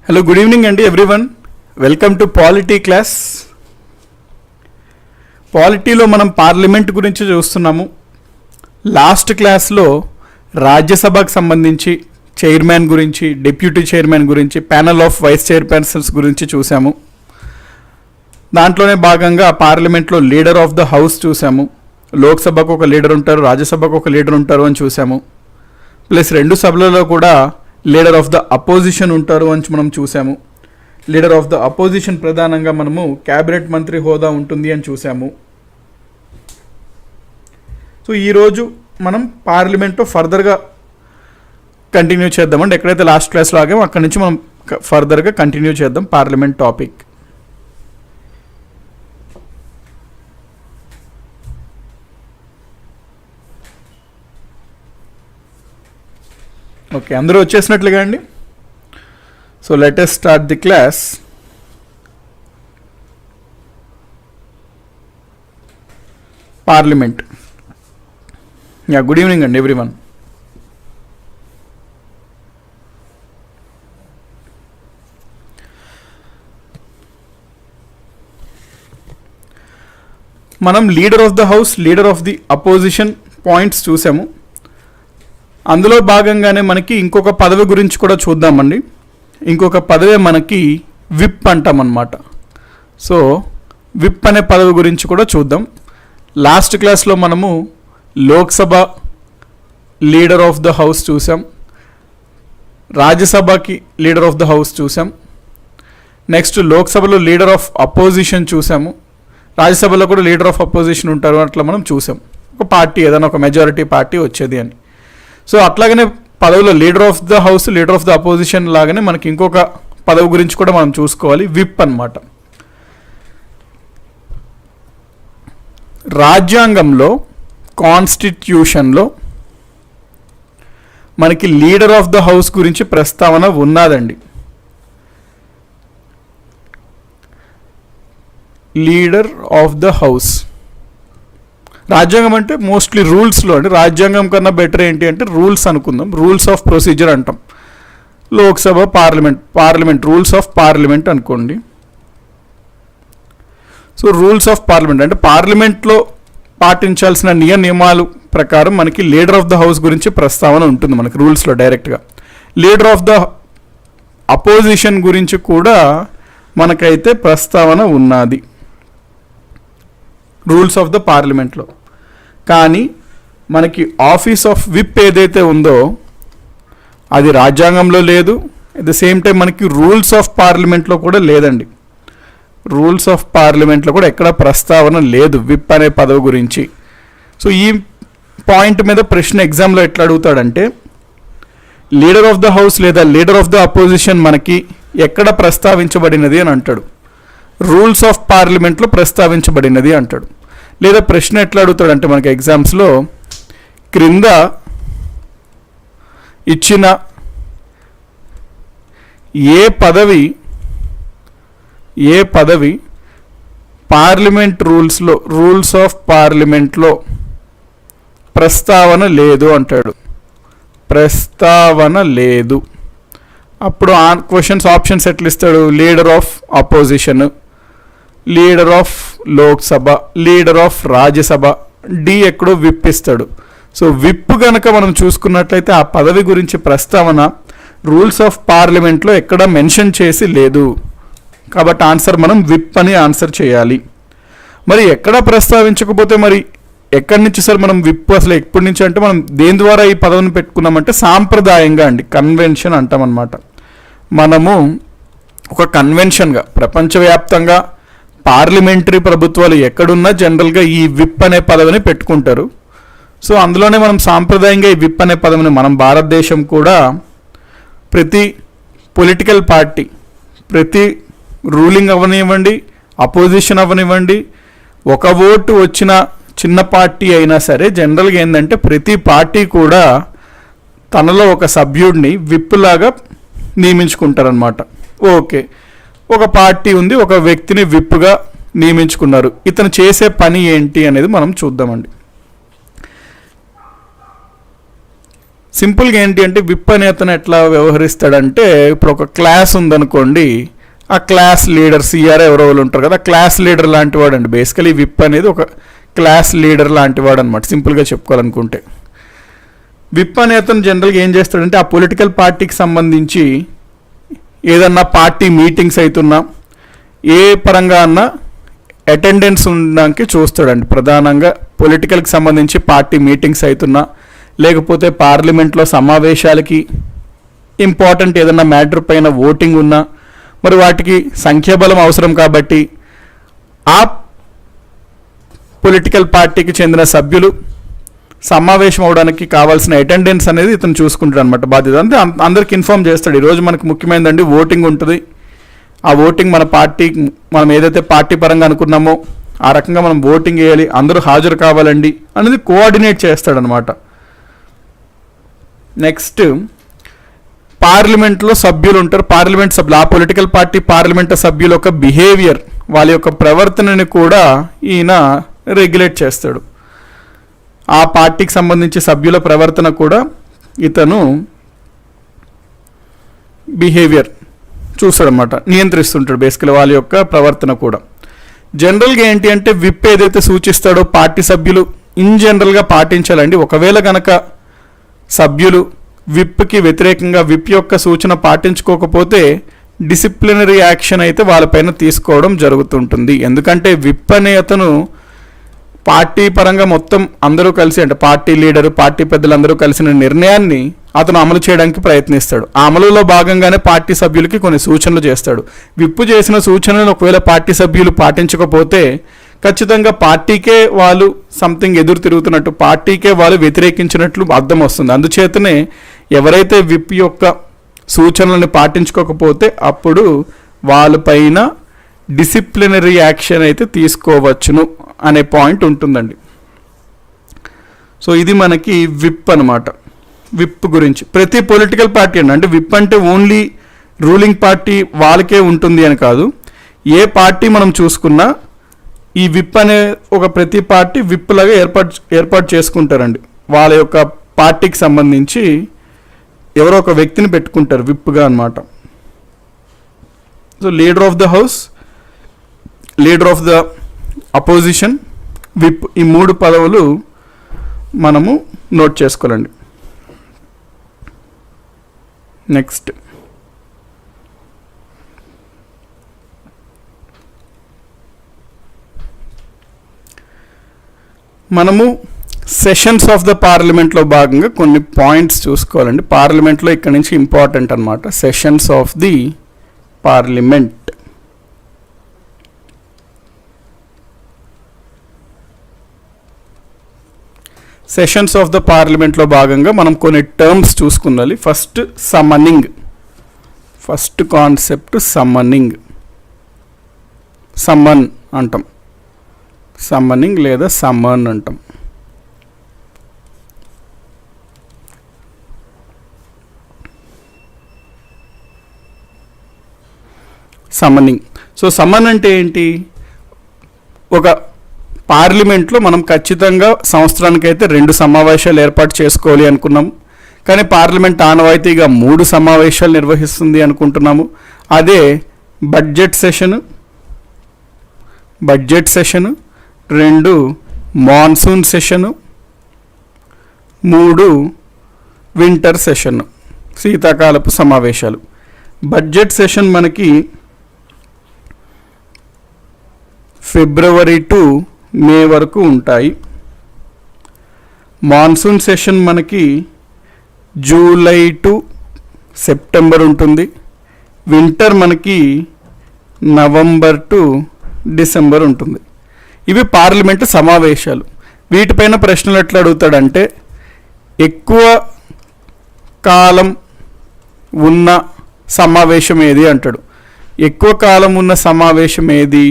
Hello good evening అండి everyone. Welcome to polity class. పాలిటీలో మనం పార్లమెంట్ గురించి చూస్తున్నాము. లాస్ట్ క్లాస్లో రాజ్యసభకు సంబంధించి చైర్మన్ గురించి, డిప్యూటీ చైర్మన్ గురించి, ప్యానల్ ఆఫ్ వైస్ చైర్పర్సన్స్ గురించి చూసాము. దాంట్లోనే భాగంగా పార్లమెంట్లో లీడర్ ఆఫ్ ద హౌస్ చూసాము. లోక్సభకు ఒక లీడర్ ఉంటారు, రాజ్యసభకు ఒక లీడర్ ఉంటారు అని చూసాము. ప్లస్ రెండు సభలలో కూడా లీడర్ ఆఫ్ ద అపోజిషన్ ఉంటారు అని మనం చూసాము. లీడర్ ఆఫ్ ద అపోజిషన్ ప్రధానంగా మనము క్యాబినెట్ మంత్రి హోదా ఉంటుంది అని చూసాము. సో ఈరోజు మనం పార్లమెంట్లో ఫర్దర్గా కంటిన్యూ చేద్దామండి. ఎక్కడైతే లాస్ట్ క్లాస్లో ఆగామో అక్కడి నుంచి మనం ఫర్దర్గా కంటిన్యూ చేద్దాం పార్లమెంట్ టాపిక్. ఓకే, అందరూ వచ్చేసినట్లుగా అండి. So let us start the class. Parliament. Good evening అండి ఎవ్రీవన్. మనం leader of the house, leader of the opposition points చూసాము. అందులో భాగంగానే మనకి ఇంకొక పదవి గురించి కూడా చూద్దామండి. ఇంకొక పదవే మనకి విప్ అంటామన్నమాట. సో విప్ అనే పదవి గురించి కూడా చూద్దాం. లాస్ట్ క్లాస్లో మనము Lok Sabha leader of the house చూసాం, రాజ్యసభకి లీడర్ ఆఫ్ ద హౌస్ చూసాం, నెక్స్ట్ లోక్సభలో లీడర్ ఆఫ్ అపోజిషన్ చూసాము, రాజ్యసభలో కూడా లీడర్ ఆఫ్ అపోజిషన్ ఉంటారు అట్లా మనం చూసాం. ఒక పార్టీ ఏదైనా ఒక మెజారిటీ పార్టీ వచ్చేది అని. సో అట్లాగనే పదవిలో leader of the house, leader of the opposition లాగానే మనకి ఇంకొక పదవి గురించి కూడా మనం చూసుకోవాలి, విప్ అన్నమాట. రాజ్యాంగంలో, కాన్స్టిట్యూషన్లో మనకి లీడర్ ఆఫ్ ద హౌస్ గురించి ప్రస్తావన ఉన్నదండి. లీడర్ ఆఫ్ ద హౌస్ రాజ్యాంగం అంటే మోస్ట్లీ రూల్స్లో అండి. రాజ్యాంగం కన్నా బెటర్ ఏంటి అంటే రూల్స్ అనుకుందాం, రూల్స్ ఆఫ్ ప్రొసీజర్ అంటాం. Lok Sabha, parliament rules of parliament అనుకోండి. సో రూల్స్ ఆఫ్ పార్లమెంట్ అంటే పార్లమెంట్లో పాటించాల్సిన నియమాలు ప్రకారం మనకి లీడర్ ఆఫ్ ద హౌస్ గురించి ప్రస్తావన ఉంటుంది మనకి రూల్స్లో డైరెక్ట్గా. లీడర్ ఆఫ్ ద అపోజిషన్ గురించి కూడా మనకైతే ప్రస్తావన ఉన్నది రూల్స్ ఆఫ్ ద పార్లమెంట్లో. కానీ మనకి ఆఫీస్ ఆఫ్ విప్ ఏదైతే ఉందో అది రాజ్యాంగంలో లేదు. అట్ ద సేమ్ టైం మనకి రూల్స్ ఆఫ్ పార్లమెంట్లో కూడా లేదండి. రూల్స్ ఆఫ్ పార్లమెంట్లో కూడా ఎక్కడ ప్రస్తావన లేదు విప్ అనే పదవి గురించి. సో ఈ పాయింట్ మీద ప్రశ్న ఎగ్జామ్లో ఎట్లా అడుగుతాడంటే లీడర్ ఆఫ్ ద హౌస్ లేదా లీడర్ ఆఫ్ ద అపోజిషన్ మనకి ఎక్కడ ప్రస్తావించబడినది అని అంటాడు. రూల్స్ ఆఫ్ పార్లమెంట్లో ప్రస్తావించబడినది అంటాడు. లేదా ప్రశ్న ఎట్లా అడుగుతాడంటే మనకి ఎగ్జామ్స్లో క్రింద ఇచ్చిన ఏ పదవి పార్లమెంట్ రూల్స్ ఆఫ్ పార్లమెంట్లో ప్రస్తావన లేదు అంటాడు. ప్రస్తావన లేదు. అప్పుడు క్వశ్చన్స్ ఆప్షన్స్ ఎట్లా ఇస్తాడు? Leader of opposition, leader of Lok Sabha, leader of Rajya Sabha, డి ఎక్కడో విప్ ఇస్తాడు. సో విప్ కనుక మనం చూసుకున్నట్లయితే ఆ పదవి గురించి ప్రస్తావన రూల్స్ ఆఫ్ పార్లమెంట్లో ఎక్కడ మెన్షన్ చేసి లేదు. కాబట్టి ఆన్సర్ మనం విప్ అని ఆన్సర్ చేయాలి. మరి ఎక్కడ ప్రస్తావించకపోతే మరి ఎక్కడి నుంచి సార్ మనం విప్ అసలు ఎప్పటి నుంచి అంటే మనం దేని ద్వారా ఈ పదవిని పెట్టుకున్నామంటే సాంప్రదాయంగా అండి, కన్వెన్షన్ అంటాం అన్నమాట. మనము ఒక కన్వెన్షన్గా ప్రపంచవ్యాప్తంగా పార్లమెంటరీ ప్రభుత్వాలు ఎక్కడున్నా జనరల్గా ఈ విప్ అనే పదవిని పెట్టుకుంటారు. సో అందులోనే మనం సాంప్రదాయంగా ఈ విప్ అనే పదవిని మనం భారతదేశం కూడా ప్రతి పొలిటికల్ పార్టీ, ప్రతి రూలింగ్ అవ్వనివ్వండి, అపోజిషన్ అవ్వనివ్వండి, ఒక ఓటు వచ్చిన చిన్న పార్టీ అయినా సరే జనరల్గా ఏంటంటే ప్రతి పార్టీ కూడా తనలో ఒక సభ్యుడిని విప్ లాగా నియమించుకుంటారనమాట. ఓకే, ఒక పార్టీ ఉంది, ఒక వ్యక్తిని విప్గా నియమించుకున్నారు. ఇతను చేసే పని ఏంటి అనేది మనం చూద్దామండి. సింపుల్గా ఏంటి అంటే విప్ అనే అతను ఎట్లా వ్యవహరిస్తాడంటే, ఇప్పుడు ఒక క్లాస్ ఉందనుకోండి, ఆ క్లాస్ లీడర్ సిఆర్ ఎవరో ఉంటారు కదా, క్లాస్ లీడర్ లాంటి వాడు అండి. బేసికలీ విప్ అనేది ఒక క్లాస్ లీడర్ లాంటి వాడు అనమాట, సింపుల్గా చెప్పుకోవాలనుకుంటే. విప్ అనే అతను జనరల్గా ఏం చేస్తాడంటే, ఆ పొలిటికల్ పార్టీకి సంబంధించి ఏదన్నా పార్టీ మీటింగ్స్ అవుతున్నా ఏ పరంగా అన్నా అటెండెన్స్ ఉండడానికి చూస్తాడండి. ప్రధానంగా పొలిటికల్కి సంబంధించి పార్టీ మీటింగ్స్ అవుతున్నా, లేకపోతే పార్లమెంట్లో సమావేశాలకి ఇంపార్టెంట్ ఏదన్నా మ్యాటర్ పైన ఓటింగ్ ఉన్నా, మరి వాటికి సంఖ్యాబలం అవసరం కాబట్టి ఆ పొలిటికల్ పార్టీకి చెందిన సభ్యులు సమావేశం అవడానికి కావాల్సిన అటెండెన్స్ అనేది ఇతను చూసుకుంటాడు అనమాట, బాధ్యత. అంటే అందరికి ఇన్ఫామ్ చేస్తాడు, ఈరోజు మనకు ముఖ్యమైనదండి ఓటింగ్ ఉంటుంది, ఆ ఓటింగ్ మన పార్టీ, మనం ఏదైతే పార్టీ పరంగా అనుకున్నామో ఆ రకంగా మనం ఓటింగ్ వేయాలి, అందరూ హాజరు కావాలండి అనేది కోఆర్డినేట్ చేస్తాడనమాట. నెక్స్ట్, పార్లమెంట్లో సభ్యులు ఉంటారు, పార్లమెంట్ సభ్యులు, ఆ పొలిటికల్ పార్టీ పార్లమెంట్ సభ్యుల యొక్క బిహేవియర్, వాళ్ళ యొక్క ప్రవర్తనని కూడా ఈయన రెగ్యులేట్ చేస్తాడు. ఆ పార్టీకి సంబంధించి సభ్యుల ప్రవర్తన కూడా ఇతను బిహేవియర్ చూస్తాడనమాట, నియంత్రిస్తుంటాడు బేసికలీ వాళ్ళ యొక్క ప్రవర్తన కూడా. జనరల్గా ఏంటి అంటే విప్ ఏదైతే సూచిస్తాడో పార్టీ సభ్యులు ఇన్ జనరల్గా పాటించాలండి. ఒకవేళ గనక సభ్యులు విప్కి వ్యతిరేకంగా విప్ యొక్క సూచన పాటించుకోకపోతే డిసిప్లినరీ యాక్షన్ అయితే వాళ్ళపైన తీసుకోవడం జరుగుతుంటుంది. ఎందుకంటే విప్ అనే అతను పార్టీ పరంగా మొత్తం అందరూ కలిసి, అంటే పార్టీ లీడరు, పార్టీ పెద్దలందరూ కలిసిన నిర్ణయాన్ని అతను అమలు చేయడానికి ప్రయత్నిస్తాడు. ఆ అమలులో భాగంగానే పార్టీ సభ్యులకి కొన్ని సూచనలు చేస్తాడు. విప్పు చేసిన సూచనలను ఒకవేళ పార్టీ సభ్యులు పాటించకపోతే ఖచ్చితంగా పార్టీకే వాళ్ళు సంథింగ్ ఎదురు తిరుగుతున్నట్టు, పార్టీకే వాళ్ళు వ్యతిరేకించినట్లు అర్థం వస్తుంది. అందుచేతనే ఎవరైతే విప్ యొక్క సూచనలను పాటించుకోకపోతే అప్పుడు వాళ్ళపైన డిసిప్లినరీ యాక్షన్ అయితే తీసుకోవచ్చును అనే పాయింట్ ఉంటుందండి. సో ఇది మనకి విప్ అనమాట. విప్ గురించి ప్రతి పొలిటికల్ పార్టీ అండి, అంటే విప్ అంటే ఓన్లీ రూలింగ్ పార్టీ వాళ్ళకే ఉంటుంది అని కాదు, ఏ పార్టీ మనం చూసుకున్నా ఈ విప్ అనే ఒక ప్రతి పార్టీ విప్ లాగా ఏర్పాటు చేసుకుంటారండి. వాళ్ళ యొక్క పార్టీకి సంబంధించి ఎవరో ఒక వ్యక్తిని పెట్టుకుంటారు విప్గా అనమాట. So leader of the house, leader of the opposition, whip, ఈ మూడు పదవులు మనము నోట్ చేసుకోవాలండి. నెక్స్ట్, మనము సెషన్స్ ఆఫ్ ద పార్లమెంట్లో భాగంగా కొన్ని పాయింట్స్ చూసుకోవాలండి. పార్లమెంట్లో ఇక్కడ నుంచి ఇంపార్టెంట్ అనమాట, sessions of the parliament. Sessions of the పార్లమెంట్లో భాగంగా మనం కొన్ని టర్మ్స్ చూసుకుందాలి. First summoning, first concept summoning. Summon అంటాం, సమ్మనింగ్ లేదా సమ్మన్ అంటాం. సమ్మనింగ్. సో సమ్మన్ అంటే ఏంటి? ఒక పార్లమెంట్లో మనం ఖచ్చితంగా సంవత్సరానికైతే 2 సమావేశాలు ఏర్పాటు చేసుకోవాలి అనుకున్నాం, కానీ పార్లమెంట్ ఆనవాయితీగా 3 సమావేశాలు నిర్వహిస్తుంది అనుకుంటున్నాము. అదే budget session, 2 monsoon session, 3 winter session, శీతాకాలపు సమావేశాలు. బడ్జెట్ సెషన్ మనకి ఫిబ్రవరి టు మే వరకు ఉంటాయి. మాన్సూన్ సెషన్ మనకి జూలై టు సెప్టెంబర్ ఉంటుంది. వింటర్ మనకి నవంబర్ టు డిసెంబర్ ఉంటుంది. ఇవి పార్లమెంటు సమావేశాలు. వీటిపైన ప్రశ్నలు ఎట్లా అడుగుతాడంటే, ఎక్కువ కాలం ఉన్న సమావేశం ఏది అంటాడు. ఎక్కువ కాలం ఉన్న సమావేశం ఏది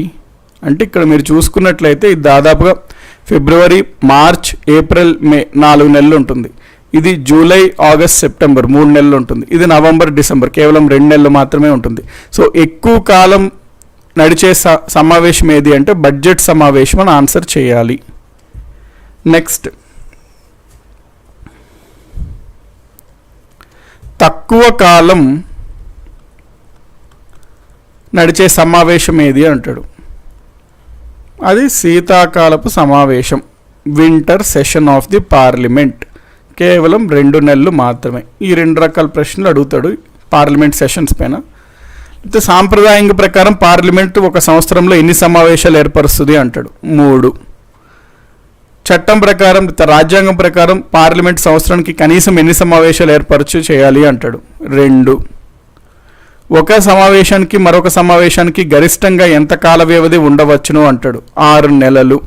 అంటే ఇక్కడ మీరు చూసుకున్నట్లయితే ఇది దాదాపుగా ఫిబ్రవరి, మార్చ్, ఏప్రిల్, మే 4 నెలలు ఉంటుంది. ఇది జూలై, ఆగస్ట్, సెప్టెంబర్ 3 నెలలు ఉంటుంది. ఇది నవంబర్, డిసెంబర్ కేవలం 2 నెలలు మాత్రమే ఉంటుంది. సో ఎక్కువ కాలం నడిచే సమావేశం ఏది అంటే బడ్జెట్ సమావేశం అని ఆన్సర్ చేయాలి. నెక్స్ట్, తక్కువ కాలం నడిచే సమావేశం ఏది అంటాడు. అది శీతాకాలపు సమావేశం, winter session of the parliament. కేవలం 2 నెలలు మాత్రమే. ఈ 2 రకాల ప్రశ్నలు అడుగుతాడు పార్లమెంట్ సెషన్స్ పైన. అయితే సాంప్రదాయంగా ప్రకారం పార్లమెంట్ ఒక సంవత్సరంలో ఎన్ని సమావేశాలు ఏర్పరుస్తుంది అంటాడు. 3. చట్టం ప్రకారం, రాజ్యాంగం ప్రకారం పార్లమెంట్ సంవత్సరానికి కనీసం ఎన్ని సమావేశాలు ఏర్పరచు చేయాలి అంటాడు. 2. ఒక సమావేశానికి మరొక సమావేశానికి గరిష్టంగా ఎంత కాల వ్యవధి ఉండవచ్చును అంటాడు. 6 నెలలు.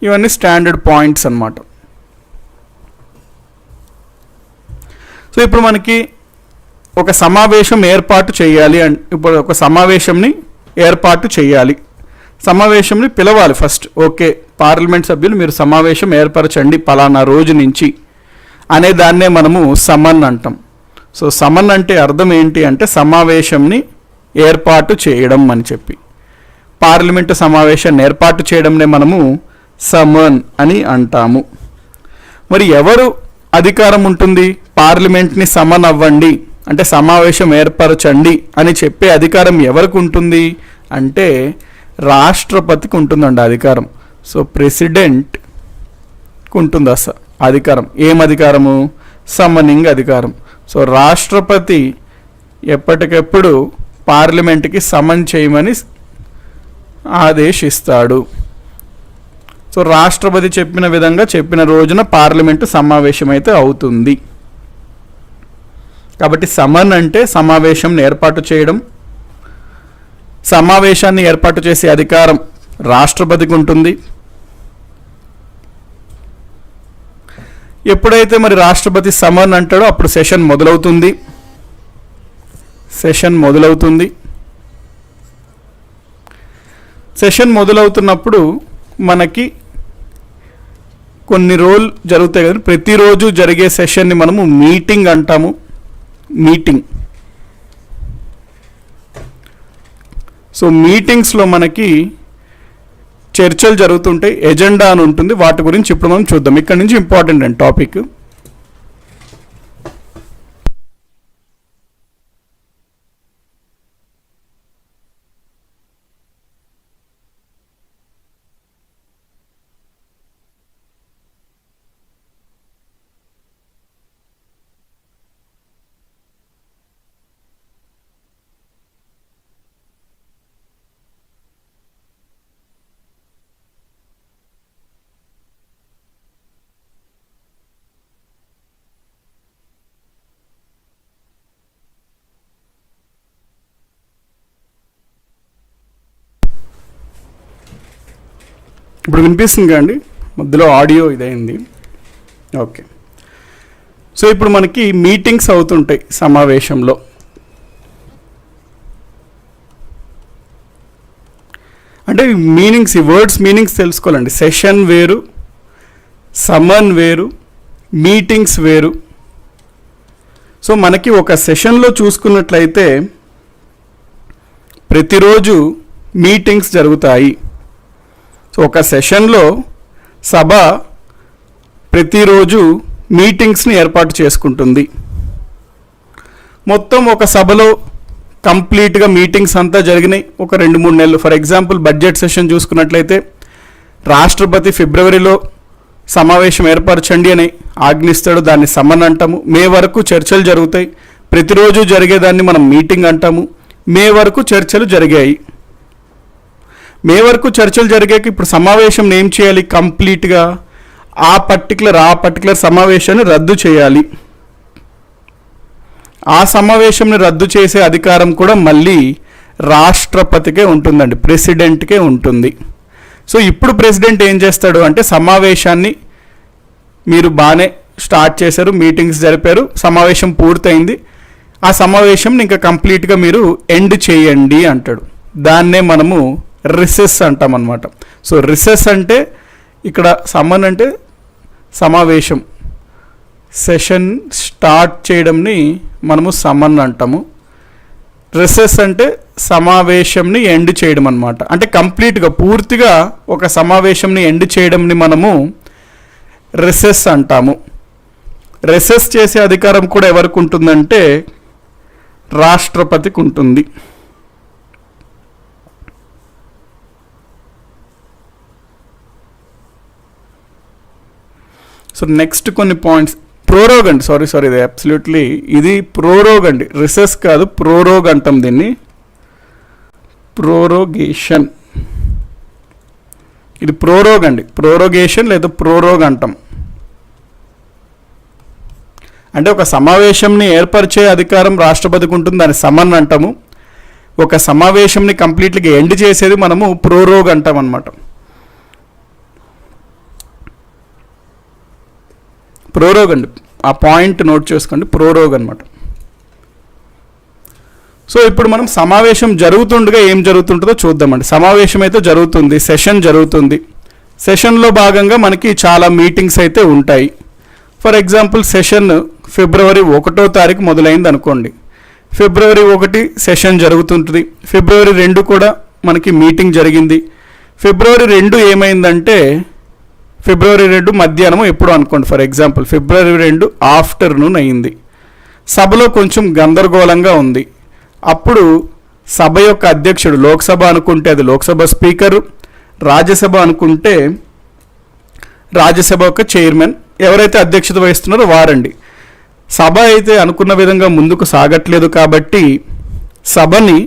ఇవన్నీ స్టాండర్డ్ పాయింట్స్ అన్నమాట. సో ఇప్పుడు మనకి ఒక సమావేశం ఏర్పాటు చేయాలి ఇప్పుడు ఒక సమావేశంని ఏర్పాటు చేయాలి, సమావేశంని పిలవాలి ఫస్ట్. ఓకే, పార్లమెంట్ సభ్యులు మీరు సమావేశం ఏర్పరచండి పలానా రోజు నుంచి అనే దాన్నే మనము సమన్ అంటాం. సో సమన్ అంటే అర్థం ఏంటి అంటే సమావేశంని ఏర్పాటు చేయడం అని చెప్పి. పార్లమెంటు సమావేశాన్ని ఏర్పాటు చేయడంనే మనము సమన్ అని అంటాము. మరి ఎవరు అధికారం ఉంటుంది పార్లమెంట్ని సమన్ అవ్వండి అంటే సమావేశం ఏర్పరచండి అని చెప్పే అధికారం ఎవరికి ఉంటుంది అంటే రాష్ట్రపతికి ఉంటుందండి అధికారం. సో ప్రెసిడెంట్కి ఉంటుంది అధికారం. ఏం అధికారము? సమ్మనింగ్ అధికారం. సో రాష్ట్రపతి ఎప్పటికెప్పుడు పార్లమెంట్కి సమన్ చేయమని ఆదేశిస్తాడు. సో రాష్ట్రపతి చెప్పిన విధంగా చెప్పిన రోజున పార్లమెంటు సమావేశం అయితే అవుతుంది. కాబట్టి సమన్ అంటే సమావేశం ఏర్పాటు చేయడం. సమావేశాన్ని ఏర్పాటు చేసే అధికారం రాష్ట్రపతికి ఉంటుంది. ఎప్పుడైతే మరి రాష్ట్రపతి సమన్ అంటాడో అప్పుడు సెషన్ మొదలవుతుంది. సెషన్ మొదలవుతున్నప్పుడు మనకి కొన్ని రోజులు జరుగుతాయి కదా, ప్రతిరోజు జరిగే సెషన్ని మనము మీటింగ్ అంటాము. సో మీటింగ్స్లో మనకి చర్చలు జరుగుతుంటాయి, ఎజెండా అని ఉంటుంది. వాటి గురించి ఇప్పుడు మనం చూద్దాం. ఇక్కడ నుంచి ఇంపార్టెంట్ అండి టాపిక్. ఇప్పుడు వినిపిస్తుంది కదండి, మధ్యలో ఆడియో ఇదైంది. ఓకే. సో ఇప్పుడు మనకి మీటింగ్స్ అవుతుంటాయి సమావేశంలో. అంటే మీనింగ్స్, ఈ వర్డ్స్ మీనింగ్స్ తెలుసుకోవాలండి. సెషన్ వేరు, సమన్ వేరు, మీటింగ్స్ వేరు. సో మనకి ఒక సెషన్లో చూసుకున్నట్లయితే ప్రతిరోజు మీటింగ్స్ జరుగుతాయి. సో ఒక సెషన్లో సభ ప్రతిరోజు మీటింగ్స్ని ఏర్పాటు చేసుకుంటుంది. మొత్తం ఒక సభలో కంప్లీట్గా మీటింగ్స్ అంతా జరిగినాయి ఒక 2-3 నెలలు. ఫర్ ఎగ్జాంపుల్ బడ్జెట్ సెషన్ చూసుకున్నట్లయితే రాష్ట్రపతి ఫిబ్రవరిలో సమావేశం ఏర్పరచండి అని ఆజ్ఞిస్తాడు, దాన్ని సమన్ అంటాము. మే వరకు చర్చలు జరుగుతాయి, ప్రతిరోజు జరిగేదాన్ని మనం మీటింగ్ అంటాము. మే వరకు చర్చలు జరిగాయి. మే వరకు చర్చలు జరిగాక ఇప్పుడు సమావేశం ఏం చేయాలి? కంప్లీట్గా ఆ పర్టికులర్ సమావేశాన్ని రద్దు చేయాలి. ఆ సమావేశంని రద్దు చేసే అధికారం కూడా మళ్ళీ రాష్ట్రపతికే ఉంటుందండి, ప్రెసిడెంట్కే ఉంటుంది. సో ఇప్పుడు ప్రెసిడెంట్ ఏం చేస్తాడు అంటే సమావేశాన్ని మీరు బాగానే స్టార్ట్ చేశారు, మీటింగ్స్ జరిపారు, సమావేశం పూర్తయింది, ఆ సమావేశంని ఇంకా కంప్లీట్గా మీరు ఎండ్ చేయండి అంటాడు. దాన్నే మనము రిసెస్ అంటాం అన్నమాట. సో రిసెస్ అంటే ఇక్కడ సమన్ అంటే సమావేశం, సెషన్ స్టార్ట్ చేయడంని మనము సమన్ అంటాము. రిసెస్ అంటే సమావేశంని ఎండ్ చేయడం అన్నమాట. అంటే కంప్లీట్గా పూర్తిగా ఒక సమావేశంని ఎండ్ చేయడంని మనము రిసెస్ అంటాము. రెసెస్ చేసే అధికారం కూడా ఎవరికి ఉంటుందంటే రాష్ట్రపతికి ఉంటుంది. సో నెక్స్ట్ కొన్ని పాయింట్స్. ప్రోరోగ్ అండి, సారీ ఇది అబ్సల్యూట్లీ ఇది ప్రోరోగ్ అండి, రిసెస్ కాదు, ప్రోరోగ్ అంటాం దీన్ని, ప్రోరోగేషన్. ఇది ప్రోరోగ్ అండి, ప్రోరోగేషన్ లేదా ప్రోరోగ్ అంటాం. అంటే ఒక సమావేశంని ఏర్పరిచే అధికారం రాష్ట్రపతికి ఉంటుంది, దాన్ని సమన్ అంటాము. ఒక సమావేశంని కంప్లీట్గా ఎండ్ చేసేది మనము ప్రోరోగ్ అంటాం అన్నమాట. ప్రోరోగ్ అండి, ఆ పాయింట్ నోట్ చేసుకోండి, ప్రోరోగ్ అనమాట. సో ఇప్పుడు మనం సమావేశం జరుగుతుండగా ఏం జరుగుతుంటుందో చూద్దామండి. సమావేశం అయితే జరుగుతుంది, సెషన్ జరుగుతుంది. సెషన్లో భాగంగా మనకి చాలా మీటింగ్స్ అయితే ఉంటాయి. ఫర్ ఎగ్జాంపుల్ సెషన్ ఫిబ్రవరి 1వ తారీఖు మొదలైంది అనుకోండి. ఫిబ్రవరి 1 సెషన్ జరుగుతుంటుంది. ఫిబ్రవరి 2 కూడా మనకి మీటింగ్ జరిగింది. ఫిబ్రవరి 2 ఏమైందంటే ఫిబ్రవరి 2 మధ్యాహ్నం ఎప్పుడు అనుకోండి, ఫర్ ఎగ్జాంపుల్ ఫిబ్రవరి 2 ఆఫ్టర్నూన్ అయింది. సభలో కొంచెం గందరగోళంగా ఉంది. అప్పుడు సభ యొక్క అధ్యక్షుడు, లోక్సభ అనుకుంటే అది లోక్సభ స్పీకరు, రాజ్యసభ అనుకుంటే రాజ్యసభ యొక్క చైర్మన్, ఎవరైతే అధ్యక్షత వహిస్తున్నారో వారండి. సభ అయితే అనుకున్న విధంగా ముందుకు సాగట్లేదు కాబట్టి సభని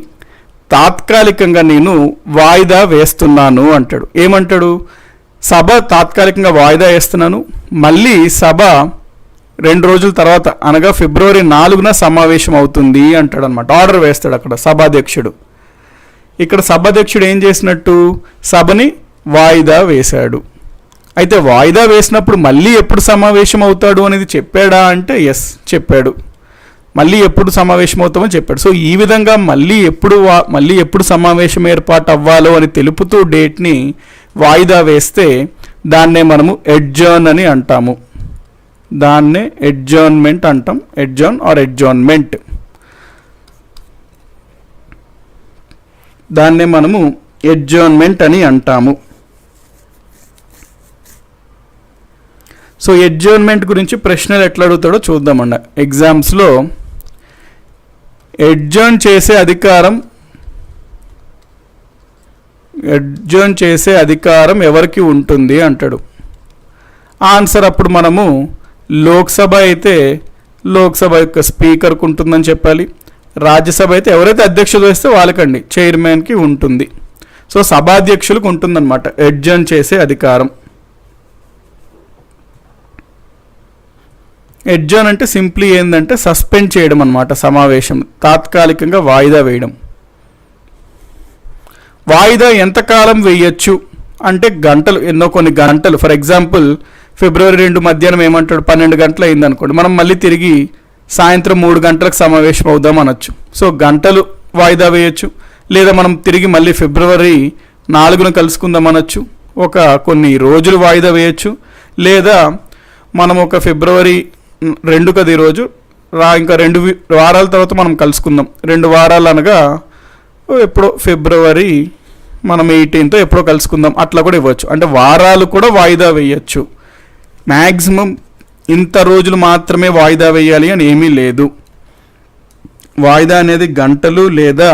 తాత్కాలికంగా నేను వాయిదా వేస్తున్నాను అంటాడు. ఏమంటాడు? సభ తాత్కాలికంగా వాయిదా వేస్తున్నాను, మళ్ళీ సభ 2 రోజుల తర్వాత అనగా ఫిబ్రవరి 4న సమావేశం అవుతుంది అంటాడు అనమాట. ఆర్డర్ వేస్తాడు అక్కడ సభాధ్యక్షుడు. ఇక్కడ సభాధ్యక్షుడు ఏం చేసినట్టు? సభని వాయిదా వేశాడు. అయితే వాయిదా వేసినప్పుడు మళ్ళీ ఎప్పుడు సమావేశం అవుతాడు అనేది చెప్పాడా అంటే ఎస్ చెప్పాడు, మళ్ళీ ఎప్పుడు సమావేశం అవుతామని చెప్పాడు. సో ఈ విధంగా మళ్ళీ ఎప్పుడు సమావేశం ఏర్పాటు అవ్వాలో అని తెలుపుతూ డేట్ని వాయిదా వేస్తే దాన్నే మనము ఎడ్జర్న్ అని అంటాము. దాన్నే ఎడ్జర్న్మెంట్ అంటాం. ఎడ్జర్న్ ఆర్ ఎడ్జర్న్మెంట్, దాన్నే మనము ఎడ్జర్న్మెంట్ అని అంటాము. సో ఎడ్జర్న్మెంట్ గురించి ప్రశ్నలు ఎట్లా అడుగుతాడో చూద్దామండి. ఎగ్జామ్స్లో ఎడ్జర్న్ చేసే అధికారం ఎవరికి ఉంటుంది అంటాడు. ఆన్సర్ అప్పుడు మనము లోక్సభ అయితే లోక్సభ యొక్క స్పీకర్కి ఉంటుందని చెప్పాలి. రాజ్యసభ అయితే ఎవరైతే అధ్యక్షత వహిస్తే వాళ్ళకండి, చైర్మన్కి ఉంటుంది. సో సభాధ్యక్షులకు ఉంటుందన్నమాట ఎడ్జర్న్ చేసే అధికారం. ఎడ్జర్న్ అంటే సింప్లీ ఏంటంటే సస్పెండ్ చేయడం అన్నమాట, సమావేశం తాత్కాలికంగా వాయిదా వేయడం. వాయిదా ఎంతకాలం వేయచ్చు అంటే గంటలు, కొన్ని గంటలు. ఫర్ ఎగ్జాంపుల్ ఫిబ్రవరి 2 మధ్యాహ్నం ఏమంటాడు, 12 గంటలు అయింది అనుకోండి, మనం మళ్ళీ తిరిగి సాయంత్రం 3 గంటలకు సమావేశం అవుదాం అనొచ్చు. సో గంటలు వాయిదా వేయచ్చు. లేదా మనం తిరిగి మళ్ళీ ఫిబ్రవరి 4న కలుసుకుందాం అనొచ్చు, కొన్ని రోజులు వాయిదా వేయచ్చు. లేదా మనం ఒక ఫిబ్రవరి 2 కది రోజు ఇంకా 2 వారాల తర్వాత మనం కలుసుకుందాం. 2 వారాలు అనగా ఎప్పుడో ఫిబ్రవరి మనం 18తో ఎప్పుడో కలుసుకుందాం, అట్లా కూడా ఇవ్వచ్చు. అంటే వారాలు కూడా వాయిదా వేయచ్చు. మ్యాక్సిమం ఇంత రోజులు మాత్రమే వాయిదా వేయాలి అని ఏమీ లేదు. వాయిదా అనేది గంటలు లేదా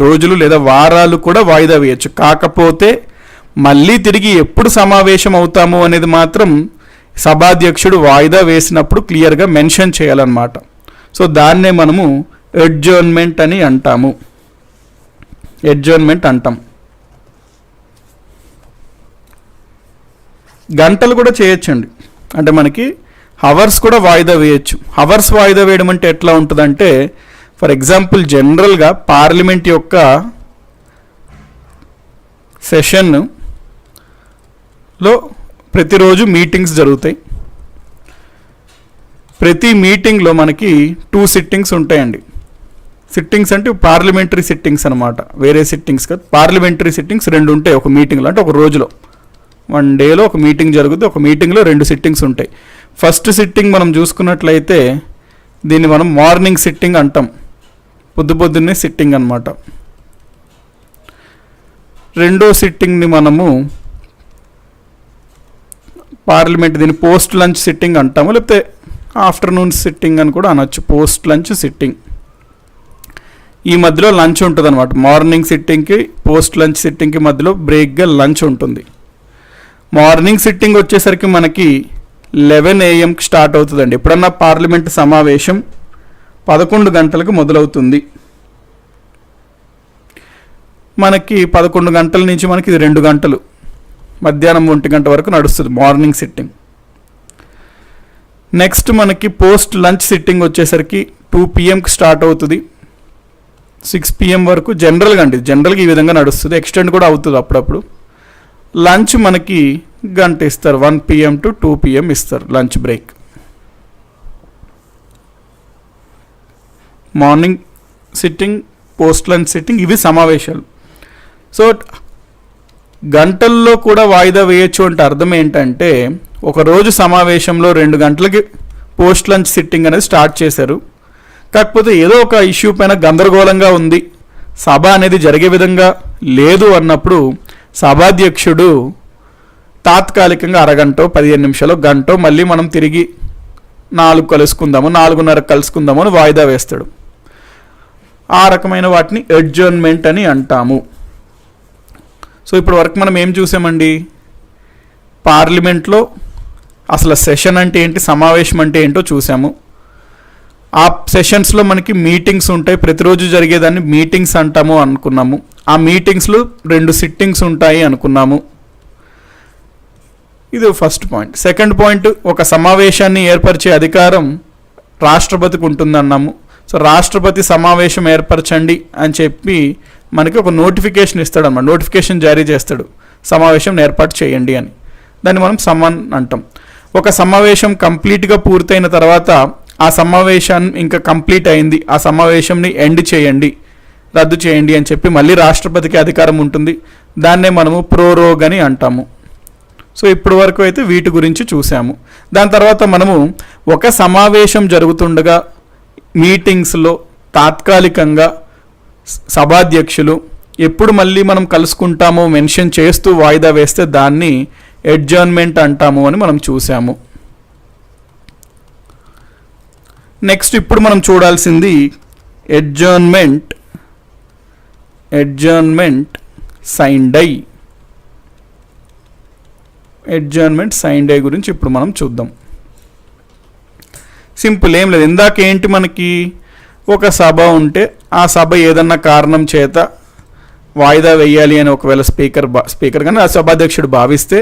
రోజులు లేదా వారాలు కూడా వాయిదా వేయచ్చు. కాకపోతే మళ్ళీ తిరిగి ఎప్పుడు సమావేశం అవుతాము అనేది మాత్రం సభాధ్యక్షుడు వాయిదా వేసినప్పుడు క్లియర్గా మెన్షన్ చేయాలన్నమాట. సో దాన్నే మనము ఎడ్జర్న్మెంట్ అని అంటాము. ఎడ్జర్న్మెంట్ అంటాం. గంటలు కూడా చేయొచ్చండి, అంటే మనకి హవర్స్ కూడా వాయిదా వేయచ్చు. హవర్స్ వాయిదా వేయడం అంటే ఎట్లా ఉంటుందంటే, ఫర్ ఎగ్జాంపుల్ జనరల్గా పార్లమెంట్ యొక్క సెషన్లో ప్రతిరోజు మీటింగ్స్ జరుగుతాయి. ప్రతి మీటింగ్లో మనకి 2 సిట్టింగ్స్ ఉంటాయండి. సిట్టింగ్స్ అంటే పార్లమెంటరీ సిట్టింగ్స్ అనమాట, వేరే సిట్టింగ్స్ కాదు. పార్లమెంటరీ సిట్టింగ్స్ 2 ఉంటాయి ఒక మీటింగ్లో. అంటే ఒక రోజులో 1 డేలో ఒక మీటింగ్ జరుగుతుంది. ఒక మీటింగ్లో 2 సిట్టింగ్స్ ఉంటాయి. ఫస్ట్ సిట్టింగ్ మనం చూసుకున్నట్లయితే దీన్ని మనం మార్నింగ్ సిట్టింగ్ అంటాం, పొద్దున్నే సిట్టింగ్ అనమాట. రెండో సిట్టింగ్ని మనము పార్లమెంట్ దీన్ని పోస్ట్ లంచ్ సిట్టింగ్ అంటాము, లేకపోతే ఆఫ్టర్నూన్ సిట్టింగ్ అని కూడా అనొచ్చు, పోస్ట్ లంచ్ సిట్టింగ్. ఈ మధ్యలో లంచ్ ఉంటుంది అనమాట. మార్నింగ్ సిట్టింగ్కి పోస్ట్ లంచ్ సిట్టింగ్కి మధ్యలో బ్రేక్గా లంచ్ ఉంటుంది. మార్నింగ్ సిట్టింగ్ వచ్చేసరికి మనకి 11 AM స్టార్ట్ అవుతుందండి. ఎప్పుడన్నా పార్లమెంట్ సమావేశం 11 గంటలకు మొదలవుతుంది. మనకి 11 గంటల నుంచి మనకి ఇది 2 గంటలు, మధ్యాహ్నం 1 గంట వరకు నడుస్తుంది మార్నింగ్ సిట్టింగ్. నెక్స్ట్ మనకి పోస్ట్ లంచ్ సిట్టింగ్ వచ్చేసరికి 2 PM స్టార్ట్ అవుతుంది, 6 PM వరకు జనరల్గా ఈ విధంగా నడుస్తుంది. ఎక్స్టెండ్ కూడా అవుతుంది అప్పుడప్పుడు. లంచ్ మనకి గంట ఇస్తారు, 1 PM to 2 PM ఇస్తారు lunch break. Morning sitting, post lunch sitting, ఇవి సమావేశాలు. సో గంటల్లో కూడా వాయిదా వేయచ్చు అంటే అర్థం ఏంటంటే, ఒకరోజు సమావేశంలో 2 గంటలకి పోస్ట్ లంచ్ సిట్టింగ్ అనేది స్టార్ట్ చేశారు. కాకపోతే ఏదో ఒక ఇష్యూ పైన గందరగోళంగా ఉంది, సభ అనేది జరిగే విధంగా లేదు అన్నప్పుడు సభాధ్యక్షుడు తాత్కాలికంగా అరగంట, 15 నిమిషాలు, గంట మళ్ళీ మనం తిరిగి 4 కలుసుకుందాము, 4:30 కలుసుకుందాము అని వాయిదా వేస్తాడు. ఆ రకమైన వాటిని అడ్జర్న్మెంట్ అని అంటాము. సో ఇప్పుడు వరకు మనం ఏం చూసామండి, పార్లమెంట్లో అసలు సెషన్ అంటే ఏంటి, సమావేశం అంటే ఏంటో చూసాము. ఆ సెషన్స్లో మనకి మీటింగ్స్ ఉంటాయి, ప్రతిరోజు జరిగేదాన్ని మీటింగ్స్ అంటాము అనుకున్నాము. ఆ మీటింగ్స్లో 2 సిట్టింగ్స్ ఉంటాయి అనుకున్నాము. ఇది ఫస్ట్ పాయింట్. సెకండ్ పాయింట్, ఒక సమావేశాన్ని ఏర్పరిచే అధికారం రాష్ట్రపతికి ఉంటుందన్నాము. సో రాష్ట్రపతి సమావేశం ఏర్పరచండి అని చెప్పి మనకి ఒక నోటిఫికేషన్ ఇస్తాడు అన్నమాట, నోటిఫికేషన్ జారీ చేస్తాడు, సమావేశం ఏర్పాటు చేయండి అని. దాన్ని మనం సమ్మన్ అంటాం. ఒక సమావేశం కంప్లీట్గా పూర్తయిన తర్వాత ఆ సమావేశాన్ని ఇంకా కంప్లీట్ అయింది, ఆ సమావేశంని ఎండ్ చేయండి, రద్దు చేయండి అని చెప్పి మళ్ళీ రాష్ట్రపతికి అధికారం ఉంటుంది. దాన్నే మనము ప్రోరోగ్ అని అంటాము. సో ఇప్పటి వరకు అయితే వీటి గురించి చూసాము. దాని తర్వాత మనము ఒక సమావేశం జరుగుతుండగా మీటింగ్స్లో తాత్కాలికంగా సభాధ్యక్షులు ఎప్పుడు మళ్ళీ మనం కలుసుకుంటామో మెన్షన్ చేస్తూ వాయిదా వేస్తే దాన్ని అడ్జర్న్మెంట్ అంటాము అని మనం చూసాము. నెక్స్ట్ ఇప్పుడు మనం చూడాల్సింది adjournment sine die. Adjournment sine die గురించి ఇప్పుడు మనం చూద్దాం. సింపుల్, ఏం లేదు. ఇందాక ఏంటి, మనకి ఒక సభ ఉంటే ఆ సభ ఏదన్నా కారణం చేత వాయిదా వేయాలి అని ఒకవేళ స్పీకర్ కానీ ఆ సభాధ్యక్షుడు భావిస్తే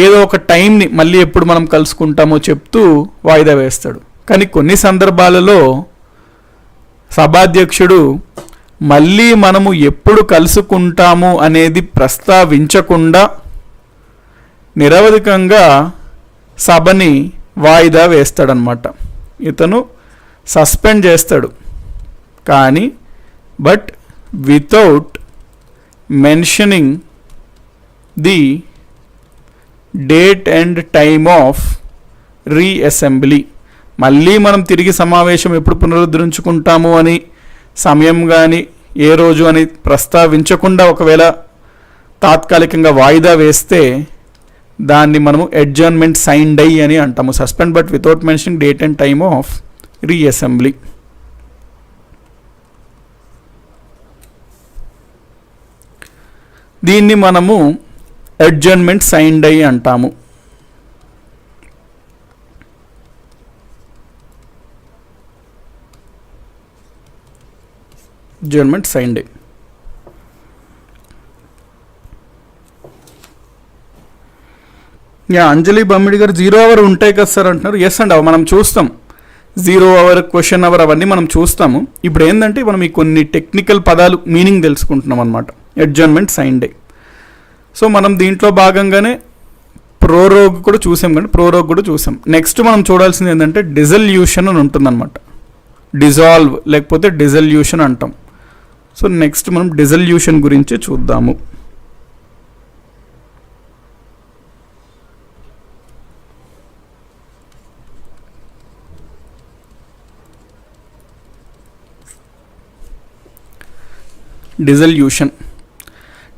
ఏదో ఒక టైంని మళ్ళీ ఎప్పుడు మనం కలుసుకుంటామో చెప్తూ వాయిదా వేస్తాడు. కానీ కొన్ని సందర్భాలలో సభాధ్యక్షుడు మళ్ళీ మనము ఎప్పుడు కలుసుకుంటాము అనేది ప్రస్తావించకుండా నిరవధికంగా సభని వాయిదా వేస్తాడనమాట. ఇతను సస్పెండ్ చేస్తాడు, కానీ but without mentioning the date and time of reassembly. మళ్ళీ మనం తిరిగి సమావేశం ఎప్పుడు పునరుద్ధరించుకుంటాము అని సమయం కానీ ఏ రోజు అని ప్రస్తావించకుండా ఒకవేళ తాత్కాలికంగా వాయిదా వేస్తే దాన్ని మనము అడ్జర్న్మెంట్ సైన్ డై అని అంటాము. Suspend but without mentioning date and time of reassembly. దీన్ని మనము అడ్జర్న్మెంట్ సైన్ డై అంటాము. Adjournment sine die. Anjali Bammidi గారు 0 hour ఉంటాయి కదా సార్ అంటున్నారు. ఎస్ అండి, మనం చూస్తాం 0 hour, క్వశ్చన్ అవర్ అవన్నీ మనం చూస్తాము. ఇప్పుడు ఏంటంటే మనం ఈ కొన్ని టెక్నికల్ పదాలు మీనింగ్ తెలుసుకుంటున్నాం అనమాట. Adjournment sign day. సో మనం దీంట్లో భాగంగానే ప్రోరోగ్ కూడా చూసాం, కానీ ప్రోరోగ్ కూడా చూసాం. నెక్స్ట్ మనం చూడాల్సింది ఏంటంటే డిజల్యూషన్ అని ఉంటుందన్నమాట. డిజాల్వ్ లేకపోతే డిజల్యూషన్ అంటాం. సో నెక్స్ట్ మనం డిజల్యూషన్ గురించి చూద్దాము.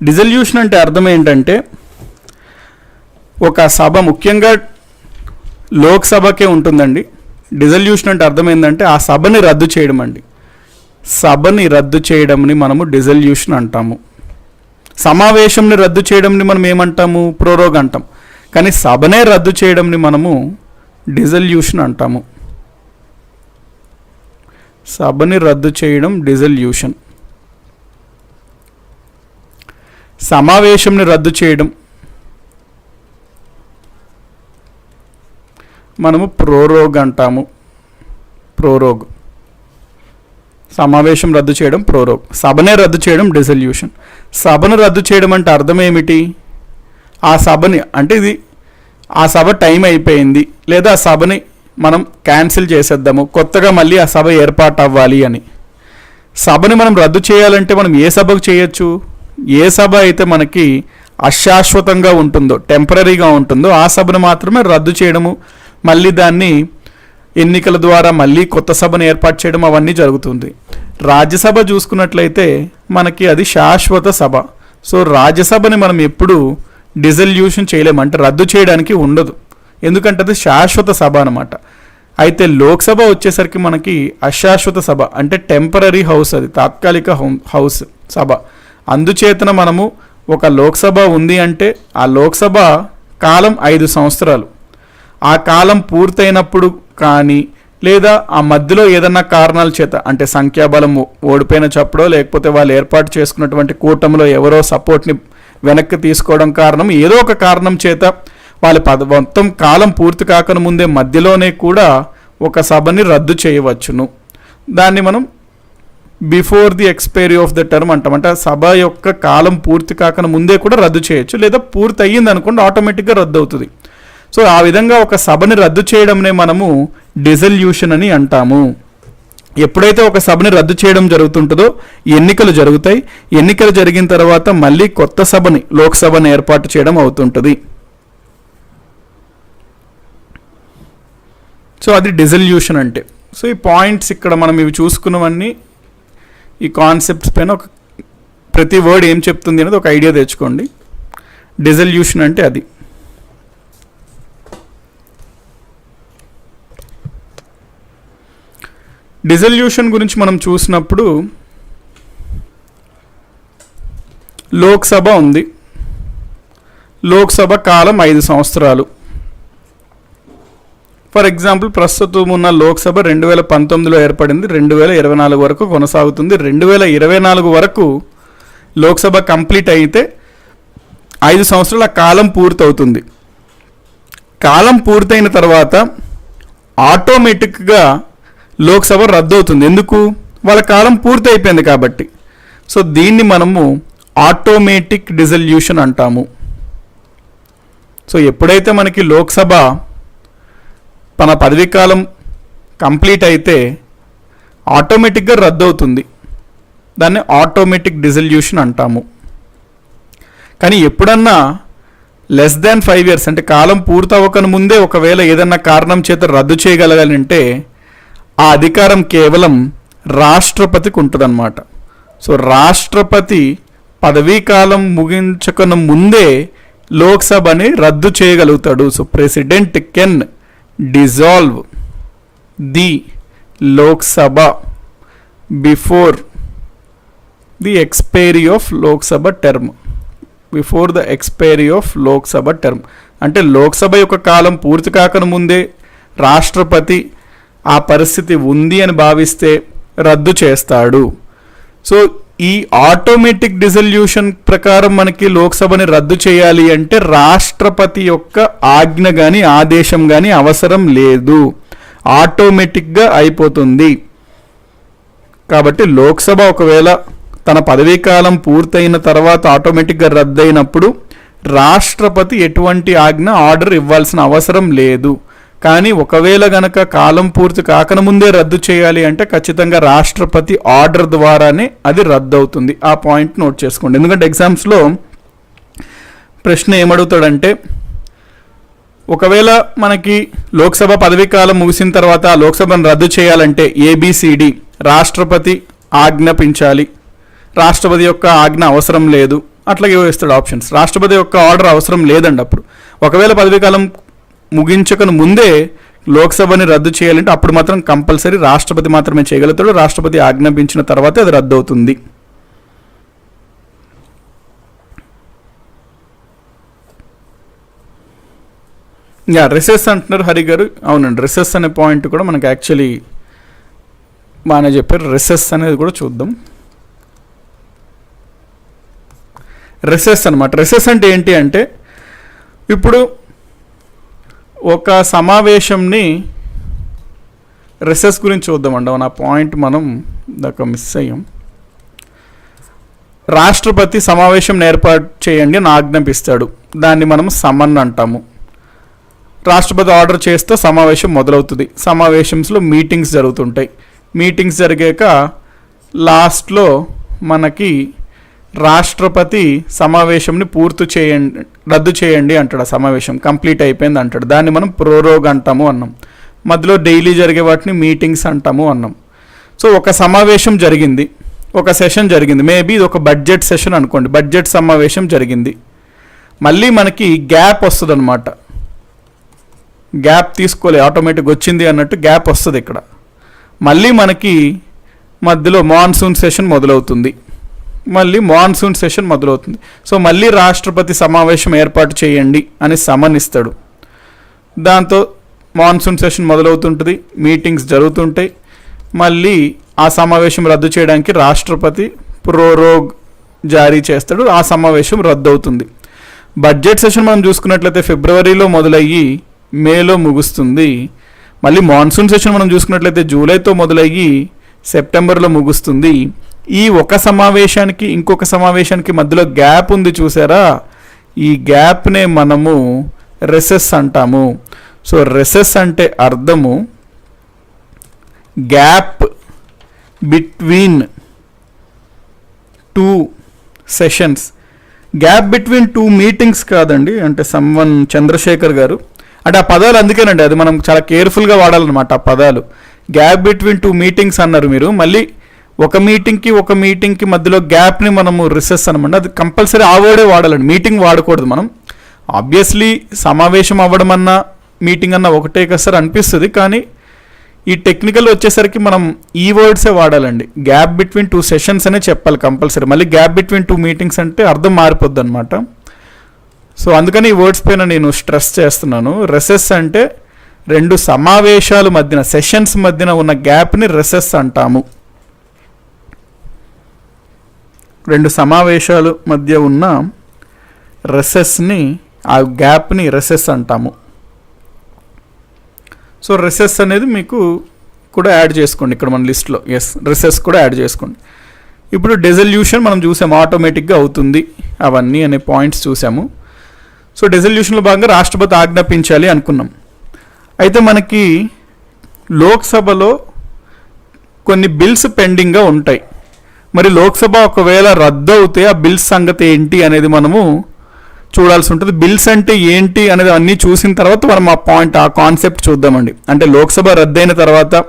డిజల్యూషన్ అంటే అర్థం ఏంటంటే ఒక సభ, ముఖ్యంగా లోక్సభకే ఉంటుందండి, డిజల్యూషన్ అంటే అర్థం ఏంటంటే ఆ సభని రద్దు చేయడం అండి. సభని రద్దు చేయడంని మనము డిజల్యూషన్ అంటాము. సమావేశంని రద్దు చేయడంని మనం ఏమంటాము? ప్రోరోగ్ అంటాం. కానీ సభనే రద్దు చేయడంని మనము డిజల్యూషన్ అంటాము. సభని రద్దు చేయడం డిజల్యూషన్. సమావేశంని రద్దు చేయడం మనము ప్రోరోగ్ అంటాము. ప్రోరోగ్. సమావేశం రద్దు చేయడం ప్రోరోగ్. సభనే రద్దు చేయడం డిజల్యూషన్. సభను రద్దు చేయడం అంటే అర్థం ఏమిటి? ఆ సభని అంటే ఇది ఆ సభ టైం అయిపోయింది, లేదా ఆ సభని మనం క్యాన్సిల్ చేసేద్దాము, కొత్తగా మళ్ళీ ఆ సభ ఏర్పాటు అవ్వాలి అని. సభని మనం రద్దు చేయాలంటే మనం ఏ సభకు చేయొచ్చు? ఏ సభ అయితే మనకి అశాశ్వతంగా ఉంటుందో, టెంపరీగా ఉంటుందో ఆ సభను మాత్రమే రద్దు చేయడము, మళ్ళీ దాన్ని ఎన్నికల ద్వారా మళ్ళీ కొత్త సభను ఏర్పాటు చేయడం అవన్నీ జరుగుతుంది. రాజ్యసభ చూసుకున్నట్లయితే మనకి అది శాశ్వత సభ. సో రాజ్యసభని మనం ఎప్పుడు డిజల్యూషన్ చేయలేము, అంటే రద్దు చేయడానికి ఉండదు, ఎందుకంటే అది శాశ్వత సభ అనమాట. అయితే లోక్సభ వచ్చేసరికి మనకి అశాశ్వత సభ, అంటే టెంపరీ హౌస్, అది తాత్కాలిక హౌస్ సభ. అందుచేతన మనము ఒక లోక్సభ ఉంది అంటే ఆ లోక్సభ కాలం 5 సంవత్సరాలు. ఆ కాలం పూర్తయినప్పుడు కానీ లేదా ఆ మధ్యలో ఏదన్నా కారణాల చేత, అంటే సంఖ్యాబలం ఓడిపోయిన చప్పుడో లేకపోతే వాళ్ళు ఏర్పాటు చేసుకున్నటువంటి కూటమిలో ఎవరో సపోర్ట్ని వెనక్కి తీసుకోవడం కారణం, ఏదో ఒక కారణం చేత వాళ్ళ మొత్తం కాలం పూర్తి కాక ముందే మధ్యలోనే కూడా ఒక సభని రద్దు చేయవచ్చును. దాన్ని మనం before the expiry of the term అంటాం. అంటే సభ యొక్క కాలం పూర్తి కాక ముందే కూడా రద్దు చేయొచ్చు, లేదా పూర్తి అయ్యింది అనుకోండి ఆటోమేటిక్గా రద్దు అవుతుంది. సో ఆ విధంగా ఒక సభని రద్దు చేయడంనే మనము డిజల్యూషన్ అని అంటాము. ఎప్పుడైతే ఒక సభని రద్దు చేయడం జరుగుతుంటుందో ఎన్నికలు జరుగుతాయి. ఎన్నికలు జరిగిన తర్వాత మళ్ళీ కొత్త సభని, లోక్సభని ఏర్పాటు చేయడం అవుతుంటుంది. సో అది డిజల్యూషన్ అంటే. సో ఈ పాయింట్స్ ఇక్కడ మనం ఇవి చూసుకున్నవన్నీ, ఈ కాన్సెప్ట్స్ పైన ఒక ప్రతి వర్డ్ ఏం చెప్తుంది అనేది ఒక ఐడియా తెచ్చుకోండి. డిజల్యూషన్ అంటే అది. డిజల్యూషన్ గురించి మనం చూసినప్పుడు లోక్సభ ఉంది. లోక్సభ కాలం 5 సంవత్సరాలు. ఫర్ ఎగ్జాంపుల్ ప్రస్తుతం ఉన్న లోక్సభ 2019లో ఏర్పడింది, 2024 వరకు కొనసాగుతుంది. 2024 వరకు లోక్సభ కంప్లీట్ అయితే 5 సంవత్సరాల కాలం పూర్తవుతుంది. కాలం పూర్తయిన తర్వాత ఆటోమేటిక్గా లోక్సభ రద్దు అవుతుంది. ఎందుకు? వాళ్ళ కాలం పూర్తి అయిపోయింది కాబట్టి. సో దీన్ని మనము ఆటోమేటిక్ డిజల్యూషన్ అంటాము. సో ఎప్పుడైతే మనకి లోక్సభ మన పదవీకాలం కంప్లీట్ అయితే ఆటోమేటిక్గా రద్దు అవుతుంది. దాన్ని ఆటోమేటిక్ డిజల్యూషన్ అంటాము. కానీ ఎప్పుడన్నా లెస్ దాన్ 5 years అంటే కాలం పూర్తవ్వకని ముందే ఒకవేళ ఏదన్నా కారణం చేత రద్దు చేయగలగాలంటే ఆ అధికారం కేవలం రాష్ట్రపతికి ఉంటుందన్నమాట. సో రాష్ట్రపతి పదవీకాలం ముగించకన ముందే లోక్సభని రద్దు చేయగలుగుతాడు. So president can dissolve the Lok Sabha before the expiry of Lok Sabha term. Before the expiry of Lok Sabha term. అంటే లోక్సభ యొక్క కాలం పూర్తి కాక ముందే రాష్ట్రపతి ఆ పరిస్థితి ఉంది అని భావిస్తే రద్దు చేస్తాడు. సో ఈ ఆటోమేటిక్ డిజల్యూషన్ ప్రకారం మనకి లోక్సభని రద్దు చేయాలి అంటే రాష్ట్రపతి యొక్క ఆజ్ఞ కానీ ఆదేశం కానీ అవసరం లేదు, ఆటోమేటిక్గా అయిపోతుంది. కాబట్టి లోక్సభ ఒకవేళ తన పదవీకాలం పూర్తయిన తర్వాత ఆటోమేటిక్గా రద్దయినప్పుడు రాష్ట్రపతి ఎటువంటి ఆజ్ఞ ఆర్డర్ ఇవ్వాల్సిన అవసరం లేదు. కానీ ఒకవేళ గనక కాలం పూర్తి కాకముందే రద్దు చేయాలి అంటే ఖచ్చితంగా రాష్ట్రపతి ఆర్డర్ ద్వారానే అది రద్దు అవుతుంది. ఆ పాయింట్ నోట్ చేసుకోండి. ఎందుకంటే ఎగ్జామ్స్లో ప్రశ్న ఏమడుగుతాడంటే, ఒకవేళ మనకి లోక్సభ పదవీకాలం ముగిసిన తర్వాత ఆ లోక్సభను రద్దు చేయాలంటే ఏబిసిడి రాష్ట్రపతి ఆజ్ఞాపించాలి, రాష్ట్రపతి యొక్క ఆజ్ఞ అవసరం లేదు, అట్లాగే వేస్తాడు ఆప్షన్స్. రాష్ట్రపతి యొక్క ఆర్డర్ అవసరం లేదండి. అప్పుడు ఒకవేళ పదవీకాలం ముగించకను ముందే లోక్సభని రద్దు చేయాలంటే అప్పుడు మాత్రం కంపల్సరీ రాష్ట్రపతి మాత్రమే చేయగలుగుతాడు. రాష్ట్రపతి ఆజ్ఞాపించిన తర్వాతే అది రద్దు అవుతుంది. రిసెస్ అంటున్నారు హరి గారు. అవునండి, రిసెస్ అనే పాయింట్ కూడా మనకు యాక్చువల్లీ బాగానే చెప్పారు. రిసెస్ అనేది కూడా చూద్దాం. రిసెస్ అనమాట. రిసెస్ అంటే ఏంటి అంటే ఇప్పుడు ఒక సమావేశంని రిసెస్ గురించి చూద్దామండి. ఆ పాయింట్ మనం దాకా మిస్ అయ్యాం. రాష్ట్రపతి సమావేశం ఏర్పాటు చేయండి అని ఆజ్ఞాపిస్తాడు. దాన్ని మనం సమన్ అంటాము. రాష్ట్రపతి ఆర్డర్ చేస్తే సమావేశం మొదలవుతుంది. సమావేశంలో మీటింగ్స్ జరుగుతుంటాయి. మీటింగ్స్ జరిగాక లాస్ట్లో మనకి రాష్ట్రపతి సమావేశంని రద్దు చేయండి అంటాడు. ఆ సమావేశం కంప్లీట్ అయిపోయింది అంటాడు. దాన్ని మనం ప్రోరోగ్ అంటాము అన్నాం. మధ్యలో డైలీ జరిగే వాటిని మీటింగ్స్ అంటాము అన్నాం. సో ఒక సమావేశం జరిగింది, ఒక సెషన్ జరిగింది. మేబీ ఇది ఒక బడ్జెట్ సెషన్ అనుకోండి. బడ్జెట్ సమావేశం జరిగింది. మళ్ళీ మనకి గ్యాప్ వస్తుంది అనమాట. గ్యాప్ తీసుకోలే, ఆటోమేటిక్ వచ్చింది అన్నట్టు గ్యాప్ వస్తుంది ఇక్కడ. మళ్ళీ మనకి మధ్యలో మాన్సూన్ సెషన్ మొదలవుతుంది. సో మళ్ళీ రాష్ట్రపతి సమావేశం ఏర్పాటు చేయండి అని సమన్ ఇస్తాడు. దాంతో మాన్సూన్ సెషన్ మొదలవుతుంటుంది, మీటింగ్స్ జరుగుతుంటాయి. మళ్ళీ ఆ సమావేశం రద్దు చేయడానికి రాష్ట్రపతి ప్రోరోగ్ జారీ చేస్తాడు. ఆ సమావేశం రద్దు అవుతుంది. బడ్జెట్ సెషన్ మనం చూసుకున్నట్లయితే ఫిబ్రవరిలో మొదలయ్యి మేలో ముగుస్తుంది. మళ్ళీ మాన్సూన్ సెషన్ మనం చూసుకున్నట్లయితే జూలైతో మొదలయ్యి సెప్టెంబర్లో ముగుస్తుంది. ఈ ఒక సమావేశానికి ఇంకొక సమావేశానికి మధ్యలో గ్యాప్ ఉంది చూసారా, ఈ గ్యాప్నే మనము రెసెస్ అంటాము. సో రెసెస్ అంటే అర్థము gap between two sessions. Gap between two meetings కాదండి. అంటే సమ్వన్ చంద్రశేఖర్ గారు అంటే ఆ పదాలు అందుకేనండి, అది మనం చాలా కేర్ఫుల్గా వాడాలన్నమాట. ఆ పదాలు గ్యాప్ బిట్వీన్ టూ మీటింగ్స్ అన్నారు మీరు. మళ్ళీ ఒక మీటింగ్కి మధ్యలో గ్యాప్ని మనము రిసెస్ అనమాట. అది కంపల్సరీ ఆ వర్డే వాడాలండి, మీటింగ్ వాడకూడదు మనం. ఆబ్వియస్లీ సమావేశం అవ్వడం అన్నా మీటింగ్ అన్నా ఒకటే కదా అనిపిస్తుంది, కానీ ఈ టెక్నికల్ వచ్చేసరికి మనం ఈ వర్డ్సే వాడాలండి. గ్యాప్ బిట్వీన్ టూ సెషన్స్ అనే చెప్పాలి కంపల్సరీ. మళ్ళీ గ్యాప్ బిట్వీన్ టూ మీటింగ్స్ అంటే అర్థం మారిపోద్ది అనమాట. సో అందుకని ఈ వర్డ్స్ పైన నేను స్ట్రెస్ చేస్తున్నాను. రెసెస్ అంటే రెండు సమావేశాల మధ్యన, సెషన్స్ మధ్యన ఉన్న గ్యాప్ని రెసెస్ అంటాము. రెండు సమావేశాల మధ్య ఉన్న రెసెస్ని, ఆ గ్యాప్ని రెసెస్ అంటాము. సో రెసెస్ అనేది మీకు కూడా యాడ్ చేసుకోండి ఇక్కడ మన లిస్ట్లో. ఎస్, రెసెస్ కూడా యాడ్ చేసుకోండి. ఇప్పుడు డెజల్యూషన్ మనం చూసాము, ఆటోమేటిక్గా అవుతుంది అవన్నీ అనే పాయింట్స్ చూసాము. సో డెజల్యూషన్లో భాగంగా రాష్ట్రపతి ఆజ్ఞాపించాలి అనుకున్నాం. అయితే మనకి లోక్సభలో కొన్ని బిల్స్ పెండింగ్గా ఉంటాయి. మరి లోక్సభ ఒకవేళ రద్దు అవుతే ఆ బిల్స్ సంగతి ఏంటి అనేది మనము చూడాల్సి ఉంటుంది. బిల్స్ అంటే ఏంటి అనేది అన్నీ చూసిన తర్వాత మనం ఆ కాన్సెప్ట్ చూద్దామండి. అంటే లోక్సభ రద్దయిన తర్వాత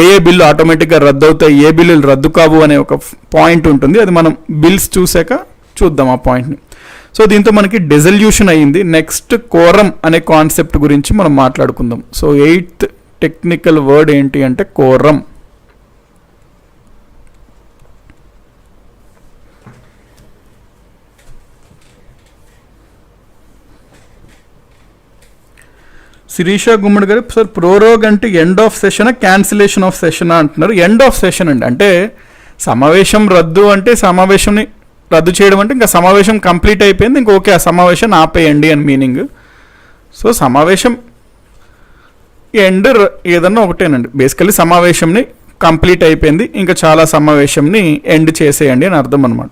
ఏ బిల్లు ఆటోమేటిక్గా రద్దు అవుతాయి, ఏ బిల్లులు రద్దు కావు అనే ఒక పాయింట్ ఉంటుంది. అది మనం బిల్స్ చూసాక చూద్దాం ఆ పాయింట్ని. సో దీంతో మనకి డెజల్యూషన్ అయ్యింది. నెక్స్ట్ కోరం అనే కాన్సెప్ట్ గురించి మనం మాట్లాడుకుందాం. సో 8th టెక్నికల్ వర్డ్ ఏంటి అంటే కోరం. శిరీష గుమ్మడి గారు, సార్ ప్రోరోగ్ అంటే ఎండ్ ఆఫ్ సెషనా క్యాన్సిలేషన్ ఆఫ్ సెషనా అంటున్నారు. ఎండ్ ఆఫ్ సెషన్ అండి. అంటే సమావేశం రద్దు అంటే సమావేశంని రద్దు చేయడం అంటే ఇంకా సమావేశం కంప్లీట్ అయిపోయింది, ఇంకా ఓకే ఆ సమావేశం ఆపేయండి అని మీనింగ్. సో సమావేశం ఎండ్ ఏదన్నా ఒకటేనండి. బేసికలీ సమావేశంని కంప్లీట్ అయిపోయింది, ఇంకా చాలా సమావేశంని ఎండ్ చేసేయండి అని అర్థం అనమాట.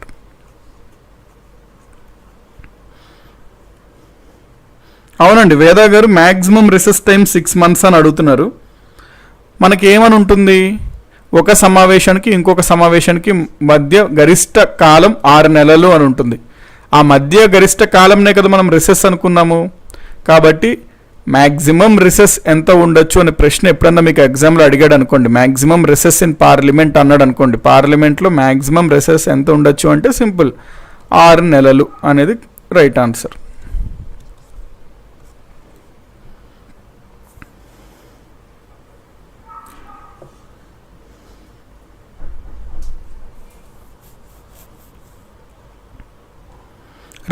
అవునండి, వేదా గారు మ్యాక్సిమం రిసెస్ టైం 6 months అని అడుగుతున్నారు. మనకి ఏమని ఉంటుంది, ఒక సమావేశానికి ఇంకొక సమావేశానికి మధ్య గరిష్ట కాలం 6 నెలలు అని ఉంటుంది. ఆ మధ్య గరిష్ట కాలంనే కదా మనం రిసెస్ అనుకున్నాము. కాబట్టి మ్యాక్సిమం రిసెస్ ఎంత ఉండొచ్చు అనే ప్రశ్న ఎప్పుడన్నా మీకు ఎగ్జామ్లో అడిగాడు అనుకోండి, మ్యాక్సిమం రిసెస్ ఇన్ పార్లమెంట్ అన్నాడు అనుకోండి, పార్లమెంట్లో మ్యాక్సిమం రిసెస్ ఎంత ఉండొచ్చు అంటే సింపుల్ 6 నెలలు అనేది రైట్ ఆన్సర్.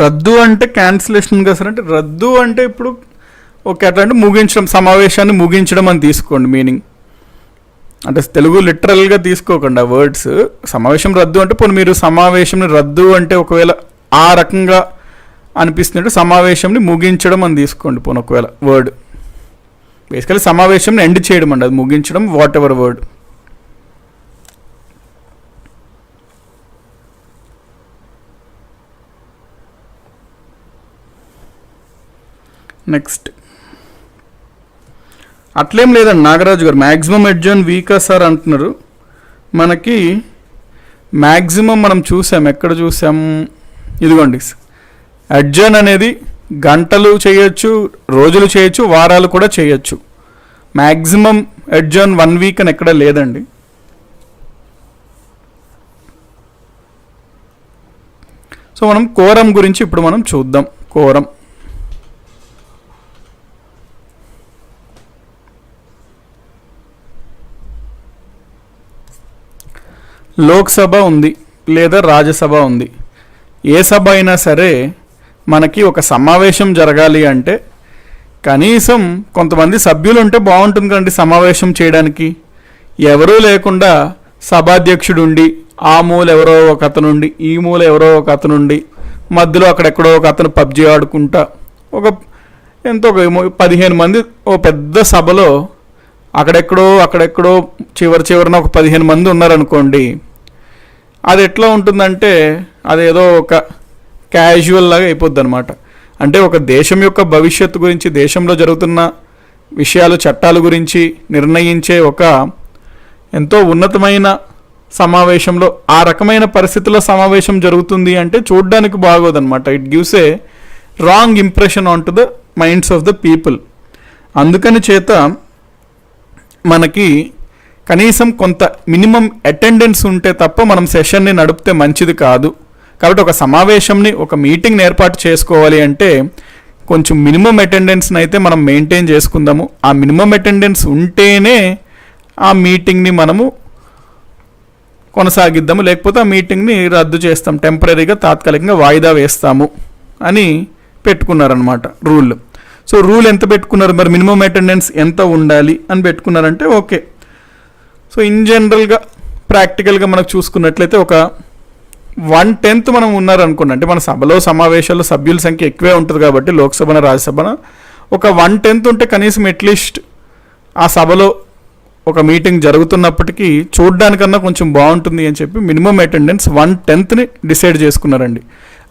రద్దు అంటే క్యాన్సిలేషన్ కదా సార్. అంటే రద్దు అంటే ఇప్పుడు ఓకే అట్లా అంటే ముగించడం, సమావేశాన్ని ముగించడం అని తీసుకోండి మీనింగ్. అంటే తెలుగు లిటరల్గా తీసుకోకండి ఆ వర్డ్స్. సమావేశం రద్దు అంటే పోనీ మీరు సమావేశంని రద్దు అంటే ఒకవేళ ఆ రకంగా అనిపిస్తుంటే సమావేశంని ముగించడం అని తీసుకోండి పోనీ ఒకవేళ వర్డ్. బేసికలీ సమావేశంని ఎండ్ చేయడం అండి, అది ముగించడం వాట్ ఎవర్ వర్డ్. నెక్స్ట్ అట్లేం లేదండి నాగరాజు గారు, మ్యాక్సిమం అడ్జర్న్ వీకా సార్ అంటున్నారు. మనకి మ్యాక్సిమం మనం చూసాం, ఎక్కడ చూసాం, ఇదిగోండి అడ్జర్న్ అనేది గంటలు చేయొచ్చు, రోజులు చేయొచ్చు, వారాలు కూడా చేయొచ్చు. మ్యాక్సిమం అడ్జర్న్ 1 వీక్ అని ఎక్కడ లేదండి. సో మనం కోరం గురించి ఇప్పుడు మనం చూద్దాం. కోరం లోక్సభ ఉంది లేదా రాజ్యసభ ఉంది. ఏ సభ అయినా సరే మనకి ఒక సమావేశం జరగాలి అంటే కనీసం కొంతమంది సభ్యులు ఉంటే బాగుంటుంది కదండి సమావేశం చేయడానికి. ఎవరూ లేకుండా సభాధ్యక్షుడు ఉండి, ఆ మూల ఎవరో ఒక అతనుండి, ఈ మూల ఎవరో ఒక అతనుండి, మధ్యలో అక్కడెక్కడో ఒక అతను పబ్జీ ఆడుకుంటా ఒక ఎంతో 15 మంది ఓ పెద్ద సభలో అక్కడెక్కడో చివరిన ఒక 15 మంది ఉన్నారనుకోండి, అది ఎట్లా ఉంటుందంటే అదేదో ఒక క్యాజువల్ లాగా అయిపోద్ది అనమాట. అంటే ఒక దేశం యొక్క భవిష్యత్తు గురించి, దేశంలో జరుగుతున్న విషయాలు, చట్టాల గురించి నిర్ణయించే ఒక ఎంతో ఉన్నతమైన సమావేశంలో ఆ రకమైన పరిస్థితుల్లో సమావేశం జరుగుతుంది అంటే చూడడానికి బాగోదన్నమాట. It gives a wrong impression on to the minds of the people. అందుకని చేత మనకి కనీసం కొంత మినిమం అటెండెన్స్ ఉంటే తప్ప మనం సెషన్ని నడిపితే మంచిది కాదు. కాబట్టి ఒక సమావేశంని, ఒక మీటింగ్ని ఏర్పాటు చేసుకోవాలి అంటే కొంచెం మినిమం అటెండెన్స్ని అయితే మనం మెయింటైన్ చేసుకుందాము. ఆ మినిమం అటెండెన్స్ ఉంటేనే ఆ మీటింగ్ని మనము కొనసాగిద్దాము, లేకపోతే ఆ మీటింగ్ని రద్దు చేస్తాం, టెంపరీగా తాత్కాలికంగా వాయిదా వేస్తాము అని పెట్టుకున్నారనమాట రూల్. సో రూల్ ఎంత పెట్టుకున్నారు మరి, మినిమం అటెండెన్స్ ఎంత ఉండాలి అని పెట్టుకున్నారంటే ఓకే. సో ఇన్ జనరల్గా ప్రాక్టికల్గా మనకు చూసుకున్నట్లయితే ఒక 1/10 మనం ఉన్నారనుకోండి, అంటే మన సభలో సమావేశాల్లో సభ్యుల సంఖ్య ఎక్కువే ఉంటుంది కాబట్టి లోక్సభన రాజ్యసభన ఒక 1/10 ఉంటే కనీసం అట్లీస్ట్ ఆ సభలో ఒక మీటింగ్ జరుగుతున్నప్పటికీ చూడ్డానికన్నా కొంచెం బాగుంటుంది అని చెప్పి మినిమం అటెండెన్స్ 1/10ని డిసైడ్ చేసుకున్నారండి.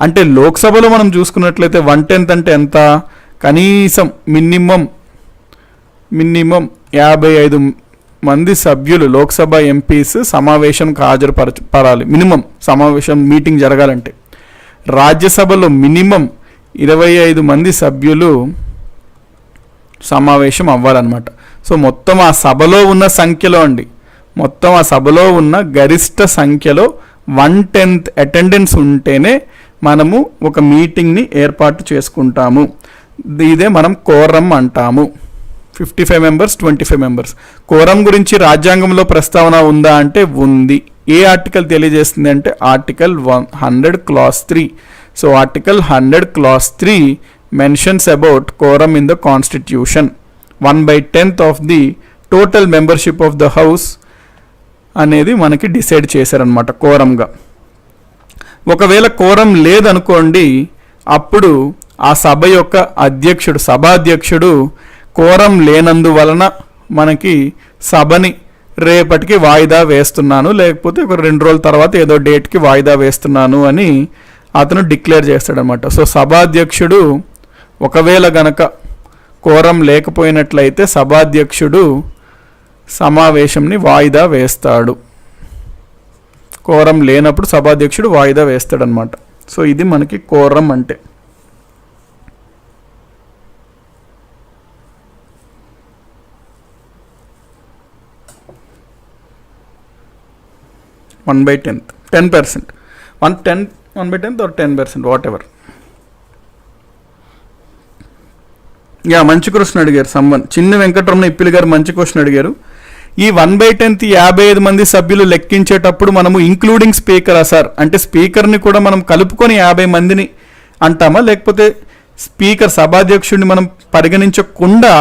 అంటే లోక్సభలో మనం చూసుకున్నట్లయితే 1/10 అంటే ఎంత, కనీసం మినిమం 55 మంది సభ్యులు లోక్సభ ఎంపీస్ సమావేశానికి హాజరుపరాలి, మినిమం సమావేశం మీటింగ్ జరగాలంటే. రాజ్యసభలో మినిమం 25 మంది సభ్యులు సమావేశం అవ్వాలన్నమాట. సో మొత్తం ఆ సభలో ఉన్న సంఖ్యలో మొత్తం ఆ సభలో ఉన్న గరిష్ట సంఖ్యలో 1/10 అటెండెన్స్ ఉంటేనే మనము ఒక మీటింగ్ని ఏర్పాటు చేసుకుంటాము. ఇదే మనం కోరం అంటాము. 55 మెంబర్స్, 25 మెంబర్స్. కోరం గురించి రాజ్యాంగంలో ప్రస్తావన ఉందా అంటే ఉంది. ఏ ఆర్టికల్ తెలియజేస్తుంది అంటే article 100 clause 3. So article 100 clause 3 mentions about quorum in the constitution. 1/10 of the total membership of the house అనేది మనకి డిసైడ్ చేశారనమాట కోరంగా. ఒకవేళ కోరం లేదనుకోండి, అప్పుడు ఆ సభ యొక్క అధ్యక్షుడు, సభాధ్యక్షుడు కోరం లేనందువలన మనకి సభని రేపటికి వాయిదా వేస్తున్నాను, లేకపోతే ఒక 2 రోజుల తర్వాత ఏదో డేట్కి వాయిదా వేస్తున్నాను అని అతను డిక్లేర్ చేస్తాడనమాట. సో సభాధ్యక్షుడు ఒకవేళ గనక కోరం లేకపోయినట్లయితే సభాధ్యక్షుడు సమావేశంని వాయిదా వేస్తాడు. కోరం లేనప్పుడు సభాధ్యక్షుడు వాయిదా వేస్తాడనమాట. సో ఇది మనకి కోరం అంటే. One by 10%, 1/10 or 10%, whatever. Yeah, మంచి క్వశ్చన్ అడిగారు సమ్వన్. చిన్న వెంకటరమణ ఇప్పిలి గారు మంచి క్వశ్చన్ అడిగారు. ఈ 1/10 55 మంది సభ్యులు లెక్కించేటప్పుడు మనము ఇంక్లూడింగ్ స్పీకరా సార్ అంటే స్పీకర్ని కూడా మనం కలుపుకొని 50 మందిని అంటామా, లేకపోతే స్పీకర్ సభాధ్యక్షుడిని మనం పరిగణించకుండా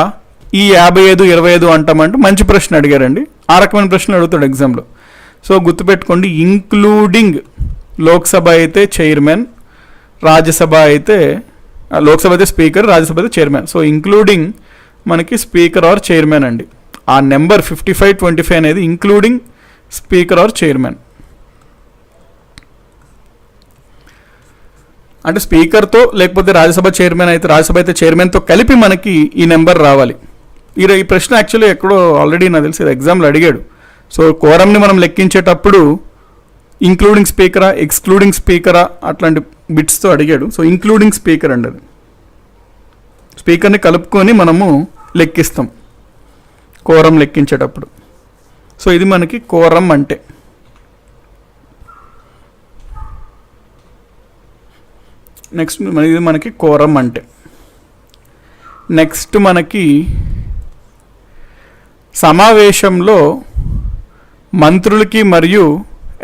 ఈ 55-25 అంటామంటే మంచి ప్రశ్న అడిగారండి. ఆ రకమైన ప్రశ్నలు అడుగుతాడు ఎగ్జామ్లో. సో గుర్తుపెట్టుకోండి, ఇంక్లూడింగ్ లోక్సభ అయితే చైర్మన్, రాజ్యసభ అయితే లోక్సభ అయితే స్పీకర్, రాజ్యసభ అయితే చైర్మన్. సో ఇంక్లూడింగ్ మనకి స్పీకర్ ఆర్ చైర్మన్ అండి. ఆ నెంబర్ 55-25 అనేది ఇంక్లూడింగ్ స్పీకర్ ఆర్ చైర్మన్. అంటే స్పీకర్తో లేకపోతే రాజ్యసభ చైర్మన్ అయితే రాజ్యసభ అయితే చైర్మన్తో కలిపి మనకి ఈ నెంబర్ రావాలి. ఈ ప్రశ్న యాక్చువల్లీ ఎక్కడో ఆల్రెడీ నాకు తెలిసి ఎగ్జామ్లో అడిగాడు. సో కోరంని మనం లెక్కించేటప్పుడు ఇంక్లూడింగ్ స్పీకరా ఎక్స్క్లూడింగ్ స్పీకరా అట్లాంటి బిట్స్తో అడిగాడు. సో ఇంక్లూడింగ్ స్పీకర్ అండి, అది స్పీకర్ని కలుపుకొని మనము లెక్కిస్తాం కోరం లెక్కించేటప్పుడు. సో ఇది మనకి కోరం అంటే. నెక్స్ట్ ఇది మనకి కోరం అంటే. నెక్స్ట్ మనకి సమావేశంలో మంత్రులకి మరియు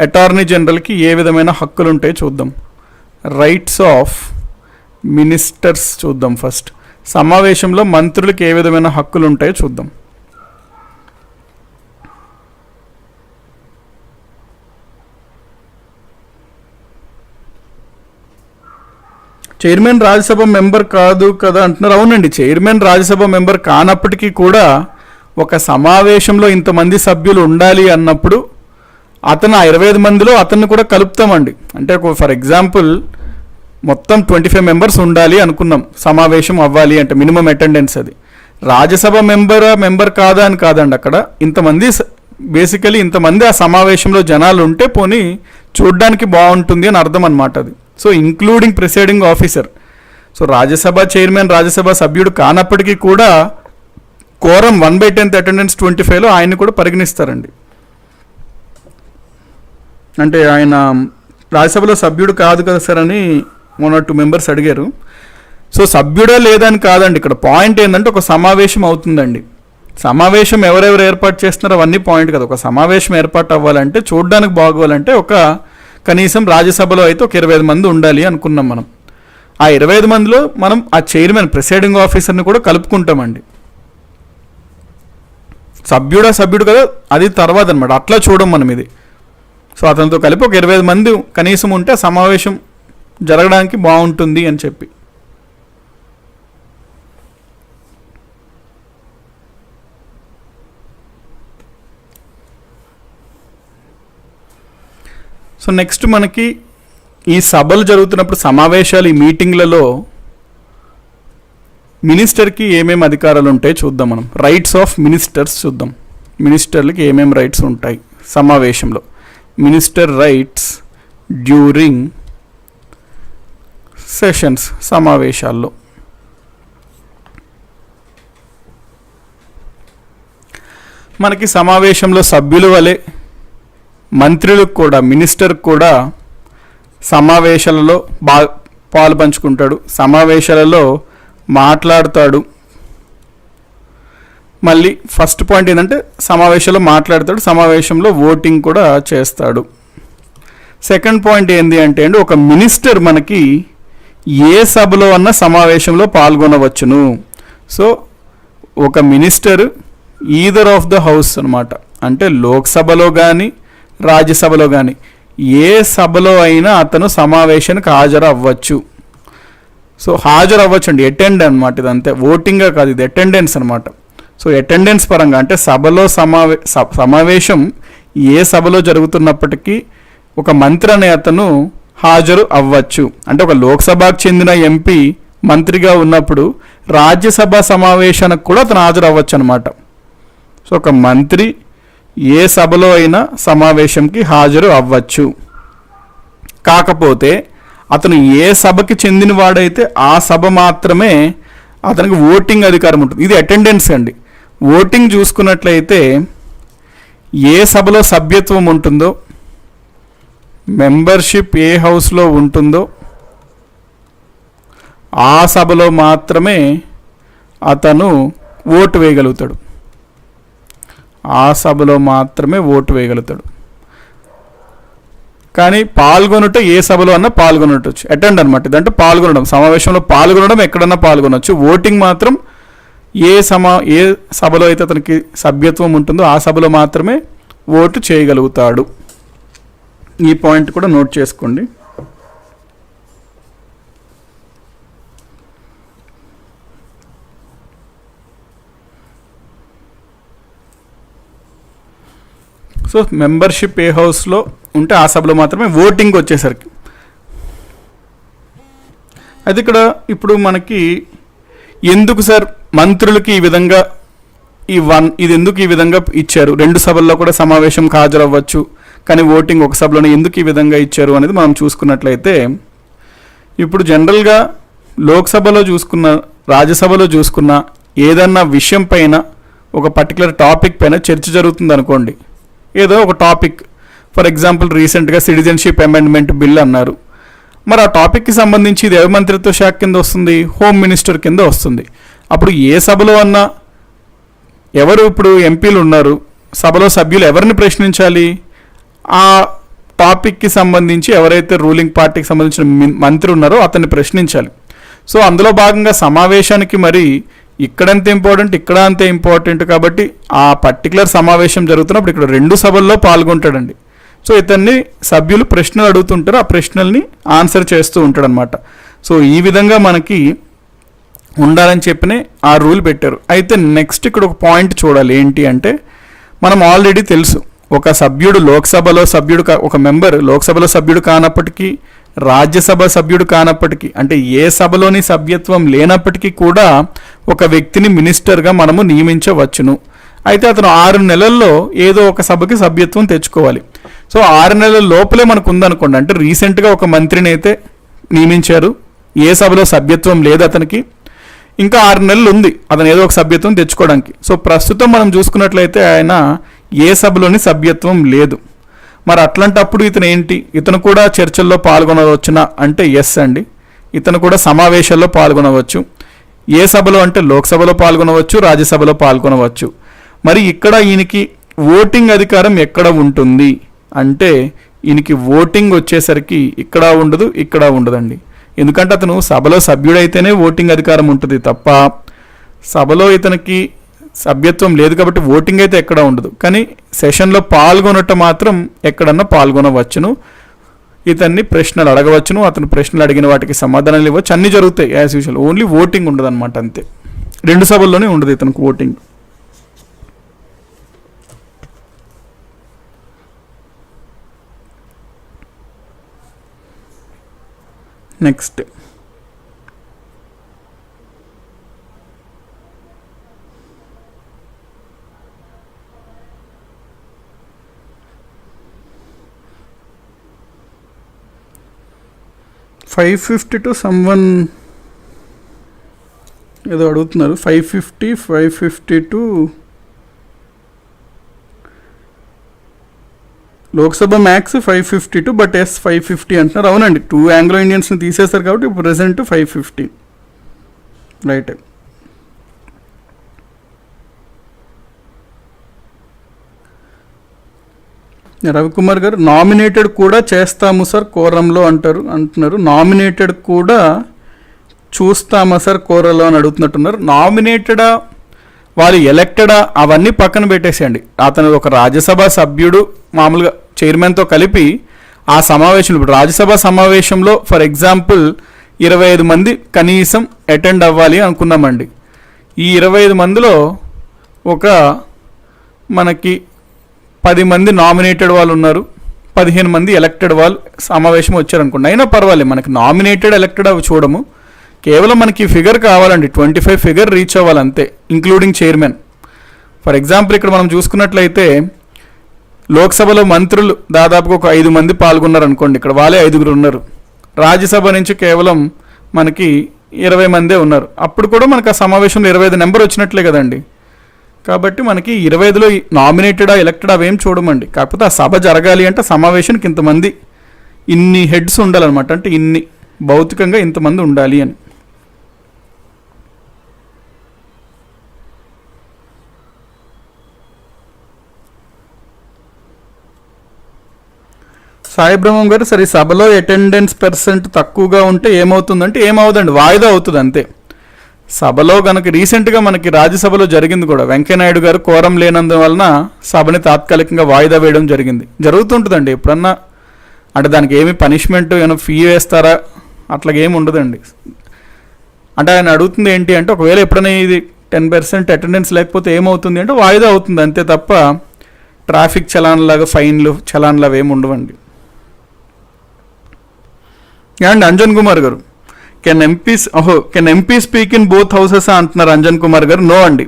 అటార్నీ జనరల్కి ఏ విధమైన హక్కులు ఉంటాయో చూద్దాం. రైట్స్ ఆఫ్ మినిస్టర్స్ చూద్దాం ఫస్ట్. సమావేశంలో మంత్రులకి ఏ విధమైన హక్కులు ఉంటాయో చూద్దాం. చైర్మన్ రాజ్యసభ మెంబర్ కాదు కదా అంటున్నారు. అవునండి, చైర్మన్ రాజ్యసభ మెంబర్ కానప్పటికీ కూడా ఒక సమావేశంలో ఇంతమంది సభ్యులు ఉండాలి అన్నప్పుడు అతను ఆ 25 మందిలో అతన్ని కూడా కలుపుతామండి. అంటే ఫర్ ఎగ్జాంపుల్ మొత్తం 25 మెంబర్స్ ఉండాలి అనుకున్నాం సమావేశం అవ్వాలి అంటే మినిమం అటెండెన్స్. అది రాజ్యసభ మెంబర్ కాదా అని కాదండి. అక్కడ ఇంతమంది బేసికలీ ఇంతమంది ఆ సమావేశంలో జనాలు ఉంటే పోనీ చూడ్డానికి బాగుంటుంది అని అర్థం అనమాట అది. So including presiding officer. So Rajya Sabha chairman Rajya Sabha సభ్యుడు కానప్పటికీ కూడా కోరం 1/10 అటెండెన్స్ 25లో ఆయన్ని కూడా పరిగణిస్తారండి. అంటే ఆయన రాజ్యసభలో సభ్యుడు కాదు కదా సార్ అని 1 or 2 మెంబర్స్ అడిగారు. సో సభ్యుడా లేదని కాదండి, ఇక్కడ పాయింట్ ఏంటంటే ఒక సమావేశం అవుతుందండి. సమావేశం ఎవరెవరు ఏర్పాటు చేస్తున్నారో అవన్నీ పాయింట్ కదా. ఒక సమావేశం ఏర్పాటు అవ్వాలంటే చూడడానికి బాగోవాలంటే ఒక కనీసం రాజ్యసభలో అయితే ఒక 25 మంది ఉండాలి అనుకున్నాం మనం. ఆ 25 మందిలో మనం ఆ చైర్మన్ ప్రిసైడింగ్ ఆఫీసర్ని కూడా కలుపుకుంటామండి. సభ్యుడు కదా అది తర్వాత అనమాట, అట్లా చూడం మనం ఇది. సో అతనితో కలిపి ఒక 25 మంది కనీసం ఉంటే సమావేశం జరగడానికి బాగుంటుంది అని చెప్పి. సో నెక్స్ట్ మనకి ఈ సభలు జరుగుతున్నప్పుడు సమావేశాలు ఈ మీటింగ్లలో మినిస్టర్కి ఏమేమి అధికారాలు ఉంటాయి చూద్దాం మనం. రైట్స్ ఆఫ్ మినిస్టర్స్ చూద్దాం. మినిస్టర్లకి ఏమేమి రైట్స్ ఉంటాయి సమావేశంలో. మినిస్టర్ రైట్స్ డ్యూరింగ్ సెషన్స్ సమావేశాల్లో. మనకి సమావేశంలో సభ్యుల వలె మంత్రులకు కూడా మినిస్టర్ కూడా సమావేశాలలో పాలు పంచుకుంటాడు, సమావేశాలలో మాట్లాడతాడు. మళ్ళీ ఫస్ట్ పాయింట్ ఏంటంటే సమావేశంలో మాట్లాడతాడు, సమావేశంలో ఓటింగ్ కూడా చేస్తాడు. సెకండ్ పాయింట్ ఏంటి అంటే అండి, ఒక మినిస్టర్ మనకి ఏ సభలో అన్న సమావేశంలో పాల్గొనవచ్చును. సో ఒక minister either of the house అనమాట, అంటే లోక్సభలో కానీ రాజ్యసభలో కానీ ఏ సభలో అయినా అతను సమావేశానికి హాజరు అవ్వచ్చు. సో హాజరు అవ్వచ్చు అండి, అటెండ్ అనమాట. ఇదంతే, ఓటింగ్గా కాదు, ఇది అటెండెన్స్ అనమాట. సో అటెండెన్స్ పరంగా అంటే సభలో సమావేశం ఏ సభలో జరుగుతున్నప్పటికీ ఒక మంత్రి అనే అతను హాజరు అవ్వచ్చు. అంటే ఒక లోక్సభకు చెందిన ఎంపీ మంత్రిగా ఉన్నప్పుడు రాజ్యసభ సమావేశానికి కూడా అతను హాజరు అవ్వచ్చు అనమాట. సో ఒక మంత్రి ఏ సభలో అయినా సమావేశంకి హాజరు అవ్వచ్చు. కాకపోతే అతను ఏ సభకి చెందిన వాడైతే ఆ సభ మాత్రమే అతనికి ఓటింగ్ అధికారం ఉంటుంది. ఇది అటెండెన్స్ అండి. ఓటింగ్ చూసుకున్నట్లయితే ఏ సభలో సభ్యత్వం ఉంటుందో, మెంబర్షిప్ ఏ హౌస్లో ఉంటుందో ఆ సభలో మాత్రమే అతను ఓటు వేయగలుగుతాడు. ఆ సభలో మాత్రమే ఓటు వేయగలుగుతాడు. కానీ పాల్గొనుట ఏ సభలో అన్నా పాల్గొనవచ్చు. అటెండ్ అనమాట, ఇదంటే పాల్గొనడం, సమావేశంలో పాల్గొనడం, ఎక్కడన్నా పాల్గొనవచ్చు. ఓటింగ్ మాత్రం ఏ సభలో అయితే అతనికి సభ్యత్వం ఉంటుందో ఆ సభలో మాత్రమే ఓటు చేయగలుగుతాడు. ఈ పాయింట్ కూడా నోట్ చేసుకోండి. సో మెంబర్షిప్ ఏ హౌస్లో ఉంటే ఆ సభలో మాత్రమే ఓటింగ్ వచ్చేసరికి. అయితే ఇక్కడ ఇప్పుడు మనకి ఎందుకు సార్ మంత్రులకి ఈ విధంగా ఇది ఎందుకు ఈ విధంగా ఇచ్చారు, 2 సభల్లో కూడా సమావేశం హాజరవ్వచ్చు కానీ ఓటింగ్ ఒక సభలోనే ఎందుకు ఈ విధంగా ఇచ్చారు అనేది మనం చూసుకున్నట్లయితే, ఇప్పుడు జనరల్గా లోక్సభలో చూసుకున్న, రాజ్యసభలో చూసుకున్న ఏదన్నా విషయం పైన, ఒక పర్టికులర్ టాపిక్ పైన చర్చ జరుగుతుంది అనుకోండి. ఏదో ఒక టాపిక్, ఫర్ ఎగ్జాంపుల్ రీసెంట్గా సిటిజన్షిప్ అమెండ్మెంట్ బిల్ అన్నారు. మరి ఆ టాపిక్కి సంబంధించి ఇది ఎవరి మంత్రిత్వ శాఖ కింద వస్తుంది? హోమ్ మినిస్టర్ కింద వస్తుంది. అప్పుడు ఏ సభలో అన్నా ఎవరు ఇప్పుడు ఎంపీలు ఉన్నారు, సభలో సభ్యులు ఎవరిని ప్రశ్నించాలి? ఆ టాపిక్కి సంబంధించి ఎవరైతే రూలింగ్ పార్టీకి సంబంధించిన మంత్రి ఉన్నారో అతన్ని ప్రశ్నించాలి. సో అందులో భాగంగా సమావేశానికి మరి ఇక్కడంత ఇంపార్టెంట్, ఇక్కడ అంతే ఇంపార్టెంట్. కాబట్టి ఆ పర్టికులర్ సమావేశం జరుగుతున్నప్పుడు ఇక్కడ 2 సభల్లో పాల్గొంటాడండి. సో ఇతన్ని సభ్యులు ప్రశ్నలు అడుగుతుంటారు, ఆ ప్రశ్నల్ని ఆన్సర్ చేస్తూ ఉంటాడనమాట. సో ఈ విధంగా మనకి ఉండాలని చెప్పినే ఆ రూల్ పెట్టారు. అయితే నెక్స్ట్ ఇక్కడ ఒక పాయింట్ చూడాలి. ఏంటి అంటే, మనం ఆల్రెడీ తెలుసు, ఒక సభ్యుడు లోక్సభలో సభ్యుడు ఒక మెంబర్ లోక్సభలో సభ్యుడు కానప్పటికీ, రాజ్యసభ సభ్యుడు కానప్పటికీ, అంటే ఏ సభలోని సభ్యత్వం లేనప్పటికీ కూడా ఒక వ్యక్తిని మినిస్టర్గా మనము నియమించవచ్చును. అయితే అతను 6 నెలల్లో ఏదో ఒక సభకి సభ్యత్వం తెచ్చుకోవాలి. సో 6 నెలల లోపలే మనకు ఉందనుకోండి, అంటే రీసెంట్గా ఒక మంత్రిని అయితే నియమించారు, ఏ సభలో సభ్యత్వం లేదు అతనికి, ఇంకా 6 నెలలు ఉంది అతను ఏదో ఒక సభ్యత్వం తెచ్చుకోవడానికి. సో ప్రస్తుతం మనం చూసుకున్నట్లయితే ఆయన ఏ సభలోని సభ్యత్వం లేదు. మరి అట్లాంటప్పుడు ఇతను ఏంటి, ఇతను కూడా చర్చల్లో పాల్గొనవచ్చునా అంటే ఎస్ అండి, ఇతను కూడా సమావేశాల్లో పాల్గొనవచ్చు. ఏ సభలో అంటే లోక్సభలో పాల్గొనవచ్చు, రాజ్యసభలో పాల్గొనవచ్చు. మరి ఇక్కడ ఈయనకి ఓటింగ్ అధికారం ఎక్కడ ఉంటుంది అంటే, ఈయనకి ఓటింగ్ వచ్చేసరికి ఇక్కడ ఉండదు, ఇక్కడ ఉండదండి. ఎందుకంటే అతను సభలో సభ్యుడైతేనే ఓటింగ్ అధికారం ఉంటుంది తప్ప, సభలో ఇతనికి సభ్యత్వం లేదు కాబట్టి ఓటింగ్ అయితే ఎక్కడ ఉండదు. కానీ సెషన్లో పాల్గొనటం మాత్రం ఎక్కడన్నా పాల్గొనవచ్చును, ఇతన్ని ప్రశ్నలు అడగవచ్చును, అతను ప్రశ్నలు అడిగిన వాటికి సమాధానాలు ఇవ్వచ్చు, అన్నీ జరుగుతాయి యాజ్ యూజువల్. ఓన్లీ ఓటింగ్ ఉండదు అనమాట, అంతే. 2 సభల్లోనే ఉండదు ఇతనికి ఓటింగ్. నెక్స్ట్ $550 సమ్వన్ ఏదో అడుగుతున్నారు. 550 లోక్సభ మ్యాక్స్ 552, బట్ ఎస్ 550 అంటున్నారు. అవునండి, 2 ఆంగ్లో ఇండియన్స్ని తీసేస్తారు కాబట్టి ఇప్పుడు ప్రెసెంట్ 550 రైట్. రవికుమార్ గారు నామినేటెడ్ కూడా చేస్తాము సార్ కోరంలో అంటున్నారు. నామినేటెడ్ కూడా చూస్తామా సార్ కోరంలో అని అడుగుతున్నట్టున్నారు. నామినేటెడా వాళ్ళు ఎలక్టెడా అవన్నీ పక్కన పెట్టేసేయండి. అతను ఒక రాజ్యసభ సభ్యుడు మామూలుగా చైర్మన్తో కలిపి ఆ సమావేశంలో, ఇప్పుడు రాజ్యసభ సమావేశంలో ఫర్ ఎగ్జాంపుల్ 25 మంది కనీసం అటెండ్ అవ్వాలి అనుకున్నామండి. ఈ 25 మందిలో ఒక మనకి 10 మంది నామినేటెడ్ వాళ్ళు ఉన్నారు, 15 మంది ఎలక్టెడ్ వాళ్ళు సమావేశం వచ్చారనుకోండి. అయినా పర్వాలేదు, మనకి నామినేటెడ్ ఎలక్టెడ్ అవి చూడము, కేవలం మనకి ఫిగర్ కావాలండి, 25 ఫిగర్ రీచ్ అవ్వాలంతే, ఇంక్లూడింగ్ చైర్మన్. ఫర్ ఎగ్జాంపుల్ ఇక్కడ మనం చూసుకున్నట్లయితే లోక్సభలో మంత్రులు దాదాపుగా ఒక 5 మంది పాల్గొన్నారు అనుకోండి, ఇక్కడ వాళ్ళే 5గురు ఉన్నారు. రాజ్యసభ నుంచి కేవలం మనకి 20 మందే ఉన్నారు. అప్పుడు కూడా మనకు ఆ సమావేశంలో 25 నెంబర్ వచ్చినట్లే కదండి. కాబట్టి మనకి 25లో నామినేటెడా ఎలక్టెడ్ అవేం చూడమండి. కాకపోతే ఆ సభ జరగాలి అంటే సమావేశానికి ఇంతమంది, ఇన్ని హెడ్స్ ఉండాలన్నమాట, అంటే ఇన్ని భౌతికంగా ఇంతమంది ఉండాలి అని. సాయి బ్రహ్మం గారు సరే సభలో అటెండెన్స్ % తక్కువగా ఉంటే ఏమవుతుందంటే ఏమవుదండి, వాయిదా అవుతుంది అంతే. సభలో కనుక రీసెంట్గా మనకి రాజ్యసభలో జరిగింది కూడా, వెంకయ్యనాయుడు గారు కోరం లేనందువలన సభని తాత్కాలికంగా వాయిదా వేయడం జరిగింది. జరుగుతుంటుందండి ఎప్పుడన్నా, అంటే దానికి ఏమి పనిష్మెంట్ ఏమైనా ఫీ వేస్తారా అట్లాగేమి ఉండదండి. అంటే ఆయన అడుగుతుంది ఏంటి అంటే ఒకవేళ ఎప్పుడైనా ఇది 10% అటెండెన్స్ లేకపోతే ఏమవుతుంది అంటే వాయిదా అవుతుంది అంతే తప్ప ట్రాఫిక్ చలాన్లాగా ఫైన్లు చలాన్లు అవి ఏమి ఉండవండి. అండ్ అంజన్ కుమార్ గారు can MP speak in both houses అంటున్నారు అంజన్ కుమార్ గారు. నో అండి,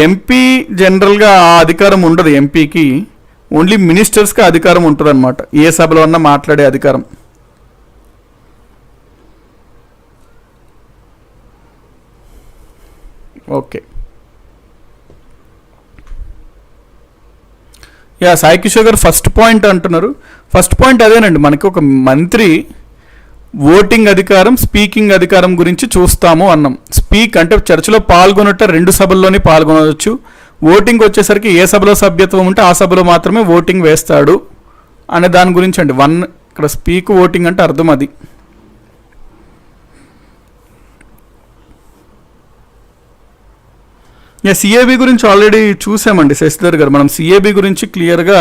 ఎంపీ జనరల్గా ఆ అధికారం ఉండదు. ఎంపీకి ఓన్లీ మినిస్టర్స్కి అధికారం ఉంటుంది అనమాట, ఏ సభలో అన్నా మాట్లాడే అధికారం. ఓకే, యా సాయి కిషోర్ గారు ఫస్ట్ పాయింట్ అంటున్నారు. ఫస్ట్ పాయింట్ అదేనండి, మనకి ఒక మంత్రి ఓటింగ్ అధికారం స్పీకింగ్ అధికారం గురించి చూస్తాము అన్నాం. స్పీక్ అంటే చర్చలో పాల్గొనట 2 సభల్లోనే పాల్గొనవచ్చు. ఓటింగ్ వచ్చేసరికి ఏ సభలో సభ్యత్వం ఉంటే ఆ సభలో మాత్రమే ఓటింగ్ వేస్తాడు అనే దాని గురించి అండి. ఇక్కడ స్పీక్ ఓటింగ్ అంటే అర్థం అది. సిఏబి గురించి ఆల్రెడీ చూసామండి శశిధర్ గారు. మనం సిఏబి గురించి క్లియర్గా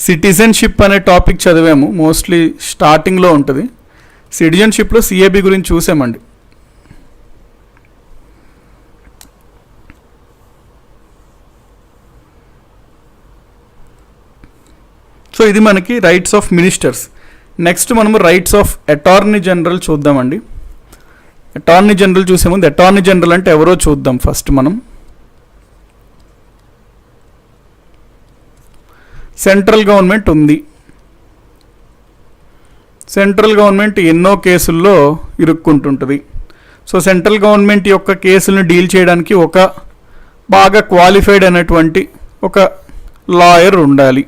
సిటిజన్షిప్ అనే టాపిక్ చదివాము, మోస్ట్లీ స్టార్టింగ్లో ఉంటుంది. సిటిజన్షిప్లో సిఏబి గురించి చూసామండి. సో ఇది మనకి రైట్స్ ఆఫ్ మినిస్టర్స్. నెక్స్ట్ మనము రైట్స్ ఆఫ్ అటార్నీ జనరల్ చూద్దామండి. అటార్నీ జనరల్ చూసే ముందు అటార్నీ జనరల్ అంటే ఎవరో చూద్దాం ఫస్ట్ మనం. సెంట్రల్ గవర్నమెంట్ ఉంది. సెంట్రల్ గవర్నమెంట్ ఎన్నో కేసుల్లో ఇరుక్కుంటుంటుంది. సో సెంట్రల్ గవర్నమెంట్ యొక్క కేసులను డీల్ చేయడానికి ఒక బాగా క్వాలిఫైడ్ అయినటువంటి ఒక లాయర్ ఉండాలి.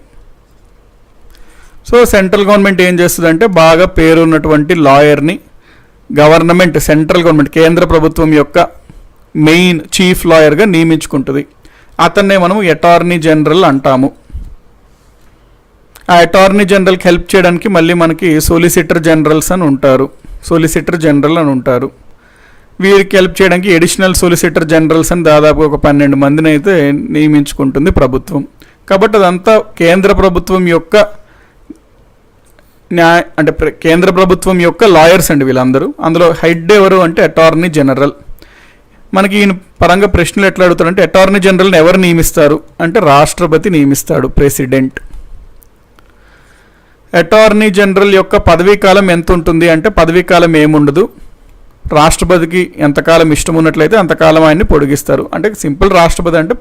సో సెంట్రల్ గవర్నమెంట్ ఏం చేస్తుందంటే బాగా పేరున్నటువంటి లాయర్ని గవర్నమెంట్ సెంట్రల్ గవర్నమెంట్ కేంద్ర ప్రభుత్వం యొక్క మెయిన్ చీఫ్ లాయర్గా నియమించుకుంటుంది. అతన్నే మనం అటార్నీ జనరల్ అంటాము. ఆ అటార్నీ జనరల్కి హెల్ప్ చేయడానికి మళ్ళీ మనకి సొలిసిటర్ జనరల్స్ అని ఉంటారు, సొలిసిటర్ జనరల్ అని ఉంటారు. వీరికి హెల్ప్ చేయడానికి ఎడిషనల్ సొలిసిటర్ జనరల్స్ అని దాదాపు ఒక 12 మందిని అయితే నియమించుకుంటుంది ప్రభుత్వం. కాబట్టి అదంతా కేంద్ర ప్రభుత్వం యొక్క కేంద్ర ప్రభుత్వం యొక్క లాయర్స్ అండి వీళ్ళందరూ. అందులో హెడ్ ఎవరు అంటే అటార్నీ జనరల్. మనకి ఈయన పరంగా ప్రశ్నలు ఎట్లా అడుగుతారంటే అటార్నీ జనరల్ని ఎవరు నియమిస్తారు అంటే రాష్ట్రపతి నియమిస్తాడు, ప్రెసిడెంట్. అటార్నీ జనరల్ యొక్క పదవీ కాలం ఎంత ఉంటుంది అంటే పదవీ కాలం ఏముండదు. రాష్ట్రపతికి ఎంతకాలం ఇష్టం ఉన్నట్లయితే అంతకాలం ఆయన్ని పొడిగిస్తారు. అంటే సింపుల్, రాష్ట్రపతి అంటే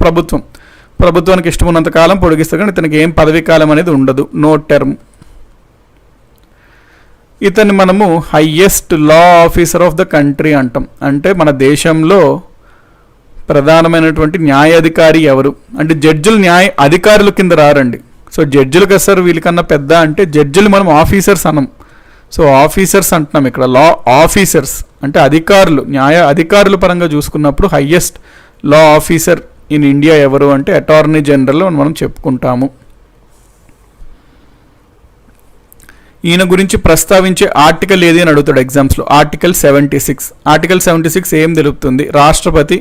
ప్రభుత్వానికి ఇష్టం ఉన్నంత కాలం పొడిగిస్తారు, కానీ ఇతనికి ఏం పదవీ కాలం అనేది ఉండదు, నో టర్మ్. ఇతన్ని మనము highest law officer of the country అంటాం. అంటే మన దేశంలో ప్రధానమైనటువంటి న్యాయాధికారి ఎవరు అంటే జడ్జిలు న్యాయ అధికారుల కింద రారండి. సో జడ్జిలు కదా సార్ వీళ్ళకన్నా పెద్ద అంటే జడ్జిలు మనం ఆఫీసర్స్ అనం. సో ఆఫీసర్స్ అంటున్నాం ఇక్కడ, లా ఆఫీసర్స్ అంటే అధికారులు, న్యాయ అధికారుల పరంగా చూసుకున్నప్పుడు highest law officer in India ఎవరు అంటే అటార్నీ జనరల్ మనం చెప్పుకుంటాము. ఈయన గురించి ప్రస్తావించే ఆర్టికల్ ఏది అని అడుగుతాడు ఎగ్జామ్స్లో. ఆర్టికల్ 76. ఆర్టికల్ 76 ఏం తెలుపుతుంది? రాష్ట్రపతి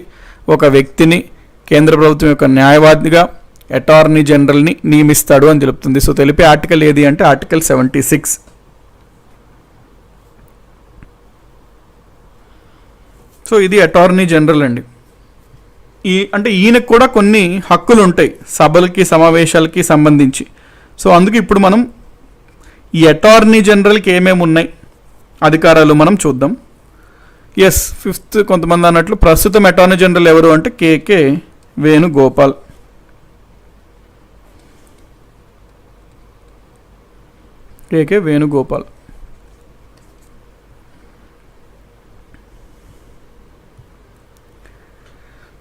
ఒక వ్యక్తిని కేంద్ర ప్రభుత్వం యొక్క న్యాయవాదిగా అటార్నీ జనరల్ని నియమిస్తాడు అని తెలుపుతుంది. సో తెలిపే ఆర్టికల్ ఏది అంటే ఆర్టికల్ 76. సో ఇది అటార్నీ జనరల్ అండి. అంటే ఈయనకు కూడా కొన్ని హక్కులు ఉంటాయి సభలకి సమావేశాలకి సంబంధించి. సో అందుకు ఇప్పుడు మనం ఈ అటార్నీ జనరల్కి ఏమేమి ఉన్నాయి అధికారాలు మనం చూద్దాం. ఎస్, 5th కొంతమంది అన్నట్లు ప్రస్తుతం అటార్నీ జనరల్ ఎవరు అంటే కేకే వేణుగోపాల్. కేకే వేణుగోపాల్.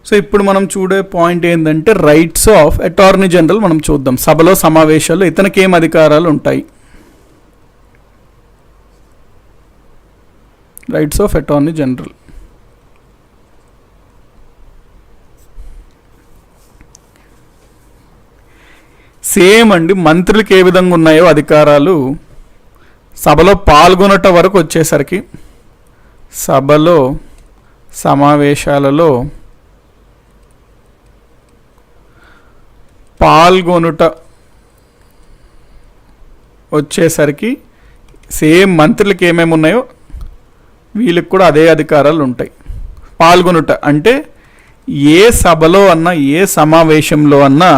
సో ఇప్పుడు మనం చూడే పాయింట్ ఏంటంటే రైట్స్ ఆఫ్ అటార్నీ జనరల్ మనం చూద్దాం. సభలో సమావేశాల్లో ఇతనికి ఏం అధికారాలు ఉంటాయి? Rights of attorney general. Same అండి, మంత్రులకి ఏ విధంగా ఉన్నాయో అధికారాలు సభలో పాల్గొనట వరకు వచ్చేసరికి సభలో సమావేశాలలో పాల్గొనుట వచ్చేసరికి సేమ్ మంత్రులకి ఏమేమి ఉన్నాయో వీళ్ళకి కూడా అదే అధికారాలు ఉంటాయి. పాల్గొనుట అంటే ఏ సభలో అన్నా ఏ సమావేశంలో అన్నా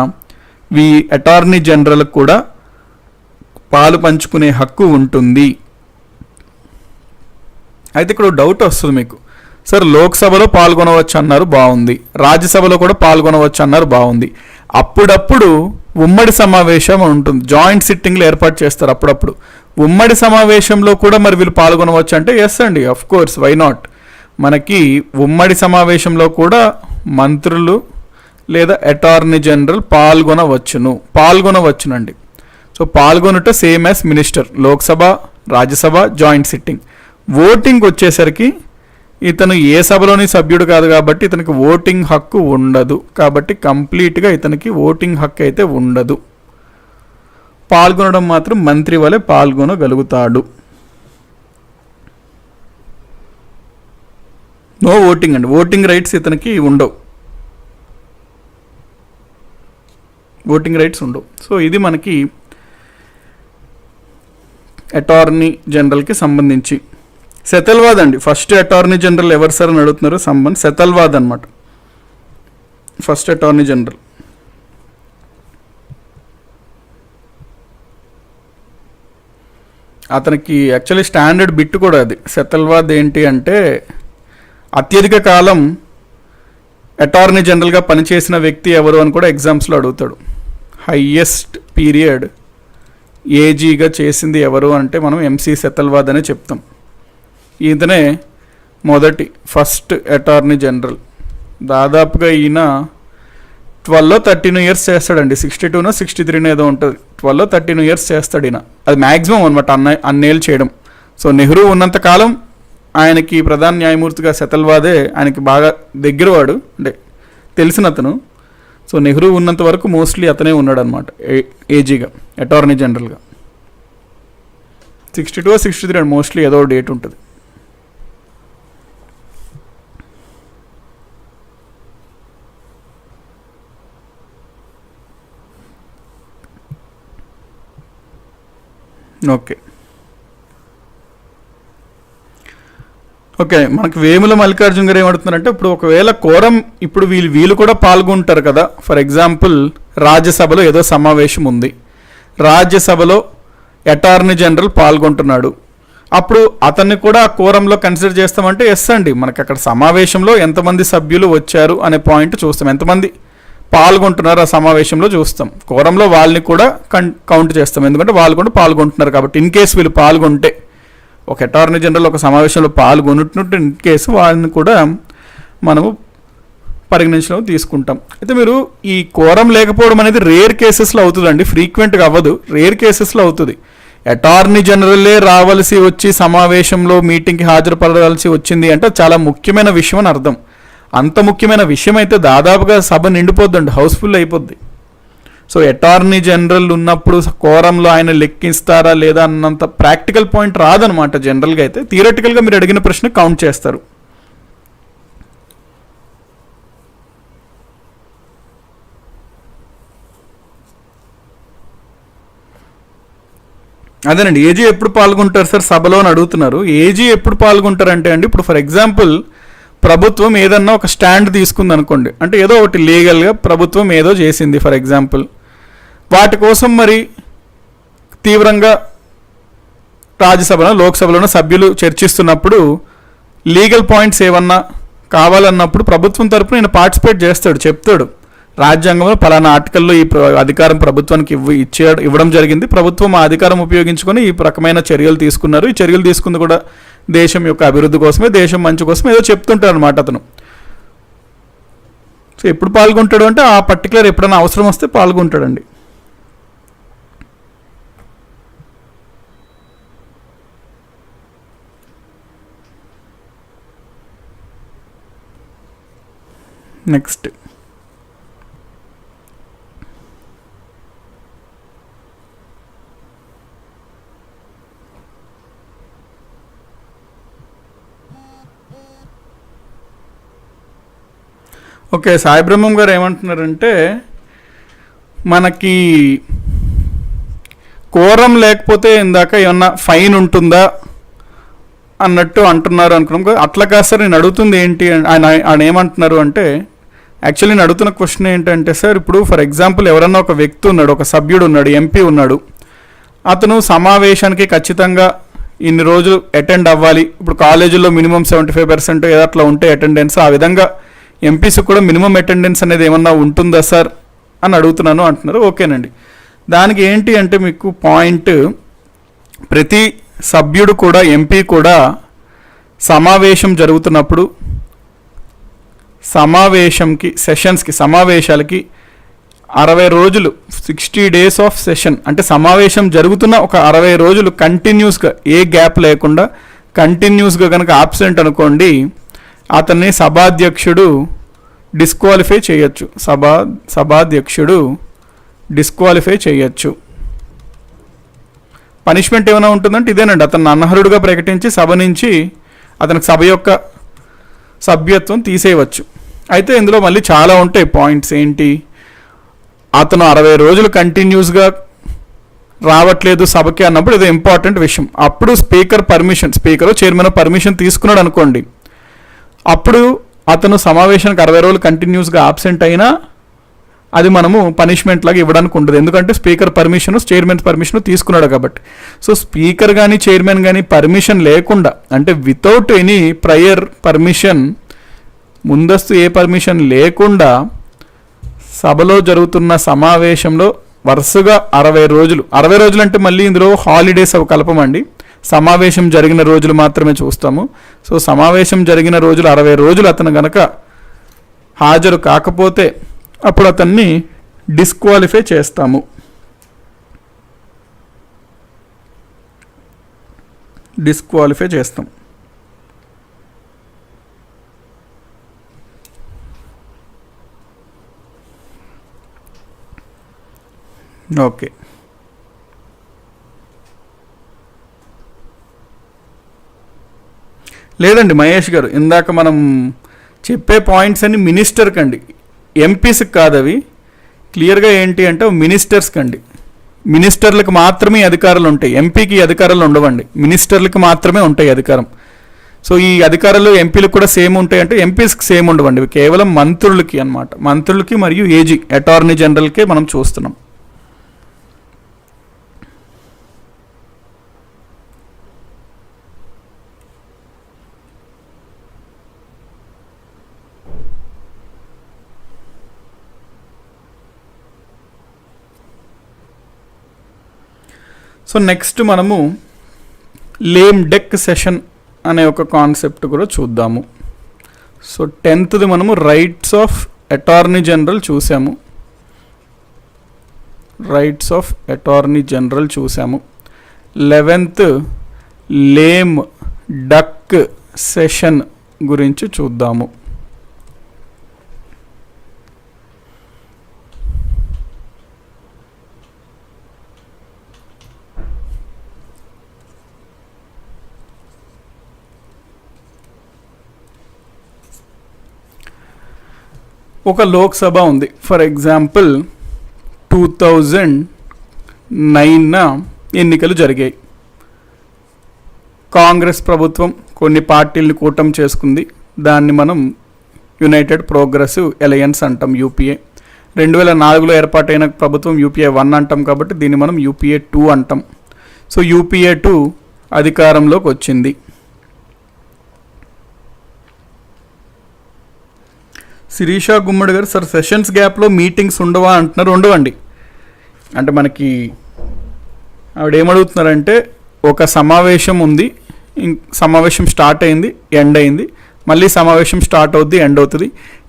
ఈ అటార్నీ జనరల్కి కూడా పాలు పంచుకునే హక్కు ఉంటుంది. అయితే ఇక్కడ డౌట్ వస్తుంది మీకు, సార్ లోక్సభలో పాల్గొనవచ్చు అన్నారు, బాగుంది, రాజ్యసభలో కూడా పాల్గొనవచ్చు అన్నారు, బాగుంది, అప్పుడప్పుడు ఉమ్మడి సమావేశం ఉంటుంది, జాయింట్ సిట్టింగ్లు ఏర్పాటు చేస్తారు అప్పుడప్పుడు, ఉమ్మడి సమావేశంలో కూడా మరి వీళ్ళు పాల్గొనవచ్చు అంటే ఎస్ అండి, అఫ్ కోర్స్, వై నాట్. మనకి ఉమ్మడి సమావేశంలో కూడా మంత్రులు లేదా అటార్నీ జనరల్ పాల్గొనవచ్చునండి. సో పాల్గొనుట same as minister, Lok Sabha, Rajya Sabha, joint sitting. Voting వచ్చేసరికి ఇతను ఏ సభలోని సభ్యుడు కాదు కాబట్టి ఇతనికి ఓటింగ్ హక్కు ఉండదు, కాబట్టి కంప్లీట్గా ఇతనికి ఓటింగ్ హక్కు అయితే ఉండదు. పాల్గొనడం మాత్రం మంత్రి వలె పాల్గొనగలుగుతాడు. నో ఓటింగ్ అండి, ఓటింగ్ రైట్స్ ఇతనికి ఉండవు, ఓటింగ్ రైట్స్ ఉండవు. సో ఇది మనకి అటార్నీ జనరల్కి సంబంధించి. సెతల్వాద్ అండి, ఫస్ట్ అటార్నీ జనరల్ ఎవరు సార్ అని అడుగుతున్నారు, సెతల్వాద్ అనమాట ఫస్ట్ అటార్నీ జనరల్. అతనికి యాక్చువల్లీ స్టాండర్డ్ బిట్ కూడా అది. సెతల్వాద్ ఏంటి అంటే అత్యధిక కాలం అటార్నీ జనరల్గా పనిచేసిన వ్యక్తి ఎవరు అని కూడా ఎగ్జామ్స్లో అడుగుతాడు. హైయెస్ట్ పీరియడ్ ఏజీగా చేసింది ఎవరు అంటే మనం ఎంసీ సెతల్వాద్ అనే చెప్తాం. ఈయననే ఫస్ట్ అటార్నీ జనరల్. దాదాపుగా ఈయన 12-13 ఇయర్స్ చేస్తాడండి, 62నో 63 ఏదో ఉంటుంది, 12-13 ఇయర్స్ చేస్తాడు ఈయన. అది మ్యాక్సిమం అనమాట అన్నేళ్ళు చేయడం. సో నెహ్రూ ఉన్నంతకాలం ఆయనకి ప్రధాన న్యాయమూర్తిగా సెతల్వాదే ఆయనకి బాగా దగ్గరవాడు, అంటే తెలిసిన అతను. సో నెహ్రూ ఉన్నంత వరకు మోస్ట్లీ అతనే ఉన్నాడు అనమాట ఏజీగా, అటార్నీ జనరల్గా. 62-63 మోస్ట్లీ ఏదో డేట్ ఉంటుంది. ఓకే మనకి వేముల మల్లికార్జున గారు ఏమడుతున్నారంటే, ఇప్పుడు ఒకవేళ కోరం ఇప్పుడు వీళ్ళు కూడా పాల్గొంటారు కదా. ఫర్ ఎగ్జాంపుల్ రాజ్యసభలో ఏదో సమావేశం ఉంది, రాజ్యసభలో అటార్నీ జనరల్ పాల్గొంటున్నాడు, అప్పుడు అతన్ని కూడా ఆ కోరంలో కన్సిడర్ చేస్తామంటే ఎస్ అండి. మనకి అక్కడ సమావేశంలో ఎంతమంది సభ్యులు వచ్చారు అనే పాయింట్ చూస్తాం, ఎంతమంది పాల్గొంటున్నారు ఆ సమావేశంలో చూస్తాం. కోరంలో వాళ్ళని కూడా కౌంట్ చేస్తాం, ఎందుకంటే వాళ్ళు కూడా పాల్గొంటున్నారు కాబట్టి. ఇన్ కేసు వీళ్ళు పాల్గొంటే, ఒక అటార్నీ జనరల్ ఒక సమావేశంలో పాల్గొంటున్నట్టు ఇన్ కేసు వాళ్ళని కూడా మనము పరిగణించడం తీసుకుంటాం. అయితే మీరు ఈ కోరం లేకపోవడం అనేది రేర్ కేసెస్లో అవుతుందండి, ఫ్రీక్వెంట్గా అవ్వదు, రేర్ కేసెస్లో అవుతుంది. అటార్నీ జనరలే రావాల్సి వచ్చి సమావేశంలో మీటింగ్కి హాజరుపడాల్సి వచ్చింది అంటే చాలా ముఖ్యమైన విషయం అని అర్థం. అంత ముఖ్యమైన విషయం అయితే దాదాపుగా సభ నిండిపోద్దండి, హౌస్ఫుల్ అయిపోద్ది. సో అటార్నీ జనరల్ ఉన్నప్పుడు కోరంలో ఆయన లెక్కిస్తారా లేదా అన్నంత ప్రాక్టికల్ పాయింట్ రాదనమాట జనరల్గా. అయితే థియరటికల్గా మీరు అడిగిన ప్రశ్న కౌంట్ చేస్తారు. అదేనండి, ఏజీ ఎప్పుడు పాల్గొంటారు సార్ సభలో అని అడుగుతున్నారు. ఏజీ ఎప్పుడు పాల్గొంటారంటే అండి, ఇప్పుడు ఫర్ ఎగ్జాంపుల్ ప్రభుత్వం ఏదన్నా ఒక స్టాండ్ తీసుకుంది అనుకోండి, అంటే ఏదో ఒకటి లీగల్గా ప్రభుత్వం ఏదో చేసింది ఫర్ ఎగ్జాంపుల్, వాటి కోసం మరి తీవ్రంగా రాజ్యసభలో లోక్సభలోనూ సభ్యులు చర్చిస్తున్నప్పుడు లీగల్ పాయింట్స్ ఏమన్నా కావాలన్నప్పుడు ప్రభుత్వం తరపున ఈయన పార్టిసిపేట్ చేస్తాడు, చెప్తాడు రాజ్యాంగంలో పలానా ఆర్టికల్లో ఈ అధికారం ప్రభుత్వానికి ఇవ్వడం జరిగింది, ప్రభుత్వం ఆ అధికారం ఉపయోగించుకొని ఈ రకమైన చర్యలు తీసుకున్నారు, ఈ చర్యలు తీసుకుంది కూడా దేశం యొక్క అభివృద్ధి కోసమే, దేశం మంచి కోసమే ఏదో చెప్తుంటాడు అనమాట అతను. సో ఎప్పుడు పాల్గొంటాడు అంటే ఆ పర్టికులర్ ఎప్పుడైనా అవసరం వస్తే పాల్గొంటాడండి. నెక్స్ట్ ఓకే, సాయి బ్రహ్మం గారు ఏమంటున్నారంటే మనకి కోరం లేకపోతే ఇందాక ఏమన్నా ఫైన్ ఉంటుందా అన్నట్టు అంటున్నారు అనుకున్నాం. అట్లా కాదు సార్, నేను అడుగుతుంది ఏంటి ఆయన ఏమంటున్నారు అంటే, యాక్చువల్లీ నేను అడుగుతున్న క్వశ్చన్ ఏంటంటే సార్, ఇప్పుడు ఫర్ ఎగ్జాంపుల్ ఎవరన్నా ఒక వ్యక్తి ఉన్నాడు, ఒక సభ్యుడు ఉన్నాడు, ఎంపీ ఉన్నాడు, అతను సమావేశానికి ఖచ్చితంగా ఇన్ని రోజులు అటెండ్ అవ్వాలి. ఇప్పుడు కాలేజీలో మినిమం 75% ఏదో అట్లా ఉంటే అటెండెన్స్, ఆ విధంగా ఎంపీస్ కూడా మినిమం అటెండెన్స్ అనేది ఏమన్నా ఉంటుందా సార్ అని అడుగుతున్నాను అంటున్నారు. ఓకేనండి, దానికి ఏంటి అంటే మీకు పాయింట్, ప్రతి సభ్యుడు కూడా, ఎంపీ కూడా సమావేశం జరుగుతున్నప్పుడు సమావేశాలకి 60 రోజులు 60 days ఆఫ్ సెషన్, అంటే సమావేశం జరుగుతున్న ఒక 60 రోజులు కంటిన్యూస్గా ఏ గ్యాప్ లేకుండా కంటిన్యూస్గా కనుక ఆబ్సెంట్ అనుకోండి, అతన్ని సభాధ్యక్షుడు డిస్క్వాలిఫై చేయొచ్చు. సభాధ్యక్షుడు డిస్క్వాలిఫై చేయొచ్చు. పనిష్మెంట్ ఏమైనా ఉంటుందంటే ఇదేనండి, అతను అనర్హుడుగా ప్రకటించి సభ నుంచి అతనికి సభ యొక్క సభ్యత్వం తీసేయవచ్చు. అయితే ఇందులో మళ్ళీ చాలా ఉంటాయి పాయింట్స్. ఏంటి, అతను 60 రోజులు కంటిన్యూస్గా రావట్లేదు సభకి అన్నప్పుడు ఇది ఇంపార్టెంట్ విషయం. అప్పుడు స్పీకర్ చైర్మన్ పర్మిషన్ తీసుకున్నాడు అనుకోండి, అప్పుడు అతను సమావేశానికి 60 రోజులు కంటిన్యూస్గా ఆబ్సెంట్ అయినా అది మనము పనిష్మెంట్ లాగా ఇవ్వడానికి ఉంటుంది. ఎందుకంటే స్పీకర్ పర్మిషన్, చైర్మన్ పర్మిషన్ తీసుకున్నాడు కాబట్టి. సో స్పీకర్ కానీ చైర్మన్ కానీ పర్మిషన్ లేకుండా, అంటే వితౌట్ ఎనీ ప్రయర్ పర్మిషన్, ముందస్తు ఏ పర్మిషన్ లేకుండా సభలో జరుగుతున్న సమావేశంలో వరుసగా 60 రోజులు అంటే మళ్ళీ ఇందులో హాలిడేస్ అవి కలపమండి, సమావేశం జరిగిన రోజులు మాత్రమే చూస్తాము. సో సమావేశం జరిగిన రోజులు 60 రోజులు అతను గనక హాజరు కాకపోతే అప్పుడు అతన్ని డిస్క్వాలిఫై చేస్తాము. ఓకే, లేదండి మహేష్ గారు, ఇందాక మనం చెప్పే పాయింట్స్ అన్ని మినిస్టర్కి అండి, ఎంపీస్కి కాదు. అవి క్లియర్గా ఏంటి అంటే మినిస్టర్స్కి అండి. మినిస్టర్లకు మాత్రమే అధికారాలు ఉంటాయి, ఎంపీకి అధికారాలు ఉండవండి, మినిస్టర్లకు మాత్రమే ఉంటాయి అధికారం. సో ఈ అధికారాలు ఎంపీలకు కూడా సేమ్ ఉంటాయి అంటే ఎంపీస్కి సేమ్ ఉండవండి, కేవలం మంత్రులకి అన్నమాట. మంత్రులకి మరియు ఏజీ అటార్నీ జనరల్కే మనం చూస్తున్నాం. సో నెక్స్ట్ మనము లేమ్ డెక్ సెషన్ అనే ఒక కాన్సెప్ట్ కూడా చూద్దాము. సో 10th మనము రైట్స్ ఆఫ్ అటార్నీ జనరల్ చూసాము. 11th లేమ్ డక్ సెషన్ గురించి చూద్దాము. ఒక లోక్సభ ఉంది, ఫర్ ఎగ్జాంపుల్ 2009 ఎన్నికలు జరిగాయి. కాంగ్రెస్ ప్రభుత్వం కొన్ని పార్టీలను కూటమి చేసుకుంది, దాన్ని మనం యునైటెడ్ ప్రోగ్రెసివ్ అలయన్స్ అంటాం, యూపీఏ. 2004లో ఏర్పాటైన ప్రభుత్వం యూపీఏ 1 అంటాం, కాబట్టి దీన్ని మనం యూపీఏ 2 అంటాం. సో యూపీఏ 2 అధికారంలోకి వచ్చింది. శిరీషా గుమ్మడి గారు, సార్ సెషన్స్ గ్యాప్లో మీటింగ్స్ ఉండవా అంటున్నారు. ఉండవండి. అంటే మనకి ఆవిడ ఏమడుగుతున్నారంటే, ఒక సమావేశం ఉంది, సమావేశం స్టార్ట్ అయింది, ఎండ్ అయింది, మళ్ళీ సమావేశం స్టార్ట్ అవుద్ది, ఎండ్ అవుతుంది.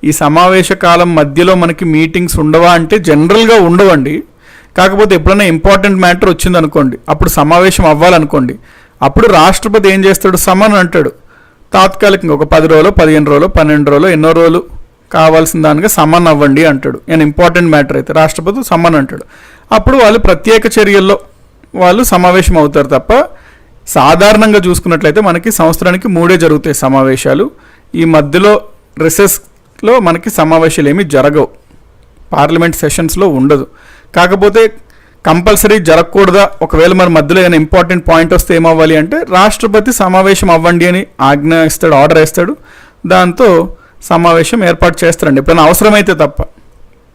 ఈ సమావేశ కాలం మధ్యలో మనకి మీటింగ్స్ ఉండవా అంటే జనరల్గా ఉండవండి. కాకపోతే ఎప్పుడైనా ఇంపార్టెంట్ మ్యాటర్ వచ్చింది అనుకోండి, అప్పుడు సమావేశం అవ్వాలనుకోండి, అప్పుడు రాష్ట్రపతి ఏం చేస్తాడు, సమన్ అంటాడు. తాత్కాలికంగా ఒక 10 రోజులు, 15 రోజులు, 12 రోజులు, ఎన్నో రోజులు కావాల్సిన దానిగా సమన్ అవ్వండి అంటాడు. నేను ఇంపార్టెంట్ మ్యాటర్ అయితే రాష్ట్రపతి సమన్ అంటాడు. అప్పుడు వాళ్ళు ప్రత్యేక చర్యల్లో వాళ్ళు సమావేశం అవుతారు తప్ప, సాధారణంగా చూసుకున్నట్లయితే మనకి సంవత్సరానికి 3 జరుగుతాయి సమావేశాలు. ఈ మధ్యలో రిసెస్ లో మనకి సమావేశాలు ఏమీ జరగవు, పార్లమెంట్ సెషన్స్లో ఉండదు. కాకపోతే కంపల్సరీ జరగకూడదా, ఒకవేళ మరి మధ్యలో ఏమైనా ఇంపార్టెంట్ పాయింట్ వస్తే ఏమవ్వాలి అంటే రాష్ట్రపతి సమావేశం అవ్వండి అని ఆజ్ఞ ఇస్తాడు, ఆర్డర్ ఇస్తాడు, దాంతో సమావేశం ఏర్పాటు చేస్తారండి ఎప్పుడైనా అవసరమైతే తప్ప.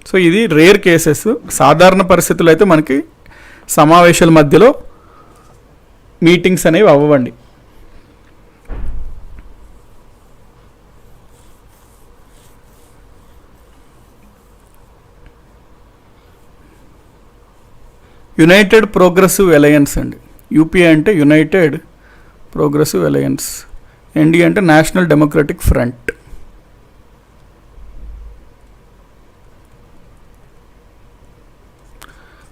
సో ఇది రేర్ కేసెస్. సాధారణ పరిస్థితుల్లో అయితే మనకి సమావేశాల మధ్యలో మీటింగ్స్ అనేవి అవ్వండి. యునైటెడ్ ప్రోగ్రెసివ్ అలయన్స్ అండి. యూపీఏ అంటే యునైటెడ్ ప్రోగ్రెసివ్ అలయన్స్, ఎన్డీఏ అంటే నేషనల్ డెమోక్రటిక్ ఫ్రంట్.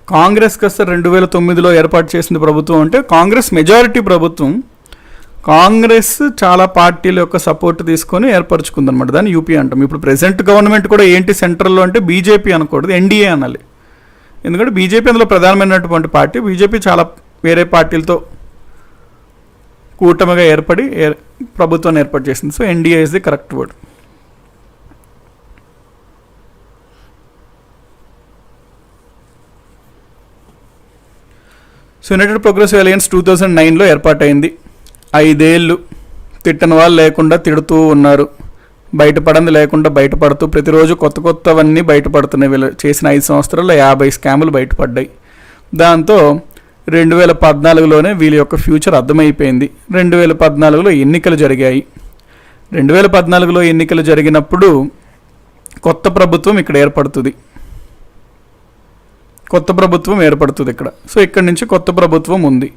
కాంగ్రెస్ కాస్త 2009లో ఏర్పాటు చేసిన ప్రభుత్వం అంటే కాంగ్రెస్ మెజారిటీ ప్రభుత్వం. కాంగ్రెస్ చాలా పార్టీల యొక్క సపోర్ట్ తీసుకొని ఏర్పరచుకుందనమాట, దాన్ని యూపీఏ అంటాం. ఇప్పుడు ప్రెసెంట్ గవర్నమెంట్ కూడా ఏంటి సెంట్రల్లో అంటే బీజేపీ అనకూడదు, ఎన్డీఏ అనాలి. ఎందుకంటే బీజేపీ అందులో ప్రధానమైనటువంటి పార్టీ. బీజేపీ చాలా వేరే పార్టీలతో కూటమిగా ఏర్పడి ప్రభుత్వాన్ని ఏర్పాటు చేసింది. So NDA is the correct word. So United Progressive Alliance 2009లో ఏర్పాటైంది. 5 ఏళ్ళు తిట్టని వాళ్ళు లేకుండా తిడుతూ ఉన్నారు, బయటపడింది లేకుండా బయటపడుతూ ప్రతిరోజు కొత్త కొత్తవన్నీ బయటపడుతున్నాయి. వీళ్ళు చేసిన 5 సంవత్సరాల్లో 50 స్కాములు బయటపడ్డాయి. దాంతో 2014లోనే వీళ్ళ యొక్క ఫ్యూచర్ అర్థమైపోయింది. 2014లో ఎన్నికలు జరిగాయి. 2014లో ఎన్నికలు జరిగినప్పుడు కొత్త ప్రభుత్వం ఇక్కడ ఏర్పడుతుంది. ఇక్కడ. సో ఇక్కడ నుంచి కొత్త ప్రభుత్వం ఉంది.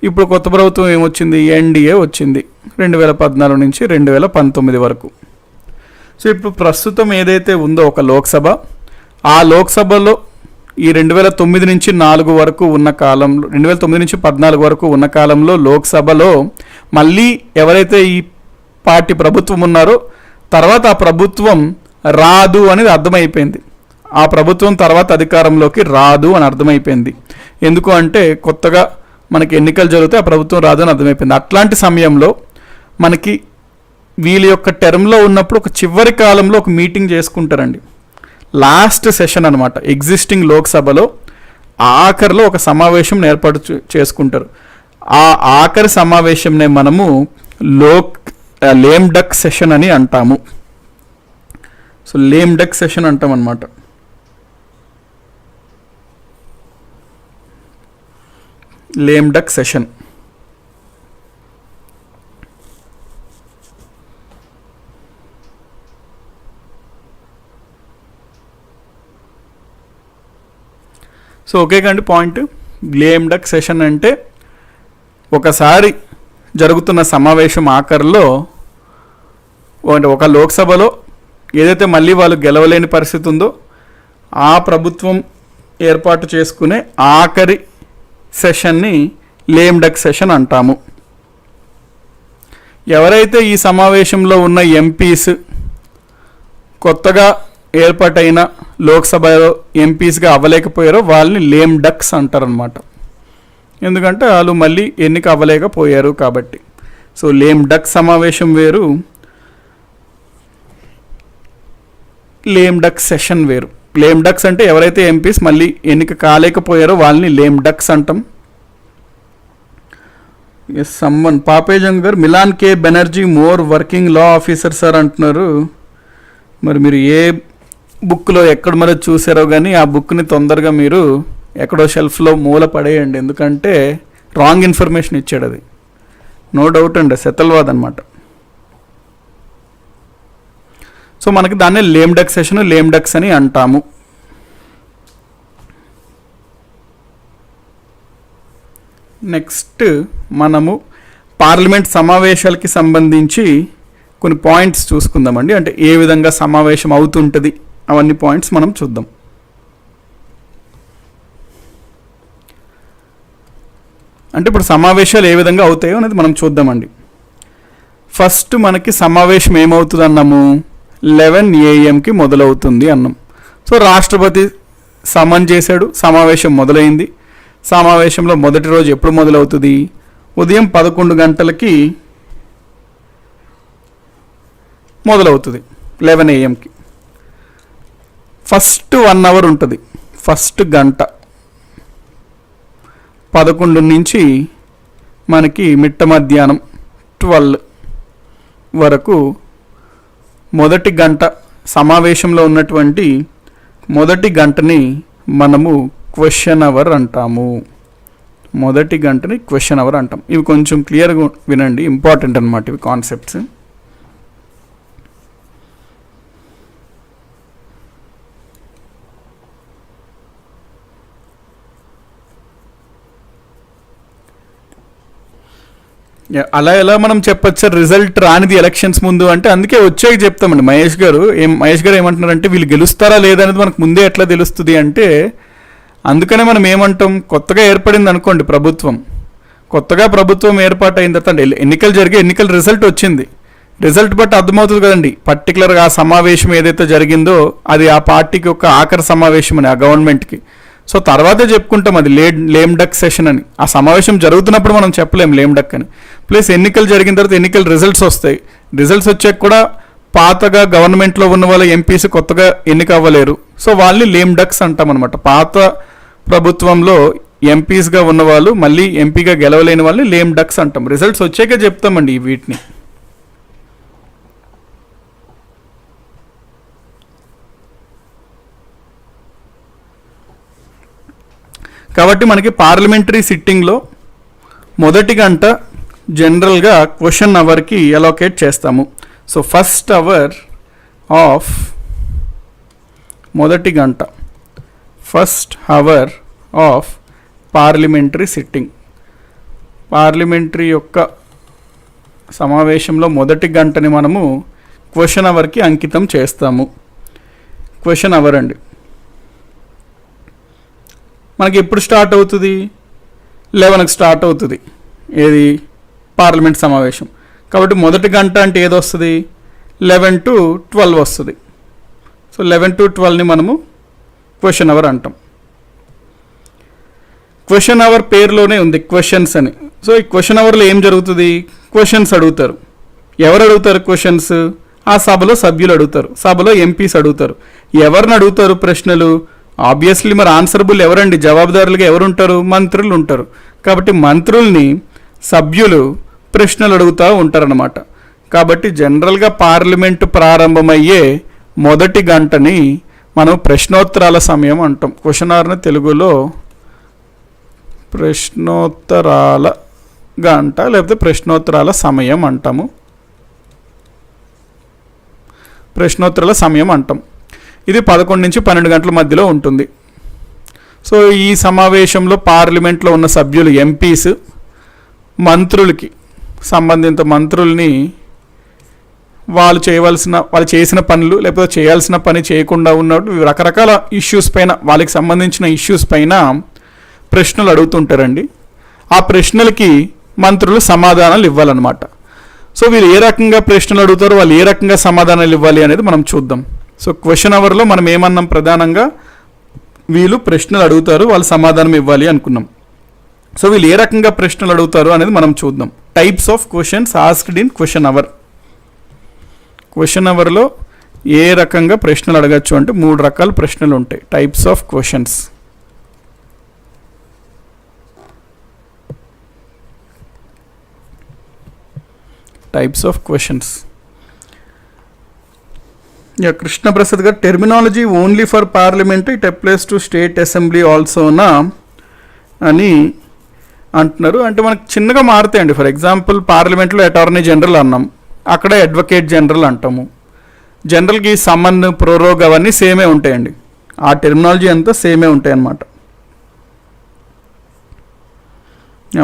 ఇప్పుడు కొత్త ప్రభుత్వం ఏమొచ్చింది, ఎన్డీఏ వచ్చింది 2014 నుంచి 2019 వరకు. సో ఇప్పుడు ప్రస్తుతం ఏదైతే ఉందో ఒక లోక్సభ, ఆ లోక్సభలో ఈ 2009 నుంచి 4 వరకు ఉన్న కాలంలో, 2009 నుంచి 14 వరకు ఉన్న కాలంలో లోక్సభలో మళ్ళీ ఎవరైతే ఈ పార్టీ ప్రభుత్వం ఉన్నారో తర్వాత ఆ ప్రభుత్వం రాదు అనేది అర్థమైపోయింది. ఆ ప్రభుత్వం తర్వాత అధికారంలోకి రాదు అని అర్థమైపోయింది. ఎందుకు అంటే కొత్తగా మనకి ఎన్నికలు జరిగితే ఆ ప్రభుత్వం రాదు అని అర్థమైపోయింది. అట్లాంటి సమయంలో మనకి వీళ్ళ యొక్క టర్మ్లో ఉన్నప్పుడు ఒక చివరి కాలంలో ఒక మీటింగ్ చేసుకుంటారండి. లాస్ట్ సెషన్ అనమాట. ఎగ్జిస్టింగ్ లోక్సభలో ఆఖరిలో ఒక సమావేశం ఏర్పాటు చేసుకుంటారు. ఆ ఆఖరి సమావేశంనే మనము లేమ్ డక్ సెషన్ అని అంటాము. సో లేమ్ డక్ సెషన్ అంటాం అనమాట. Lame duck session. So okay కండి పాయింట్. లేమ్ డక్ సెషన్ అంటే ఒకసారి జరుగుతున్న సమావేశం ఆఖరిలో ఒక లోక్సభలో ఏదైతే మళ్ళీ వాళ్ళు గెలవలేని పరిస్థితి ఉందో ఆ ప్రభుత్వం ఏర్పాటు చేసుకునే ఆఖరి సెషన్ని లేమ్ డక్ సెషన్ అంటాము. ఎవరైతే ఈ సమావేశంలో ఉన్న ఎంపీస్ కొత్తగా ఏర్పాటైన లోక్సభలో ఎంపీస్గా అవ్వలేకపోయారో వాళ్ళని లేమ్ డక్స్ అంటారనమాట. ఎందుకంటే వాళ్ళు మళ్ళీ ఎన్నిక అవ్వలేకపోయారు కాబట్టి. సో లేమ్ డక్ సమావేశం వేరు, లేమ్ డక్ సెషన్ వేరు. లేమ్ డక్స్ అంటే ఎవరైతే ఎంపీస్ మళ్ళీ ఎన్నిక కాలేకపోయారో వాళ్ళని లేమ్ డక్స్ అంటాం. ఎస్ సమ్మన్ పాపేజంగ్ గారు Milan K Banerjee more working law officer sir అంటున్నారు. మరి మీరు ఏ బుక్లో ఎక్కడ మరి చూసారో కానీ ఆ బుక్ని తొందరగా మీరు ఎక్కడో షెల్ఫ్లో మూల పడేయండి. ఎందుకంటే రాంగ్ ఇన్ఫర్మేషన్ ఇచ్చాడు అది. నో డౌట్ అండి, సెతల్వాద్ అనమాట. సో మనకి దాన్ని lame duck session, lame ducks అని అంటాము. నెక్స్ట్ మనము పార్లమెంట్ సమావేశాలకి సంబంధించి కొన్ని పాయింట్స్ చూసుకుందామండి. అంటే ఏ విధంగా సమావేశం అవుతుంటుంది అవన్నీ పాయింట్స్ మనం చూద్దాం. అంటే ఇప్పుడు సమావేశాలు ఏ విధంగా అవుతాయో అనేది మనం చూద్దామండి. ఫస్ట్ మనకి సమావేశం ఏమవుతుంది అన్నాము, 11 AM మొదలవుతుంది అన్నాం. సో రాష్ట్రపతి సమన్ చేశాడు, సమావేశం మొదలైంది. సమావేశంలో మొదటి రోజు ఎప్పుడు మొదలవుతుంది, ఉదయం 11 గంటలకి మొదలవుతుంది. 11 AM ఫస్ట్ 1 అవర్ ఉంటుంది, ఫస్ట్ గంట 11 నుంచి మనకి మిట్ట మధ్యాహ్నం 12 వరకు మొదటి గంట సమావేశంలో ఉన్నటువంటి మొదటి గంటని మనము క్వశ్చన్ అవర్ అంటాము. మొదటి గంటని క్వశ్చన్ అవర్ అంటాం. ఇవి కొంచెం క్లియర్గా వినండి, ఇంపార్టెంట్ అన్నమాట ఇవి కాన్సెప్ట్స్. అలా ఎలా మనం చెప్పచ్చు సార్ రిజల్ట్ రానిది ఎలక్షన్స్ ముందు అంటే, అందుకే వచ్చాక చెప్తామండి. మహేష్ గారు ఏమంటున్నారంటే వీళ్ళు గెలుస్తారా లేదనేది మనకు ముందే ఎట్లా తెలుస్తుంది అంటే, అందుకనే మనం ఏమంటాం, కొత్తగా ఏర్పడింది అనుకోండి ప్రభుత్వం, కొత్తగా ప్రభుత్వం ఏర్పాటు అయిన తర్వాత ఎన్నికలు జరిగే ఎన్నికల రిజల్ట్ వచ్చింది, రిజల్ట్ బట్టి అర్థమవుతుంది కదండి పర్టికులర్గా ఆ సమావేశం ఏదైతే జరిగిందో అది ఆ పార్టీకి ఒక ఆఖరి సమావేశం అని, ఆ గవర్నమెంట్కి. సో తర్వాతే చెప్పుకుంటాం అది లేమ్ డక్ సెషన్ అని. ఆ సమావేశం జరుగుతున్నప్పుడు మనం చెప్పలేం లేమ్ డక్ అని. ప్లస్ ఎన్నికలు జరిగిన తర్వాత ఎన్నికల రిజల్ట్స్ వస్తాయి, రిజల్ట్స్ వచ్చాక కూడా పాతగా గవర్నమెంట్లో ఉన్న వాళ్ళ ఎంపీస్ కొత్తగా ఎన్నిక అవ్వలేరు, సో వాళ్ళని లేమ్ డక్స్ అంటాం అనమాట. పాత ప్రభుత్వంలో ఎంపీస్గా ఉన్నవాళ్ళు మళ్ళీ ఎంపీగా గెలవలేని వాళ్ళని లేమ్ డక్స్ అంటాం. రిజల్ట్స్ వచ్చాకే చెప్తామండి వీటిని. కాబట్టి మనకి పార్లమెంటరీ సిట్టింగ్లో మొదటి గంట జనరల్గా క్వశ్చన్ అవర్కి అలోకేట్ చేస్తాము. సో ఫస్ట్ అవర్ ఆఫ్ మొదటి గంట, first hour of parliamentary sitting, parliamentary యొక్క సమావేశంలో మొదటి గంటని మనము క్వశ్చన్ అవర్కి అంకితం చేస్తాము. క్వశ్చన్ అవర్ అండి మనకి ఎప్పుడు స్టార్ట్ అవుతుంది, 11కి స్టార్ట్ అవుతుంది ఏది పార్లమెంట్ సమావేశం. కాబట్టి మొదటి గంట అంటే ఏది వస్తుంది, 11 to 12 వస్తుంది. సో 11 to 12ని మనము క్వశ్చన్ అవర్ అంటాం. క్వశ్చన్ అవర్ పేరులోనే ఉంది క్వశ్చన్స్ అని. సో ఈ క్వశ్చన్ అవర్లో ఏం జరుగుతుంది, క్వశ్చన్స్ అడుగుతారు. ఎవరు అడుగుతారు క్వశ్చన్స్, ఆ సభలో సభ్యులు అడుగుతారు, సభలో ఎంపీస్ అడుగుతారు. ఎవరిని అడుగుతారు ప్రశ్నలు, ఆబ్వియస్లీ మరి ఆన్సరబుల్ ఎవరండి, జవాబుదారులుగా ఎవరుంటారు, మంత్రులు ఉంటారు. కాబట్టి మంత్రుల్ని సభ్యులు ప్రశ్నలు అడుగుతూ ఉంటారన్నమాట. కాబట్టి జనరల్గా పార్లమెంటు ప్రారంభమయ్యే మొదటి గంటని మనం ప్రశ్నోత్తరాల సమయం అంటాం. క్వశ్చన్ అవర్ని తెలుగులో ప్రశ్నోత్తరాల గంట లేకపోతే ప్రశ్నోత్తరాల సమయం అంటాము, ప్రశ్నోత్తరాల సమయం అంటాం. ఇది 11 నుంచి 12 గంటల మధ్యలో ఉంటుంది. సో ఈ సమావేశంలో పార్లమెంట్లో ఉన్న సభ్యులు ఎంపీస్ మంత్రులకి, సంబంధిత మంత్రుల్ని వాళ్ళు చేసిన పనులు లేకపోతే చేయాల్సిన పని చేయకుండా ఉన్నట్టు రకరకాల ఇష్యూస్ పైన, వాళ్ళకి సంబంధించిన ఇష్యూస్ పైన ప్రశ్నలు అడుగుతుంటారండి. ఆ ప్రశ్నలకి మంత్రులు సమాధానాలు ఇవ్వాలన్నమాట. సో వీళ్ళు ఏ రకంగా ప్రశ్నలు అడుగుతారో, వాళ్ళు ఏ రకంగా సమాధానాలు ఇవ్వాలి అనేది మనం చూద్దాం. సో క్వశ్చన్ అవర్లో మనం ఏమన్నాం, ప్రధానంగా వీళ్ళు ప్రశ్నలు అడుగుతారు, వాళ్ళు సమాధానం ఇవ్వాలి అనుకున్నాం. సో వీళ్ళు ఏ రకంగా ప్రశ్నలు అడుగుతారు అనేది మనం చూద్దాం. Types of questions asked in question hour. Question అవర్లో ఏ రకంగా ప్రశ్నలు అడగచ్చు అంటే 3 రకాల ప్రశ్నలు ఉంటాయి. Types of questions. Types of questions. Krishna Prasad గారు terminology only for parliament, it applies to state assembly ఆల్సోనా అని అంటున్నారు. అంటే మనకు చిన్నగా మారుతాయండి. ఫర్ ఎగ్జాంపుల్ పార్లమెంట్లో అటార్నీ జనరల్ అన్నాం, అక్కడ అడ్వకేట్ జనరల్ అంటాము. జనరల్కి సమన్, ప్రోరోగ్ అవన్నీ సేమే ఉంటాయండి. ఆ టెర్మినాలజీ అంతా సేమే ఉంటాయి అన్నమాట.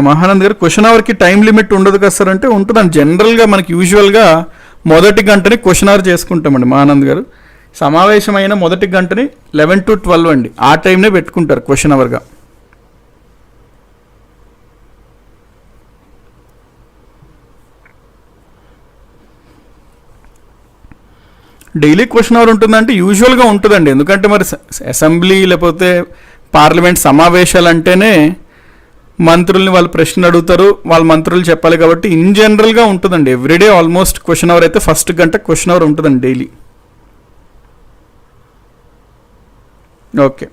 మహానంద్ గారు క్వశ్చన్ అవర్కి టైం లిమిట్ ఉండదు కదా సార్ అంటే ఉంటుందండి. జనరల్గా మనకి యూజువల్గా మొదటి గంటని క్వశ్చన్ అవర్ చేసుకుంటామండి. మహానంద్ గారు సమావేశమైన మొదటి గంటని 11 to 12 అండి, ఆ టైంనే పెట్టుకుంటారు క్వశ్చన్ అవర్గా. డైలీ క్వశ్చన్ అవర్ ఉంటుందంటే యూజువల్గా ఉంటుందండి. ఎందుకంటే మరి అసెంబ్లీ లేకపోతే పార్లమెంట్ సమావేశాలు అంటేనే మంత్రుల్ని వాళ్ళు ప్రశ్నలు అడుగుతారు, వాళ్ళ మంత్రులు చెప్పాలి. కాబట్టి ఇన్ జనరల్గా ఉంటుందండి. ఎవ్రీడే ఆల్మోస్ట్ క్వశ్చన్ అవర్ అయితే ఫస్ట్ గంట క్వశ్చన్ అవర్ ఉంటుందండి డైలీ. ఓకే,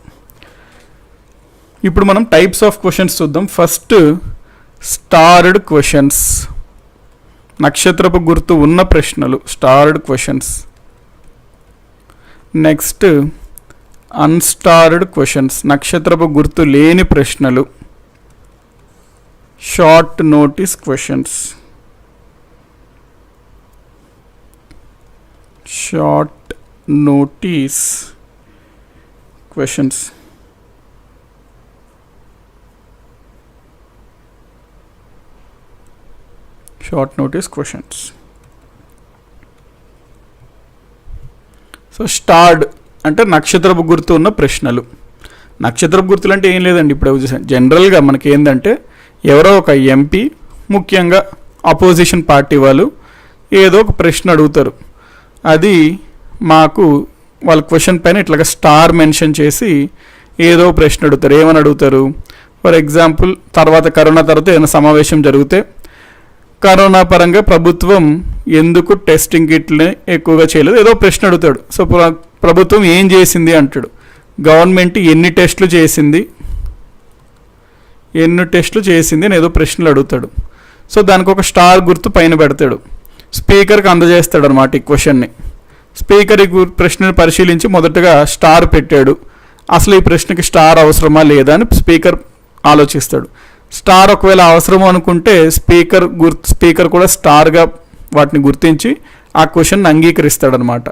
ఇప్పుడు మనం టైప్స్ ఆఫ్ క్వశ్చన్స్ చూద్దాం. ఫస్ట్ స్టార్డ్ క్వశ్చన్స్, నక్షత్రపు గుర్తు ఉన్న ప్రశ్నలు, starred questions. Next unstarred questions, నక్షత్రపు గుర్తు లేని ప్రశ్నలు, short notice questions. Short notice questions. Short notice questions. So starred అంటే నక్షత్రపు గుర్తు ఉన్న ప్రశ్నలు. నక్షత్రపు గుర్తులు అంటే ఏం లేదండి, ఇప్పుడు జనరల్గా మనకి ఏంటంటే ఎవరో ఒక ఎంపీ, ముఖ్యంగా అపోజిషన్ పార్టీ వాళ్ళు ఏదో ఒక ప్రశ్న అడుగుతారు. అది మాకు వాళ్ళ క్వశ్చన్ పైన ఇట్లాగా స్టార్ మెన్షన్ చేసి ఏదో ప్రశ్న అడుగుతారు. ఏమని అడుగుతారు? ఫర్ ఎగ్జాంపుల్, కరోనా తర్వాత ఏదైనా సమావేశం జరిగితే కరోనా పరంగా ప్రభుత్వం ఎందుకు టెస్టింగ్ కిట్లని ఎక్కువగా చేయలేదు, ఏదో ప్రశ్న అడుగుతాడు. సో ప్రభుత్వం ఏం చేసింది అంటాడు. గవర్నమెంట్ ఎన్ని టెస్టులు చేసింది అని ఏదో ప్రశ్నలు అడుగుతాడు. సో దానికి ఒక స్టార్ గుర్తు పైన పెడతాడు. స్పీకర్కి అందజేస్తాడు అనమాట ఈ క్వశ్చన్ని. స్పీకర్ ఈ ప్రశ్నను పరిశీలించి మొదటగా స్టార్ పెట్టాడు. అసలు ఈ ప్రశ్నకి స్టార్ అవసరమా లేదా అని స్పీకర్ ఆలోచిస్తాడు. స్టార్ ఒకవేళ అవసరము అనుకుంటే స్పీకర్ కూడా స్టార్గా వాటిని గుర్తించి ఆ క్వశ్చన్ అంగీకరిస్తాడనమాట.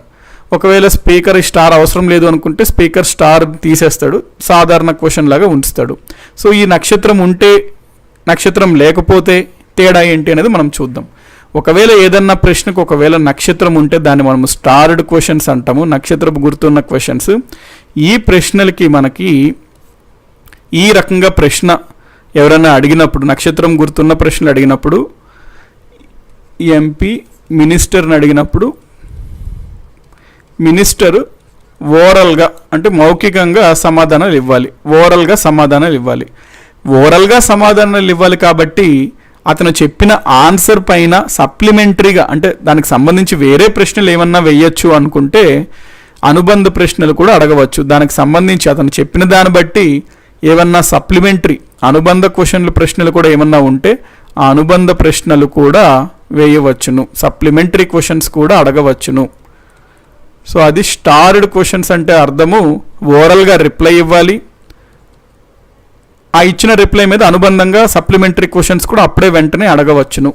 ఒకవేళ స్పీకర్ ఈ స్టార్ అవసరం లేదు అనుకుంటే స్పీకర్ స్టార్ తీసేస్తాడు, సాధారణ క్వశ్చన్ లాగా ఉంచుతాడు. సో ఈ నక్షత్రం ఉంటే, నక్షత్రం లేకపోతే తేడా ఏంటి అనేది మనం చూద్దాం. ఒకవేళ ఏదన్నా ప్రశ్నకు ఒకవేళ నక్షత్రం ఉంటే దాన్ని మనం స్టార్డ్ క్వశ్చన్స్ అంటాము, నక్షత్రపు గుర్తున్న క్వశ్చన్స్. ఈ ప్రశ్నలకి మనకి ఈ రకంగా ప్రశ్న ఎవరైనా అడిగినప్పుడు, నక్షత్రం గుర్తున్న ప్రశ్నలు అడిగినప్పుడు, ఎంపీ మినిస్టర్ని అడిగినప్పుడు మినిస్టర్ ఓరల్గా అంటే మౌఖికంగా సమాధానాలు ఇవ్వాలి. ఓరల్గా సమాధానాలు ఇవ్వాలి కాబట్టి అతను చెప్పిన ఆన్సర్ పైన సప్లిమెంటరీగా అంటే దానికి సంబంధించి వేరే ప్రశ్నలు ఏమన్నా వేయచ్చు అనుకుంటే అనుబంధ ప్రశ్నలు కూడా అడగవచ్చు. దానికి సంబంధించి అతను చెప్పిన దాన్ని బట్టి ఏమన్నా సప్లిమెంటరీ అనుబంధ ప్రశ్నలు కూడా ఏమన్నా ఉంటే ఆ అనుబంధ ప్రశ్నలు కూడా వేయవచ్చును, సప్లిమెంటరీ క్వశ్చన్స్ కూడా అడగవచ్చును. సో అది స్టార్డ్ క్వశ్చన్స్ అంటే అర్థము ఓరల్గా రిప్లై ఇవ్వాలి, ఆ ఇచ్చిన రిప్లై మీద అనుబంధంగా సప్లిమెంటరీ క్వశ్చన్స్ కూడా అప్పుడే వెంటనే అడగవచ్చును.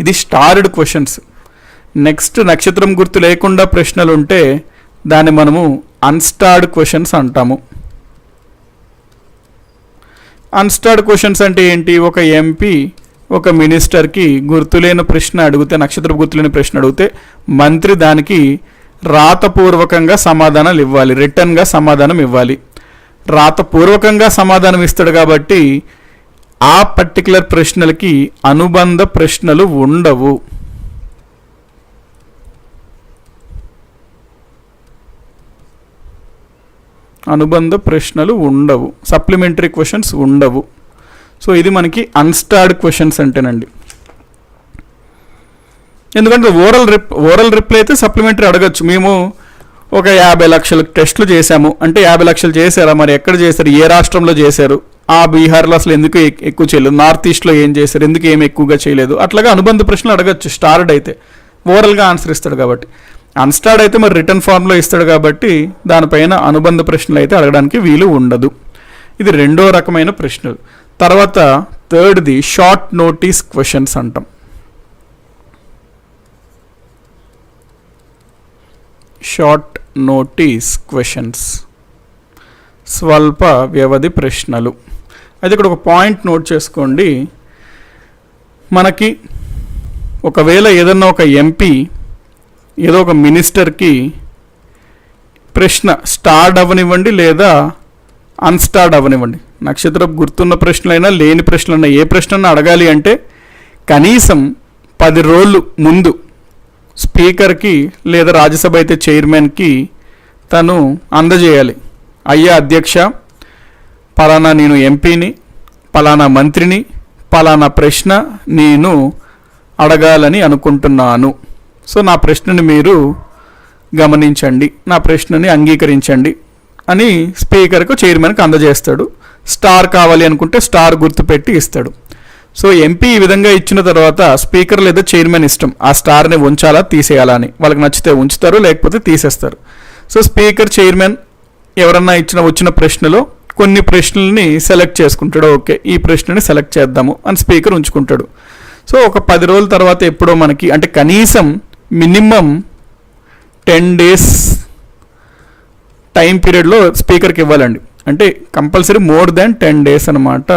ఇది స్టార్డ్ క్వశ్చన్స్. నెక్స్ట్ నక్షత్రం గుర్తు లేకుండా ప్రశ్నలు ఉంటే దాన్ని మనము అన్స్టార్డ్ క్వశ్చన్స్ అంటాము. అన్స్టార్డ్ క్వశ్చన్స్ అంటే ఏంటి? ఒక ఎంపీ ఒక మినిస్టర్కి గుర్తులేని ప్రశ్న అడిగితే, నక్షత్ర గుర్తులేని ప్రశ్న అడిగితే మంత్రి దానికి రాతపూర్వకంగా సమాధానాలు ఇవ్వాలి, రిటర్న్గా సమాధానం ఇవ్వాలి. రాతపూర్వకంగా సమాధానం ఇస్తాడు కాబట్టి ఆ పర్టికులర్ ప్రశ్నలకి అనుబంధ ప్రశ్నలు ఉండవు. సప్లిమెంటరీ క్వశ్చన్స్ ఉండవు. సో ఇది మనకి అన్స్టార్డ్ క్వశ్చన్స్ అంటేనండి. ఎందుకంటే ఓరల్ రిప్లై అయితే సప్లిమెంటరీ అడగచ్చు. మేము ఒక 50 లక్షల టెస్టులు చేశాము అంటే 50 లక్షలు చేశారా, మరి ఎక్కడ చేశారు, ఏ రాష్ట్రంలో చేశారు, ఆ బీహార్లో అసలు ఎందుకు ఎక్కువ చేయలేదు, నార్త్ ఈస్ట్లో ఏం చేశారు, ఎందుకు ఏమి ఎక్కువగా చేయలేదు, అట్లాగా అనుబంధ ప్రశ్నలు అడగచ్చు. స్టార్డ్ అయితే ఓరల్గా ఆన్సర్ ఇస్తాడు కాబట్టి, అన్స్టార్డ్ అయితే మరి రిటర్న్ ఫార్మ్లో ఇస్తాడు కాబట్టి దానిపైన అనుబంధ ప్రశ్నలు అయితే అడగడానికి వీలు ఉండదు. ఇది రెండో రకమైన ప్రశ్నలు. తర్వాత థర్డ్ది షార్ట్ నోటీస్ క్వశ్చన్స్ అంటాం. షార్ట్ నోటీస్ క్వశ్చన్స్, స్వల్ప వ్యవధి ప్రశ్నలు. అయితే ఇక్కడ ఒక పాయింట్ నోట్ చేసుకోండి. మనకి ఒకవేళ ఏదన్నా ఒక ఎంపీ ఏదో ఒక మినిస్టర్కి ప్రశ్న స్టార్డ్ అవ్వనివ్వండి లేదా అన్స్టార్డ్ అవ్వనివ్వండి, నక్షత్రం గుర్తున్న ప్రశ్నలైనా లేని ప్రశ్నలైనా ఏ ప్రశ్న అడగాలి అంటే కనీసం 10 రోజులు ముందు స్పీకర్కి లేదా రాజ్యసభ అయితే చైర్మన్కి తను అందజేయాలి. అయ్యా అధ్యక్ష, పలానా నేను ఎంపీని, పలానా మంత్రిని, పలానా ప్రశ్న నేను అడగాలని అనుకుంటున్నాను. సో నా ప్రశ్నని మీరు గమనించండి, నా ప్రశ్నని అంగీకరించండి అని స్పీకర్కు చైర్మన్కి అందజేస్తాడు. స్టార్ కావాలి అనుకుంటే స్టార్ గుర్తు పెట్టి ఇస్తాడు. సో ఎంపీ ఈ విధంగా ఇచ్చిన తర్వాత స్పీకర్ లేదా చైర్మన్ ఇష్టం ఆ స్టార్ని ఉంచాలా తీసేయాలా అని. వాళ్ళకి నచ్చితే ఉంచుతారు, లేకపోతే తీసేస్తారు. సో స్పీకర్ చైర్మన్ ఎవరన్నా వచ్చిన ప్రశ్నలో కొన్ని ప్రశ్నల్ని సెలెక్ట్ చేసుకుంటాడు. ఓకే, ఈ ప్రశ్నని సెలెక్ట్ చేద్దాము అని స్పీకర్ ఉంచుకుంటాడు. సో ఒక 10 రోజుల తర్వాత ఎప్పుడో మనకి అంటే కనీసం మినిమం 10 days టైం పీరియడ్లో స్పీకర్కి ఇవ్వాలండి. అంటే కంపల్సరీ మోర్ దాన్ 10 days అనమాట.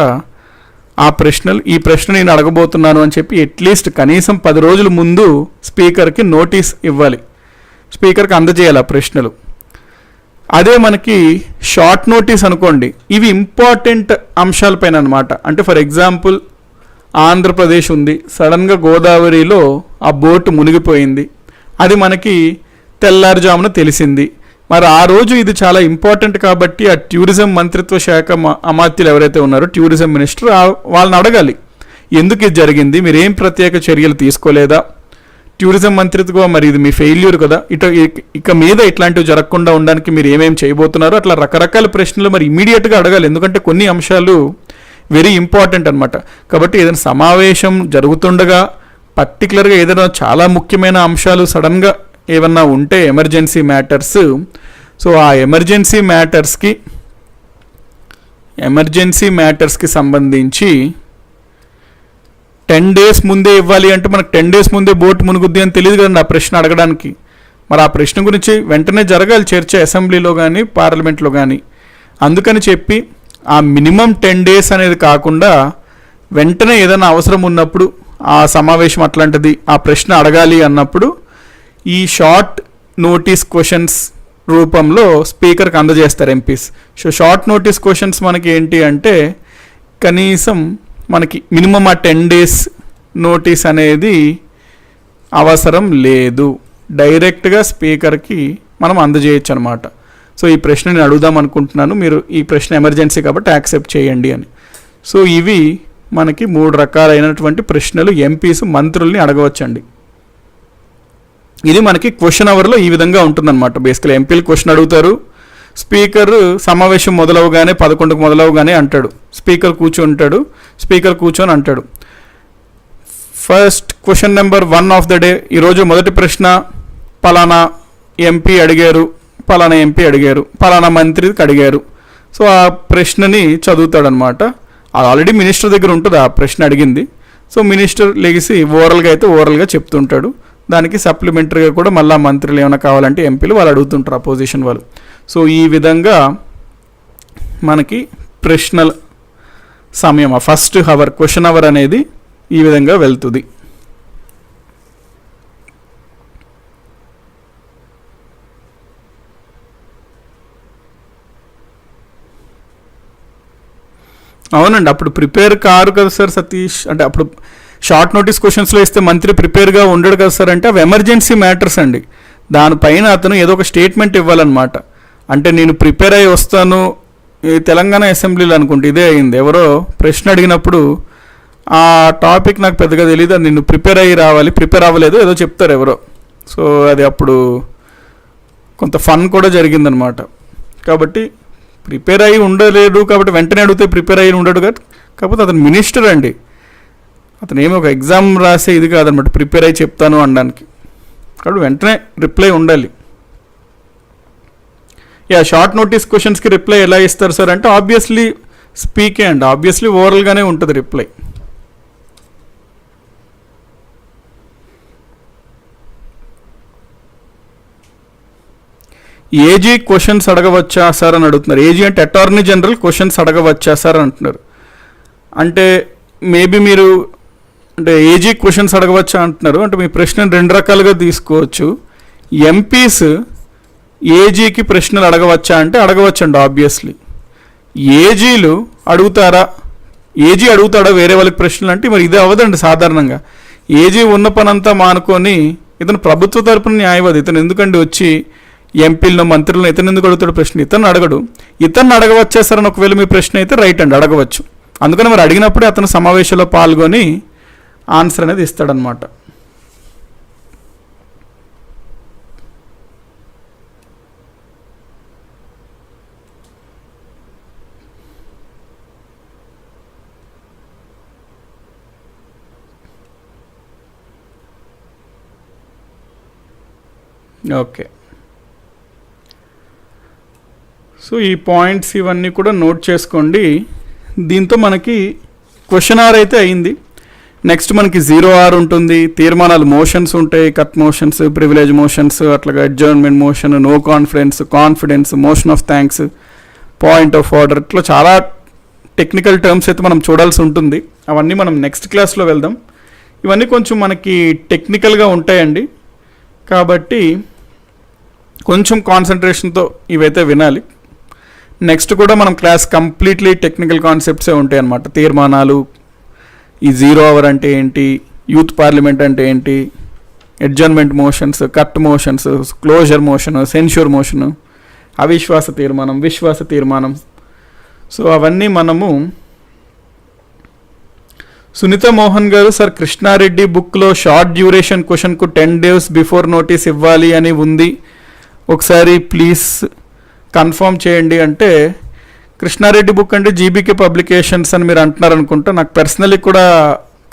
ఈ ప్రశ్న నేను అడగబోతున్నాను అని చెప్పి అట్లీస్ట్ కనీసం 10 రోజుల ముందు స్పీకర్కి నోటీస్ ఇవ్వాలి, స్పీకర్కి అందజేయాలి ఆ ప్రశ్నలు. అదే మనకి షార్ట్ నోటీస్ అనుకోండి, ఇవి ఇంపార్టెంట్ అంశాలపైన అనమాట. అంటే ఫర్ ఎగ్జాంపుల్ ఆంధ్రప్రదేశ్ ఉంది, సడన్గా గోదావరిలో ఆ బోటు మునిగిపోయింది, అది మనకి తెల్లారుజామున తెలిసింది. మరి ఆ రోజు ఇది చాలా ఇంపార్టెంట్ కాబట్టి ఆ టూరిజం మంత్రిత్వ శాఖ అమాత్యులు ఎవరైతే ఉన్నారో టూరిజం మినిస్టర్ వాళ్ళని అడగాలి, ఎందుకు ఇది జరిగింది, మీరు ఏం ప్రత్యేక చర్యలు తీసుకోలేదా, టూరిజం మంత్రిత్వ మరి ఇది మీ ఫెయిల్యూర్ కదా, ఇక మీద ఇట్లాంటివి జరగకుండా ఉండడానికి మీరు ఏమేమి చేయబోతున్నారో అట్లా రకరకాల ప్రశ్నలు మరి ఇమీడియట్గా అడగాలి. ఎందుకంటే కొన్ని అంశాలు వెరీ ఇంపార్టెంట్ అనమాట. కాబట్టి ఏదైనా సమావేశం జరుగుతుండగా పర్టికులర్గా ఏదైనా చాలా ముఖ్యమైన అంశాలు సడన్గా ఏమన్నా ఉంటే ఎమర్జెన్సీ మ్యాటర్స్, సో ఆ ఎమర్జెన్సీ మ్యాటర్స్కి సంబంధించి 10 days ముందే ఇవ్వాలి. అంటే మనకు 10 days ముందే బోట్ మునుగుద్ది అని తెలియదు కదండి ఆ ప్రశ్న అడగడానికి. మరి ఆ ప్రశ్న గురించి వెంటనే జరగాలి చర్చ అసెంబ్లీలో కానీ పార్లమెంట్లో కానీ. అందుకని చెప్పి ఆ మినిమం 10 days అనేది కాకుండా వెంటనే ఏదైనా అవసరం ఉన్నప్పుడు ఆ సమావేశం అట్లాంటిది ఆ ప్రశ్న అడగాలి అన్నప్పుడు ఈ షార్ట్ నోటీస్ క్వశ్చన్స్ రూపంలో స్పీకర్కి అందజేస్తారు MPs. So short notice questions మనకి ఏంటి అంటే కనీసం మనకి మినిమం ఆ 10 days నోటీస్ అనేది అవసరం లేదు, డైరెక్ట్గా స్పీకర్కి మనం అందజేయచ్చు అనమాట. సో ఈ ప్రశ్న నేను అడుగుదాం అనుకుంటున్నాను, మీరు ఈ ప్రశ్న ఎమర్జెన్సీ కాబట్టి యాక్సెప్ట్ చేయండి అని. సో ఇవి మనకి 3 రకాలైనటువంటి ప్రశ్నలు ఎంపీస్ మంత్రుల్ని అడగవచ్చండి. ఇది మనకి క్వశ్చన్ అవర్లో ఈ విధంగా ఉంటుందన్నమాట. బేసికలీ ఎంపీలు క్వశ్చన్ అడుగుతారు, స్పీకర్ సమావేశం మొదలవగానే 11కు మొదలవగానే అంటాడు, స్పీకర్ కూర్చొని అంటాడు, first question number 1 of the day, ఈరోజు మొదటి ప్రశ్న పలానా ఎంపీ అడిగారు, పలానా మంత్రికి అడిగారు. సో ఆ ప్రశ్నని చదువుతాడనమాట. అది ఆల్రెడీ మినిస్టర్ దగ్గర ఉంటుంది ఆ ప్రశ్న అడిగింది. సో మినిస్టర్ లెగిసి ఓరల్గా చెప్తుంటాడు. దానికి సప్లిమెంటరీగా కూడా మళ్ళీ మంత్రులు ఏమైనా కావాలంటే ఎంపీలు వాళ్ళు అడుగుతుంటారు అపోజిషన్ వాళ్ళు. సో ఈ విధంగా మనకి ప్రశ్నల సమయం ఫస్ట్ అవర్ క్వశ్చన్ అవర్ అనేది ఈ విధంగా వెళ్తుంది. అవునండి, అప్పుడు ప్రిపేర్ కారు కదా సార్ సతీష్. అంటే అప్పుడు షార్ట్ నోటీస్ క్వశ్చన్స్లో ఇస్తే మంత్రి ప్రిపేర్గా ఉండడు కదా సార్. అంటే అవి ఎమర్జెన్సీ మ్యాటర్స్ అండి, దానిపైన అతను ఏదో ఒక స్టేట్మెంట్ ఇవ్వాలన్నమాట. అంటే నేను ప్రిపేర్ అయ్యి వస్తాను, తెలంగాణ అసెంబ్లీలో అనుకుంటే ఇదే అయింది, ఎవరో ప్రశ్న అడిగినప్పుడు ఆ టాపిక్ నాకు పెద్దగా తెలియదు, అది నేను ప్రిపేర్ అవ్వలేదు ఏదో చెప్తారు ఎవరో. సో అది అప్పుడు కొంత ఫన్ కూడా జరిగిందనమాట. కాబట్టి ప్రిపేర్ అయ్యి ఉండలేదు కాబట్టి వెంటనే అడిగితే ప్రిపేర్ అయ్యి ఉండడు కదా. కాకపోతే అతను మినిస్టర్ అండి, అతను ఏమి ఒక ఎగ్జామ్ రాసే ఇది కాదనమాట ప్రిపేర్ అయ్యి చెప్తాను అనడానికి. కాబట్టి వెంటనే రిప్లై ఉండాలి. షార్ట్ నోటీస్ క్వశ్చన్స్కి రిప్లై ఎలా ఇస్తారు సార్ అంటే ఆబ్వియస్లీ స్పీకే అండి, ఆబ్వియస్లీ ఓరల్గానే ఉంటుంది రిప్లై. ఏజీ క్వశ్చన్స్ అడగవచ్చా సార్ అని అడుగుతున్నారు. ఏజీ అంటే అటార్నీ జనరల్ క్వశ్చన్స్ అడగవచ్చా సార్ అంటున్నారు. అంటే మేబీ మీరు అంటే ఏజీ క్వశ్చన్స్ అడగవచ్చా అంటున్నారు. అంటే మీ ప్రశ్నను 2 రకాలుగా తీసుకోవచ్చు. ఎంపీస్ ఏజీకి ప్రశ్నలు అడగవచ్చా అంటే అడగవచ్చండి ఆబ్వియస్లీ. ఏజీలు అడుగుతారా, ఏజీ అడుగుతాడా వేరే వాళ్ళకి ప్రశ్నలు అంటే మరి ఇది అవ్వదండి సాధారణంగా. ఏజీ ఉన్న పనంతా మానుకొని ఇతను ప్రభుత్వ తరపున న్యాయవాది, ఇతను ఎందుకండి వచ్చి ఎంపీలను మంత్రులను ఇతను ఎందుకు అడుగుతాడు ప్రశ్న, ఇతను అడగడు. ఇతను అడగవచ్చేస్తారని ఒకవేళ మీ ప్రశ్న అయితే రైట్ అండి, అడగవచ్చు. అందుకని మరి అడిగినప్పుడే అతను సమావేశంలో పాల్గొని ఆన్సర్ అనేది ఇస్తాడనమాట. ఓకే, సో ఈ పాయింట్స్ ఇవన్నీ కూడా నోట్ చేసుకోండి. దీంతో మనకి క్వశ్చన్ ఆర్ అయితే అయింది. నెక్స్ట్ మనకి 0R ఉంటుంది, తీర్మానాలు మోషన్స్ ఉంటాయి, కట్ మోషన్స్, ప్రివిలేజ్ మోషన్స్, అట్లాగా adjournment motion, no confidence, motion of thanks, point of order, ఇట్లా చాలా టెక్నికల్ టర్మ్స్ అయితే మనం చూడాల్సి ఉంటుంది. అవన్నీ మనం నెక్స్ట్ క్లాస్లో వెళ్దాం. ఇవన్నీ కొంచెం మనకి టెక్నికల్గా ఉంటాయండి, కాబట్టి కొంచెం కాన్సన్ట్రేషన్తో ఇవైతే వినాలి. నెక్స్ట్ కూడా మనం క్లాస్ కంప్లీట్లీ టెక్నికల్ కాన్సెప్ట్సే ఉంటాయి అన్నమాట. తీర్మానాలు, ఈ 0 అవర్ అంటే ఏంటి, యూత్ పార్లమెంట్ అంటే ఏంటి, adjournment motions, cut motions, closure motion, censure motion, అవిశ్వాస తీర్మానం, విశ్వాస తీర్మానం. సో అవన్నీ మనము సునీత మోహన్ గారు, సార్ కృష్ణారెడ్డి బుక్లో షార్ట్ డ్యూరేషన్ క్వశ్చన్కు 10 days బిఫోర్ నోటీస్ ఇవ్వాలి అని ఉంది, ఒకసారి ప్లీజ్ కన్ఫర్మ్ చేయండి అంటే, కృష్ణారెడ్డి బుక్ అంటే జీబీకే పబ్లికేషన్స్ అని మీరు అంటున్నారు అనుకుంటా. నాకు పర్సనలీ కూడా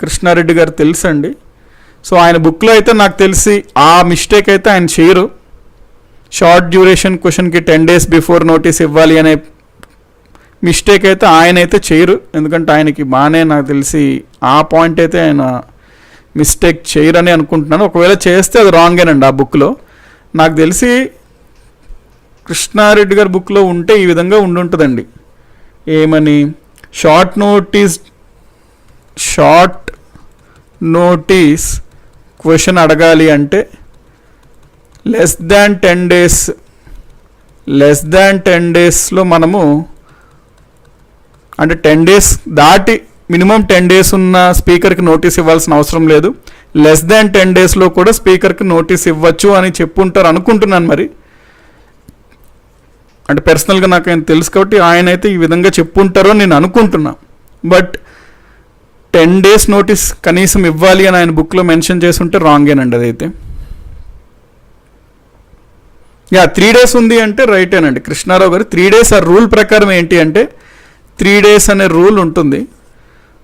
కృష్ణారెడ్డి గారు తెలుసు అండి. సో ఆయన బుక్లో అయితే నాకు తెలిసి ఆ మిస్టేక్ అయితే ఆయన చేయరు. షార్ట్ డ్యూరేషన్ క్వశ్చన్కి 10 days బిఫోర్ నోటీస్ ఇవ్వాలి అనే మిస్టేక్ అయితే ఆయన అయితే చేయరు, ఎందుకంటే ఆయనకి బాగానే నాకు తెలిసి ఆ పాయింట్ అయితే ఆయన మిస్టేక్ చేయరని అనుకుంటున్నాను. ఒకవేళ చేస్తే అది రాంగేనండి. ఆ బుక్లో నాకు తెలిసి కృష్ణారెడ్డి గారి బుక్లో ఉంటే ఈ విధంగా ఉండుంటుందండి. ఏమని, షార్ట్ నోటీస్ క్వశ్చన్ అడగాలి అంటే లెస్ దాన్ 10 daysలో మనము, అంటే 10 days దాటి మినిమం 10 days ఉన్న స్పీకర్కి నోటీస్ ఇవ్వాల్సిన అవసరం లేదు. లెస్ దాన్ 10 daysలో కూడా స్పీకర్కి నోటీస్ ఇవ్వచ్చు అని చెప్పుంటారు అనుకుంటున్నాను. మరి అంటే పర్సనల్గా నాకు ఆయన తెలుసు కాబట్టి ఆయన అయితే ఈ విధంగా చెప్పుంటారో నేను అనుకుంటున్నా. బట్ 10 days నోటీస్ కనీసం ఇవ్వాలి అని ఆయన బుక్లో మెన్షన్ చేసి ఉంటే రాంగేనండి అదైతే. 3 days ఉంది అంటే రైటేనండి. కృష్ణారావు గారు 3 days ఆ రూల్ ప్రకారం ఏంటి అంటే 3 days అనే రూల్ ఉంటుంది.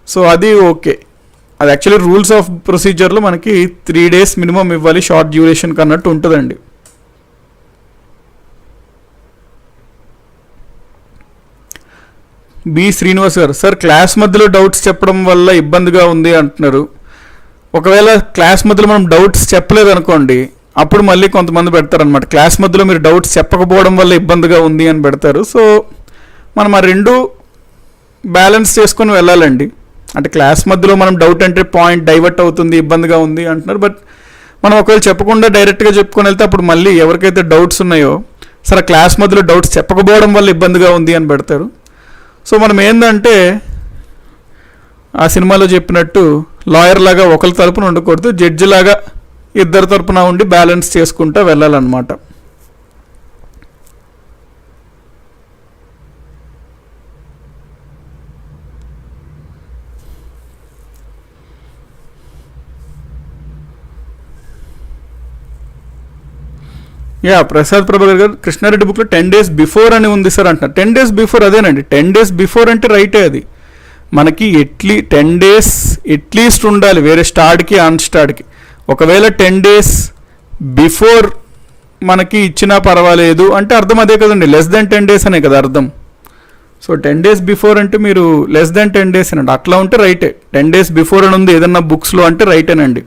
సో అది ఓకే, అది యాక్చువల్లీ రూల్స్ ఆఫ్ ప్రొసీజర్లో మనకి 3 days మినిమం ఇవ్వాలి షార్ట్ డ్యూరేషన్కి అన్నట్టు ఉంటుందండి. బి శ్రీనివాస్ గారు, సార్ క్లాస్ మధ్యలో డౌట్స్ చెప్పడం వల్ల ఇబ్బందిగా ఉంది అంటున్నారు. ఒకవేళ క్లాస్ మధ్యలో మనం డౌట్స్ చెప్పలేదు అనుకోండి, అప్పుడు మళ్ళీ కొంతమంది పెడతారనమాట, క్లాస్ మధ్యలో మీరు డౌట్స్ చెప్పకపోవడం వల్ల ఇబ్బందిగా ఉంది అని పెడతారు. సో మనం ఆ రెండు బ్యాలెన్స్ చేసుకొని వెళ్ళాలండి. అంటే క్లాస్ మధ్యలో మనం డౌట్ అంటే పాయింట్ డైవర్ట్ అవుతుంది, ఇబ్బందిగా ఉంది అంటున్నారు. బట్ మనం ఒకవేళ చెప్పకుండా డైరెక్ట్గా చెప్పుకొని వెళ్తే అప్పుడు మళ్ళీ ఎవరికైతే డౌట్స్ ఉన్నాయో, సరే క్లాస్ మధ్యలో డౌట్స్ చెప్పకపోవడం వల్ల ఇబ్బందిగా ఉంది అని పెడతారు. సో మనం ఏంటంటే ఆ సినిమాలో చెప్పినట్టు లాయర్ లాగా ఒకరి తరపున ఉండకూడదు, జడ్జి లాగా ఇద్దరు తరపున ఉండి బ్యాలెన్స్ చేసుకుంటూ వెళ్ళాలన్నమాట. ప్రసాద్ ప్రభాకర్ గారు, కృష్ణారెడ్డి బుక్లో 10 days బిఫోర్ అని ఉంది సార్ అంటున్నారు. 10 days బిఫోర్ అదేనండి, 10 days బిఫోర్ అంటే రైటే. అది మనకి 10 days ఎట్లీస్ట్ ఉండాలి వేరే స్టార్ట్కి అన్స్టార్ట్కి. ఒకవేళ 10 days బిఫోర్ మనకి ఇచ్చినా పర్వాలేదు అంటే అర్థం అదే కదండి, లెస్ దాన్ 10 days అనే కదా అర్థం. సో 10 days బిఫోర్ అంటే మీరు లెస్ దాన్ 10 days అనండి, అట్లా ఉంటే రైటే. 10 days బిఫోర్ అని ఉంది ఏదన్నా బుక్స్లో అంటే రైటేనండి.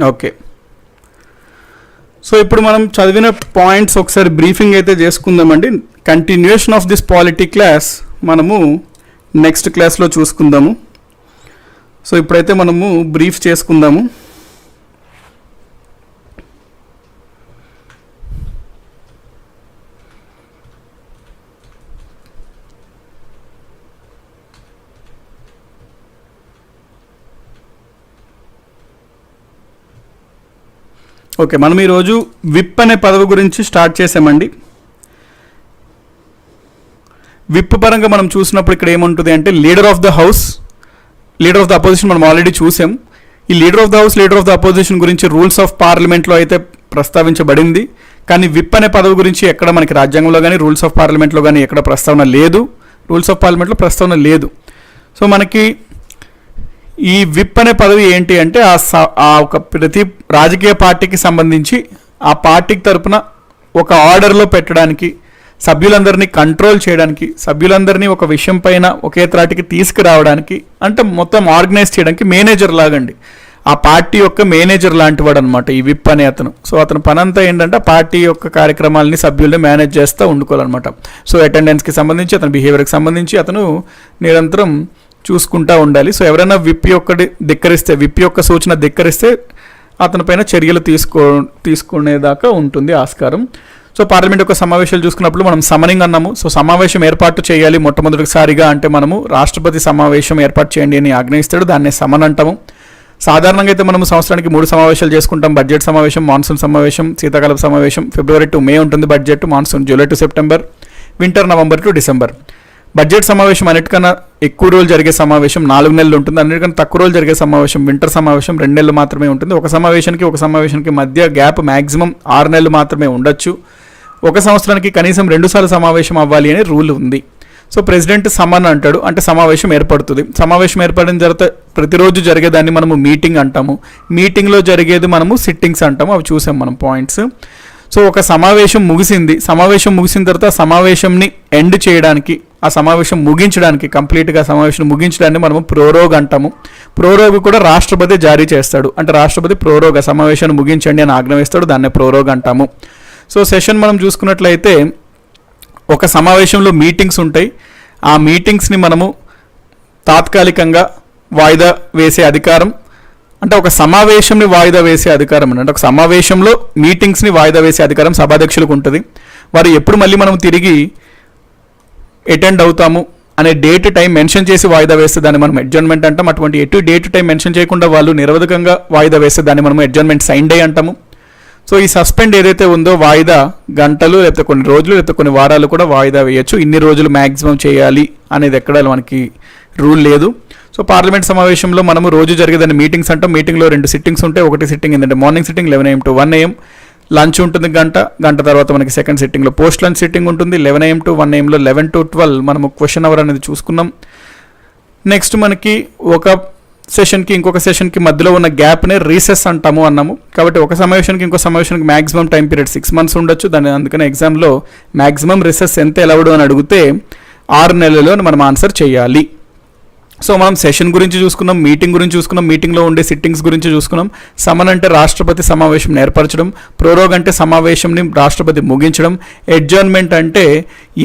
ఓకే, సో ఇప్పుడు మనం చదివిన పాయింట్స్ ఒకసారి బ్రీఫింగ్ అయితే చేసుకుందామండి. Continuation of this polity class మనము నెక్స్ట్ క్లాస్లో చూసుకుందాము. సో ఇప్పుడైతే మనము బ్రీఫ్ చేసుకుందాము. ఓకే, మనం ఈరోజు విప్ అనే పదవి గురించి స్టార్ట్ చేసామండి. విప్ పరంగా మనం చూసినప్పుడు ఇక్కడ ఏముంటుంది అంటే leader of the house, leader of the opposition మనం ఆల్రెడీ చూసాం. ఈ leader of the house, leader of the opposition గురించి రూల్స్ ఆఫ్ పార్లమెంట్లో అయితే ప్రస్తావించబడింది, కానీ విప్ అనే పదవి గురించి ఎక్కడ మనకి రాజ్యాంగంలో కానీ రూల్స్ ఆఫ్ పార్లమెంట్లో కానీ ఎక్కడ ప్రస్తావన లేదు. రూల్స్ ఆఫ్ పార్లమెంట్లో ప్రస్తావన లేదు. సో మనకి ఈ విప్ అనే పదవి ఏంటి అంటే ఆ ఒక ప్రతి రాజకీయ పార్టీకి సంబంధించి ఆ పార్టీకి తరపున ఒక ఆర్డర్లో పెట్టడానికి, సభ్యులందరినీ కంట్రోల్ చేయడానికి, సభ్యులందరినీ ఒక విషయం పైన ఒకే త్రాటికి తీసుకురావడానికి, అంటే మొత్తం ఆర్గనైజ్ చేయడానికి మేనేజర్ లాగండి. ఆ పార్టీ యొక్క మేనేజర్ లాంటి వాడు అనమాట ఈ విప్ అనే అతను. సో అతని పని అంతా ఏంటంటే పార్టీ యొక్క కార్యక్రమాలని సభ్యుల్ని మేనేజ్ చేస్తూ ఉండుకోవాలన్నమాట. సో అటెండెన్స్కి సంబంధించి, అతని బిహేవియర్కి సంబంధించి అతను నిరంతరం చూసుకుంటూ ఉండాలి. సో ఎవరైనా విప్ యొక్క సూచన ధిక్కరిస్తే అతని పైన చర్యలు తీసుకునేదాకా ఉంటుంది ఆస్కారం. సో పార్లమెంట్ యొక్క సమావేశాలు చూసుకున్నప్పుడు మనం సమనింగ్ అన్నాము. సో సమావేశం ఏర్పాటు చేయాలి మొట్టమొదటిసారిగా అంటే మనము రాష్ట్రపతి సమావేశం ఏర్పాటు చేయండి అని ఆజ్ఞయిస్తాడు, దాన్నే సమన్ అంటాము. సాధారణంగా అయితే మనము సంవత్సరానికి 3 సమావేశాలు చేసుకుంటాం. బడ్జెట్ సమావేశం, మాన్సూన్ సమావేశం, శీతాకాల సమావేశం. ఫిబ్రవరి టు మే ఉంటుంది budget, monsoon July to September, winter November to December. Budget సమావేశం అన్నిటికన్నా ఎక్కువ రోజులు జరిగే సమావేశం 4 నెలలు ఉంటుంది. అన్నిటికన్నా తక్కువ రోజులు జరిగే సమావేశం వింటర్ సమావేశం 2 నెలలు మాత్రమే ఉంటుంది. ఒక సమావేశానికి మధ్య గ్యాప్ మ్యాక్సిమం 6 నెలలు మాత్రమే ఉండొచ్చు. ఒక సంవత్సరానికి కనీసం 2 సార్లు సమావేశం అవ్వాలి అనే రూల్ ఉంది. సో ప్రెసిడెంట్ సమన్ అంటాడు, అంటే సమావేశం ఏర్పడుతుంది. సమావేశం ఏర్పడిన తర్వాత ప్రతిరోజు జరిగేదాన్ని మనము మీటింగ్ అంటాము. మీటింగ్లో జరిగేది మనము సిట్టింగ్స్ అంటాము. అవి చూసాం మనం పాయింట్స్. సో ఒక సమావేశం ముగిసిన తర్వాత సమావేశంని ఎండ్ చేయడానికి, ఆ సమావేశం ముగించడానికి, కంప్లీట్గా సమావేశం ముగించడాన్ని మనము ప్రోరోగ్ అంటాము. ప్రోరోగ్ కూడా రాష్ట్రపతి జారీ చేస్తాడు. అంటే రాష్ట్రపతి ప్రోరోగ్ సమావేశాన్ని ముగించండి అని ఆజ్ఞ వేస్తాడు, దాన్నే ప్రోరోగ్ అంటాము. సో సెషన్ మనం చూసుకున్నట్లయితే ఒక సమావేశంలో మీటింగ్స్ ఉంటాయి. ఆ మీటింగ్స్ని మనము తాత్కాలికంగా వాయిదా వేసే అధికారం, అంటే ఒక సమావేశంని వాయిదా వేసే అధికారం అంటే ఒక సమావేశంలో మీటింగ్స్ని వాయిదా వేసే అధికారం సభాధ్యక్షులకు ఉంటుంది. వారు ఎప్పుడు మళ్ళీ మనం తిరిగి అటెండ్ అవుతాము అనే డేట్ టైం మెన్షన్ చేసి వాయిదా వేస్తే దాన్ని మనం అడ్జర్న్మెంట్ అంటాం. అటువంటి ఎటు డేట్ టైం మెన్షన్ చేయకుండా వాళ్ళు నిరవధికంగా వాయిదా వేస్తే దాన్ని మనం అడ్జర్న్మెంట్ సైన్ డే అంటాము. సో ఈ సస్పెండ్ ఏదైతే ఉందో వాయిదా గంటలు లేకపోతే కొన్ని రోజులు లేకపోతే కొన్ని వారాలు కూడా వాయిదా వేయచ్చు. ఇన్ని రోజులు మ్యాక్సిమం చేయాలి అనేది ఎక్కడ మనకి రూల్ లేదు. సో పార్లమెంట్ సమావేశంలో మనము రోజు జరిగేదాన్ని మీటింగ్స్ అంటాం. మీటింగ్లో 2 సిట్టింగ్స్ ఉంటాయి. ఒకటి సిట్టింగ్ ఏంటంటే morning sitting 11 AM to 1 AM, lunch ఉంటుంది గంట తర్వాత మనకి సెకండ్ సిట్టింగ్లో పోస్ట్ లంచ్ సిట్టింగ్ ఉంటుంది 11 AM to 1 AM. 11 to 12 మనము క్వశ్చన్ అవర్ అనేది చూసుకున్నాం. నెక్స్ట్ మనకి ఒక సెషన్కి ఇంకొక సెషన్కి మధ్యలో ఉన్న గ్యాప్నే రీసెస్ అంటాము అన్నాము. కాబట్టి ఒక సమావేశానికి ఇంకో సమావేశానికి మ్యాక్సిమం టైం పీరియడ్ 6 months ఉండొచ్చు. అందుకని ఎగ్జామ్లో మ్యాక్సిమం రీసెస్ ఎంత ఎలవడు అని అడిగితే 6 నెలల్లో మనం ఆన్సర్ చేయాలి. సో మనం సెషన్ గురించి చూసుకున్నాం, మీటింగ్ గురించి చూసుకున్నాం, మీటింగ్లో ఉండే సిట్టింగ్స్ గురించి చూసుకున్నాం. సమన్ అంటే రాష్ట్రపతి సమావేశం ఏర్పరచడం, ప్రోరోగ్ అంటే సమావేశంని రాష్ట్రపతి ముగించడం, అడ్జర్న్మెంట్ అంటే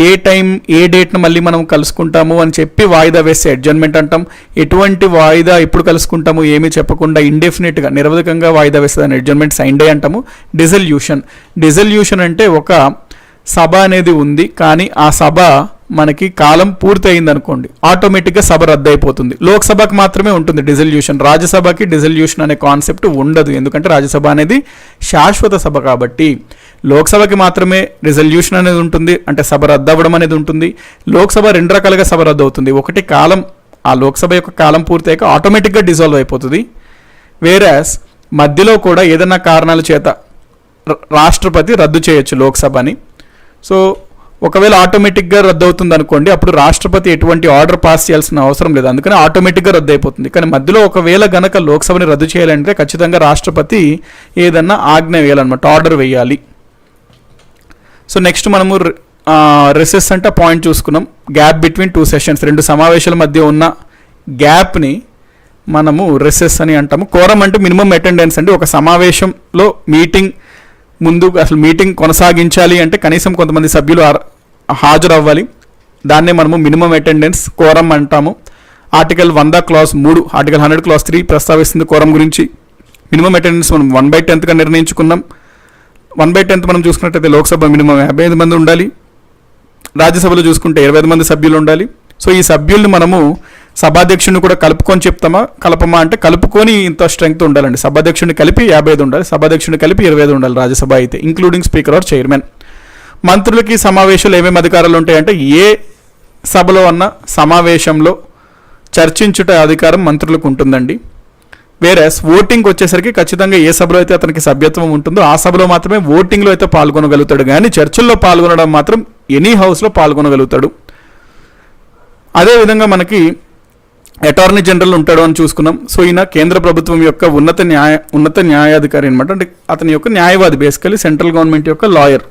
ఏ టైం ఏ డేట్ను మళ్ళీ మనం కలుసుకుంటాము అని చెప్పి వాయిదా వేస్తే అడ్జర్న్మెంట్ అంటాం. ఎటువంటి వాయిదా ఎప్పుడు కలుసుకుంటాము ఏమీ చెప్పకుండా ఇండెఫినెట్గా నిరవధికంగా వాయిదా వేస్తే దాన్ని అడ్జర్న్మెంట్ సైన్ డే అంటాము. డిజల్యూషన్ అంటే ఒక సభ అనేది ఉంది, కానీ ఆ సభ మనకి కాలం పూర్తి అయింది అనుకోండి, ఆటోమేటిక్గా సభ రద్దు అయిపోతుంది. లోక్సభకి మాత్రమే ఉంటుంది డిజల్యూషన్, రాజ్యసభకి డిజల్యూషన్ అనే కాన్సెప్ట్ ఉండదు. ఎందుకంటే రాజ్యసభ అనేది శాశ్వత సభ కాబట్టి. లోక్సభకి మాత్రమే రిజల్యూషన్ అనేది ఉంటుంది, అంటే సభ రద్దు అవ్వడం అనేది ఉంటుంది. లోక్సభ 2 రకాలుగా సభ రద్దు అవుతుంది. ఒకటి కాలం, ఆ లోక్సభ యొక్క కాలం పూర్తి అయ్యాక ఆటోమేటిక్గా డిజాల్వ్ అయిపోతుంది. వేరాస్ మధ్యలో కూడా ఏదైనా కారణాల చేత రాష్ట్రపతి రద్దు చేయొచ్చు లోక్సభని. సో ఒకవేళ ఆటోమేటిక్గా రద్దు అవుతుంది అనుకోండి, అప్పుడు రాష్ట్రపతి ఎటువంటి ఆర్డర్ పాస్ చేయాల్సిన అవసరం లేదు, అందుకని ఆటోమేటిక్గా రద్దు అయిపోతుంది. కానీ మధ్యలో ఒకవేళ గనక లోక్సభని రద్దు చేయాలంటే ఖచ్చితంగా రాష్ట్రపతి ఏదన్నా ఆజ్ఞ వేయాలన్నమాట, ఆర్డర్ వేయాలి. సో నెక్స్ట్ మనము రిసెస్ అంటే పాయింట్ చూసుకున్నాం. గ్యాప్ బిట్వీన్ 2 sessions, 2 సమావేశాల మధ్య ఉన్న గ్యాప్ని మనము రిసెస్ అని అంటాము. కోరం అంటే మినిమం అటెండెన్స్ అండి. ఒక సమావేశంలో మీటింగ్ ముందు అసలు మీటింగ్ కొనసాగించాలి అంటే కనీసం కొంతమంది సభ్యులు హాజరు అవ్వాలి, దాన్నే మనము మినిమం అటెండెన్స్ కోరం అంటాము. ఆర్టికల్ 100 clause 3, ఆర్టికల్ 100 clause 3 ప్రస్తావిస్తుంది కోరం గురించి. మినిమం అటెండెన్స్ మనం 1/10గా నిర్ణయించుకున్నాం. 1/10 మనం చూసుకున్నట్టయితే లోక్సభ మినిమం 55 మంది ఉండాలి, రాజ్యసభలో చూసుకుంటే 25 మంది సభ్యులు ఉండాలి. సో ఈ సభ్యుల్ని మనము సభాధ్యక్షుడిని కూడా కలుపుకొని కలపమా అంటే కలుపుకొని ఇంత స్ట్రెంగ్త్ ఉండాలండి. సభాధ్యక్షుడిని కలిపి 55 ఉండాలి, సభాధ్యక్షుడిని కలిపి 25 ఉండాలి రాజ్యసభ అయితే, ఇంక్లూడింగ్ స్పీకర్ ఆర్ చైర్మన్. మంత్రులకి సమావేశాలు ఏమేమి అధికారాలు ఉంటాయంటే ఏ సభలో అన్న సమావేశంలో చర్చించుట అధికారం మంత్రులకు ఉంటుందండి. వేరేస్ ఓటింగ్ వచ్చేసరికి ఖచ్చితంగా ఏ సభలో అయితే అతనికి సభ్యత్వం ఉంటుందో ఆ సభలో మాత్రమే ఓటింగ్లో అయితే పాల్గొనగలుగుతాడు, కానీ చర్చల్లో పాల్గొనడం మాత్రం ఎనీ హౌస్లో పాల్గొనగలుగుతాడు. అదేవిధంగా మనకి అటార్నీ జనరల్ ఉంటాడు అని చూసుకున్నాం. సో ఈయన కేంద్ర ప్రభుత్వం యొక్క ఉన్నత న్యాయాధికారి అనమాట. అంటే అతని యొక్క న్యాయవాది, బేసికలీ సెంట్రల్ గవర్నమెంట్ యొక్క లాయర్.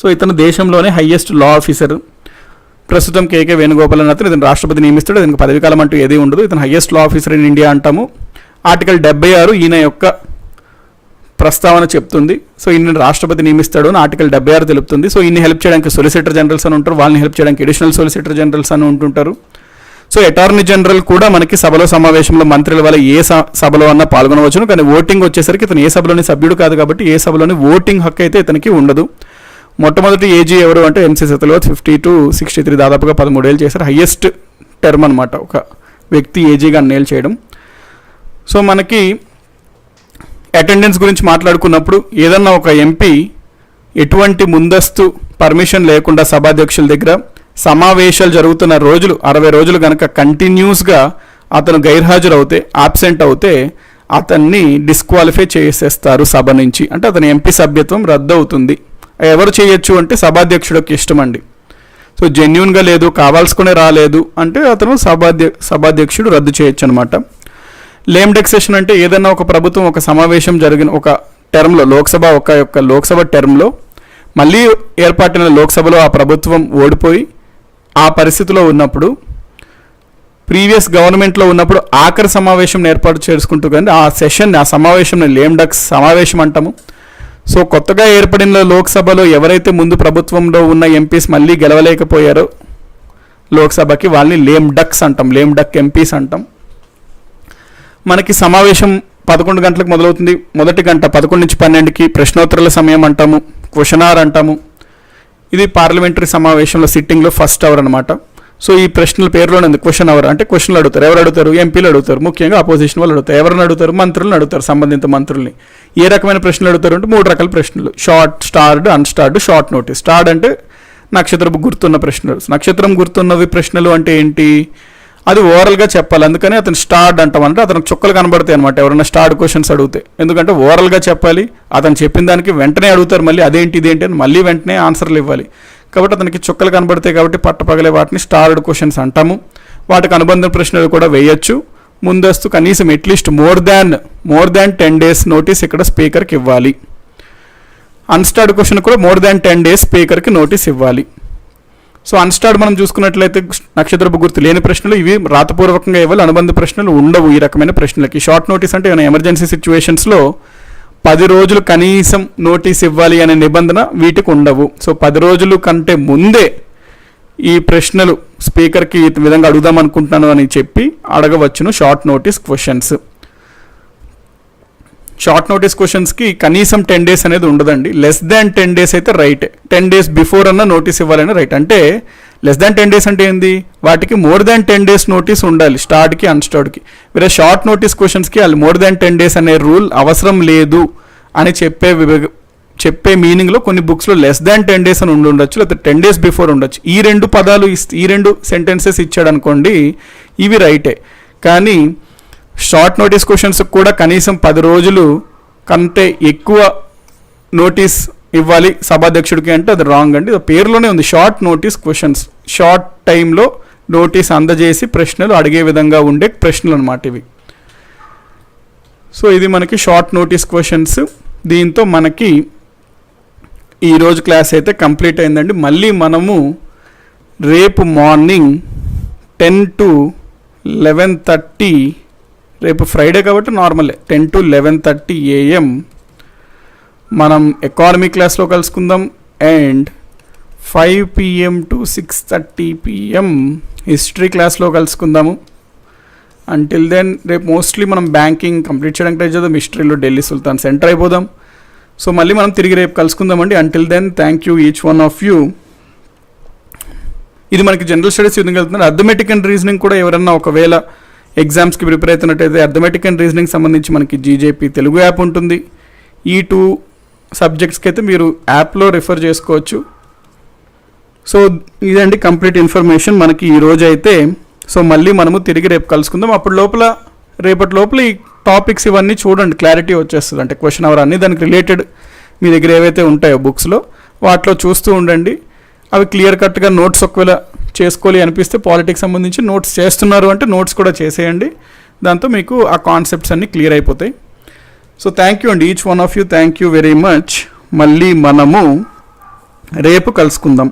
సో ఇతను దేశంలోనే హైయెస్ట్ లా ఆఫీసర్. ప్రస్తుతం కేకే వేణుగోపాల్ అని ఇతను రాష్ట్రపతి నియమిస్తాడు. ఇతనికి పదవీకాలం అంటూ ఏదీ ఉండదు. ఇతను highest law officer in India అంటాము. ఆర్టికల్ 76 ఈయన యొక్క ప్రస్తావన చెప్తుంది. సో ఈయన రాష్ట్రపతి నియమిస్తాడు అని ఆర్టికల్ 76 తెలుపుతుంది. సో ఈయన్ని హెల్ప్ చేయడానికి సొలిసిటర్ జనరల్స్ అని ఉంటారు, వాళ్ళని హెల్ప్ చేయడానికి అడిషనల్ సొలిసిటర్ జనరల్స్ అని ఉంటుంటారు. సో అటార్నీ జనరల్ కూడా మనకి సభలో సమావేశంలో మంత్రుల వల్ల ఏ సభలో అన్నా పాల్గొనవచ్చును, కానీ ఓటింగ్ వచ్చేసరికి ఇతను ఏ సభలోని సభ్యుడు కాదు కాబట్టి ఏ సభలోని ఓటింగ్ హక్కు అయితే ఇతనికి ఉండదు. మొట్టమొదటి ఏజీ ఎవరు అంటే ఎంసీ సత్యవతి 50 to 63 దాదాపుగా 13 ఏళ్ళు చేశారు. హయ్యెస్ట్ టర్మ్ అనమాట ఒక వ్యక్తి ఏజీగా నేల్ చేయడం. సో మనకి అటెండెన్స్ గురించి మాట్లాడుకున్నప్పుడు ఏదన్నా ఒక ఎంపీ ఎటువంటి ముందస్తు పర్మిషన్ లేకుండా సభాధ్యక్షుల దగ్గర సమావేశాలు జరుగుతున్న రోజులు 60 రోజులు కనుక కంటిన్యూస్గా అతను గైర్హాజరు అవుతే, ఆబ్సెంట్ అవుతే అతన్ని డిస్క్వాలిఫై చేసేస్తారు సభ నుంచి. అంటే అతని ఎంపీ సభ్యత్వం రద్దు అవుతుంది. ఎవరు చేయొచ్చు అంటే సభాధ్యక్షుడికి ఇష్టం అండి. సో జెన్యున్గా లేదు, కావాల్సుకునే రాలేదు అంటే అతను సభాధ్యక్షుడు రద్దు చేయొచ్చు అనమాట. లేమ్ డెక్సేషన్ అంటే ఏదైనా ఒక ప్రభుత్వం ఒక సమావేశం జరిగిన ఒక టర్మ్లో, లోక్సభ టర్మ్లో మళ్ళీ ఏర్పాటైన లోక్సభలో ఆ ప్రభుత్వం ఓడిపోయి ఆ పరిస్థితిలో ఉన్నప్పుడు, ప్రీవియస్ గవర్నమెంట్లో ఉన్నప్పుడు ఆఖరి సమావేశం ఏర్పాటు చేసుకుంటూ కానీ ఆ సమావేశం లేమ్ డక్స్ సమావేశం అంటాము. సో కొత్తగా ఏర్పడిన లోక్సభలో ఎవరైతే ముందు ప్రభుత్వంలో ఉన్న ఎంపీస్ మళ్ళీ గెలవలేకపోయారో లోక్సభకి, వాళ్ళని లేమ్ డక్స్ అంటాం, లేమ్ డక్ ఎంపీస్ అంటాం. మనకి సమావేశం 11 గంటలకు మొదలవుతుంది. మొదటి గంట 11 నుంచి 12కి ప్రశ్నోత్తరాల సమయం అంటాము, క్వశ్చన్ అవర్ అంటాము. ఇది పార్లమెంటరీ సమావేశంలో సిట్టింగ్లో ఫస్ట్ అవర్ అనమాట. సో ఈ ప్రశ్నల పేరులోనే ఉంది క్వశ్చన్ అవర్. అంటే క్వశ్చన్లు అడుగుతారు. ఎవరు అడుగుతారు? ఎంపీలు అడుగుతారు, ముఖ్యంగా అపోజిషన్ వాళ్ళు అడుగుతారు. ఎవరిని అడుగుతారు? మంత్రులను అడుగుతారు, సంబంధిత మంత్రుల్ని. ఏ రకమైన ప్రశ్నలు అడుగుతారు అంటే 3 రకాల ప్రశ్నలు: short, starved, unstarred, short notice. Starved అంటే నక్షత్రపు గుర్తున్న ప్రశ్నలు. నక్షత్రం గుర్తున్నవి ప్రశ్నలు అంటే ఏంటి? అది ఓవరాల్గా చెప్పాలి, అందుకని అతను స్టార్డ్ అంటాం. అంటే అతనికి చుక్కలు కనబడతాయి అనమాట ఎవరైనా స్టార్డ్ క్వశ్చన్స్ అడిగితే. ఎందుకంటే ఓవరాల్గా చెప్పాలి, అతను చెప్పిన దానికి వెంటనే అడుగుతారు, మళ్ళీ అదేంటి ఇదేంటి అని మళ్ళీ వెంటనే ఆన్సర్లు ఇవ్వాలి. కాబట్టి అతనికి చుక్కలు కనబడతాయి కాబట్టి పట్టపగలే వాటిని స్టార్డ్ క్వశ్చన్స్ అంటాము. వాటికి అనుబంధ ప్రశ్నలు కూడా వేయచ్చు. ముందస్తు కనీసం at least more than 10 days notice ఇక్కడ స్పీకర్కి ఇవ్వాలి. అన్స్టార్డ్ క్వశ్చన్ కూడా మోర్ దాన్ 10 days స్పీకర్కి నోటీస్ ఇవ్వాలి. సో అన్స్టార్డ్ మనం చూసుకున్నట్లయితే నక్షత్రపు గుర్తు లేని ప్రశ్నలు, ఇవి రాతపూర్వకంగా ఇవ్వాలి. అనుబంధ ప్రశ్నలు ఉండవు ఈ రకమైన ప్రశ్నలకి. షార్ట్ నోటీస్ అంటే ఏమైనా ఎమర్జెన్సీ సిచ్యువేషన్స్లో 10 రోజులు కనీసం నోటీస్ ఇవ్వాలి అనే నిబంధన వీటికి ఉండవు. సో 10 రోజులు కంటే ముందే ఈ ప్రశ్నలు స్పీకర్కి ఈ విధంగా అడుగుదాం అనుకుంటున్నాను అని చెప్పి అడగవచ్చును short notice questions. Short notice క్వశ్చన్స్కి కనీసం 10 days అనేది ఉండదండి. లెస్ దాన్ 10 days అయితే రైట్. 10 days బిఫోర్ అన్న నోటీస్ ఇవ్వాలని రైట్. అంటే లెస్ దాన్ 10 days అంటే ఏంది? వాటికి మోర్ దాన్ 10 days నోటీస్ ఉండాలి, స్టార్ట్కి అన్స్టార్డ్కి. వేరే షార్ట్ నోటీస్ క్వశ్చన్స్కి వాళ్ళు మోర్ దాన్ 10 days అనే రూల్ అవసరం లేదు అని చెప్పే మీనింగ్లో కొన్ని బుక్స్లో లెస్ దాన్ 10 days అని ఉండొచ్చు, లేకపోతే 10 days బిఫోర్ ఉండొచ్చు. ఈ రెండు సెంటెన్సెస్ ఇచ్చాడు అనుకోండి, ఇవి రైటే. కానీ షార్ట్ నోటీస్ క్వశ్చన్స్ కూడా కనీసం 10 రోజులు కంటే ఎక్కువ నోటీస్ ఇవ్వాలి సభాధ్యక్షుడికి అంటే అది రాంగ్ అండి. పేరులోనే ఉంది షార్ట్ నోటీస్ క్వశ్చన్స్. షార్ట్ టైంలో నోటీస్ అందజేసి ప్రశ్నలు అడిగే విధంగా ఉండే ప్రశ్నలు అన్నమాట ఇవి. సో ఇది మనకి షార్ట్ నోటీస్ క్వశ్చన్స్. దీంతో మనకి ఈరోజు క్లాస్ అయితే కంప్లీట్ అయిందండి. మళ్ళీ మనము రేపు మార్నింగ్ 10 to 11:30, రేపు ఫ్రైడే కాబట్టి నార్మలే, 10 to 11:30 AM మనం ఎకానమీ క్లాస్లో కలుసుకుందాం. And 5 PM to 6:30 PM history క్లాస్లో కలుసుకుందాము. అంటిల్ దెన్ రేపు మోస్ట్లీ మనం బ్యాంకింగ్ కంప్లీట్ చేయడానికి ట్రై చేద్దాం. హిస్టరీలో ఢిల్లీ సుల్తాన్ సెంటర్ అయిపోదాం. సో మళ్ళీ మనం తిరిగి రేపు కలుసుకుందామండి. Until then thank you each one of you. ఇది మనకి జనరల్ స్టడీస్ విధంగా వెళ్తున్నారు. అర్థమెటిక్ అండ్ రీజనింగ్ కూడా ఎవరన్నా ఒకవేళ ఎగ్జామ్స్కి ప్రిపేర్ అవుతున్నట్టయితే అర్థమెటిక్ అండ్ రీజనింగ్ సంబంధించి మనకి జీజేపీ తెలుగు యాప్ ఉంటుంది. ఈ 2 సబ్జెక్ట్స్కి అయితే మీరు యాప్లో రిఫర్ చేసుకోవచ్చు. సో ఇదండి కంప్లీట్ ఇన్ఫర్మేషన్ మనకి ఈరోజు అయితే. సో మళ్ళీ మనము తిరిగి రేపు కలుసుకుందాం. రేపటి లోపల ఈ టాపిక్స్ ఇవన్నీ చూడండి, క్లారిటీ వచ్చేస్తుంది. అంటే క్వశ్చన్ అవర్ అన్నీ దానికి రిలేటెడ్ మీ దగ్గర ఏవైతే ఉంటాయో బుక్స్లో వాటిలో చూస్తూ ఉండండి. అవి క్లియర్ కట్గా నోట్స్ ఒకవేళ చేసుకోవాలి అనిపిస్తే పాలిటిక్స్ సంబంధించి నోట్స్ చేస్తున్నారు అంటే నోట్స్ కూడా చేసేయండి. దాంతో మీకు ఆ కాన్సెప్ట్స్ అన్నీ క్లియర్ అయిపోతాయి. సో థ్యాంక్ యూ అండి, each one of you thank you very much. మళ్ళీ మనము రేపు కలుసుకుందాం.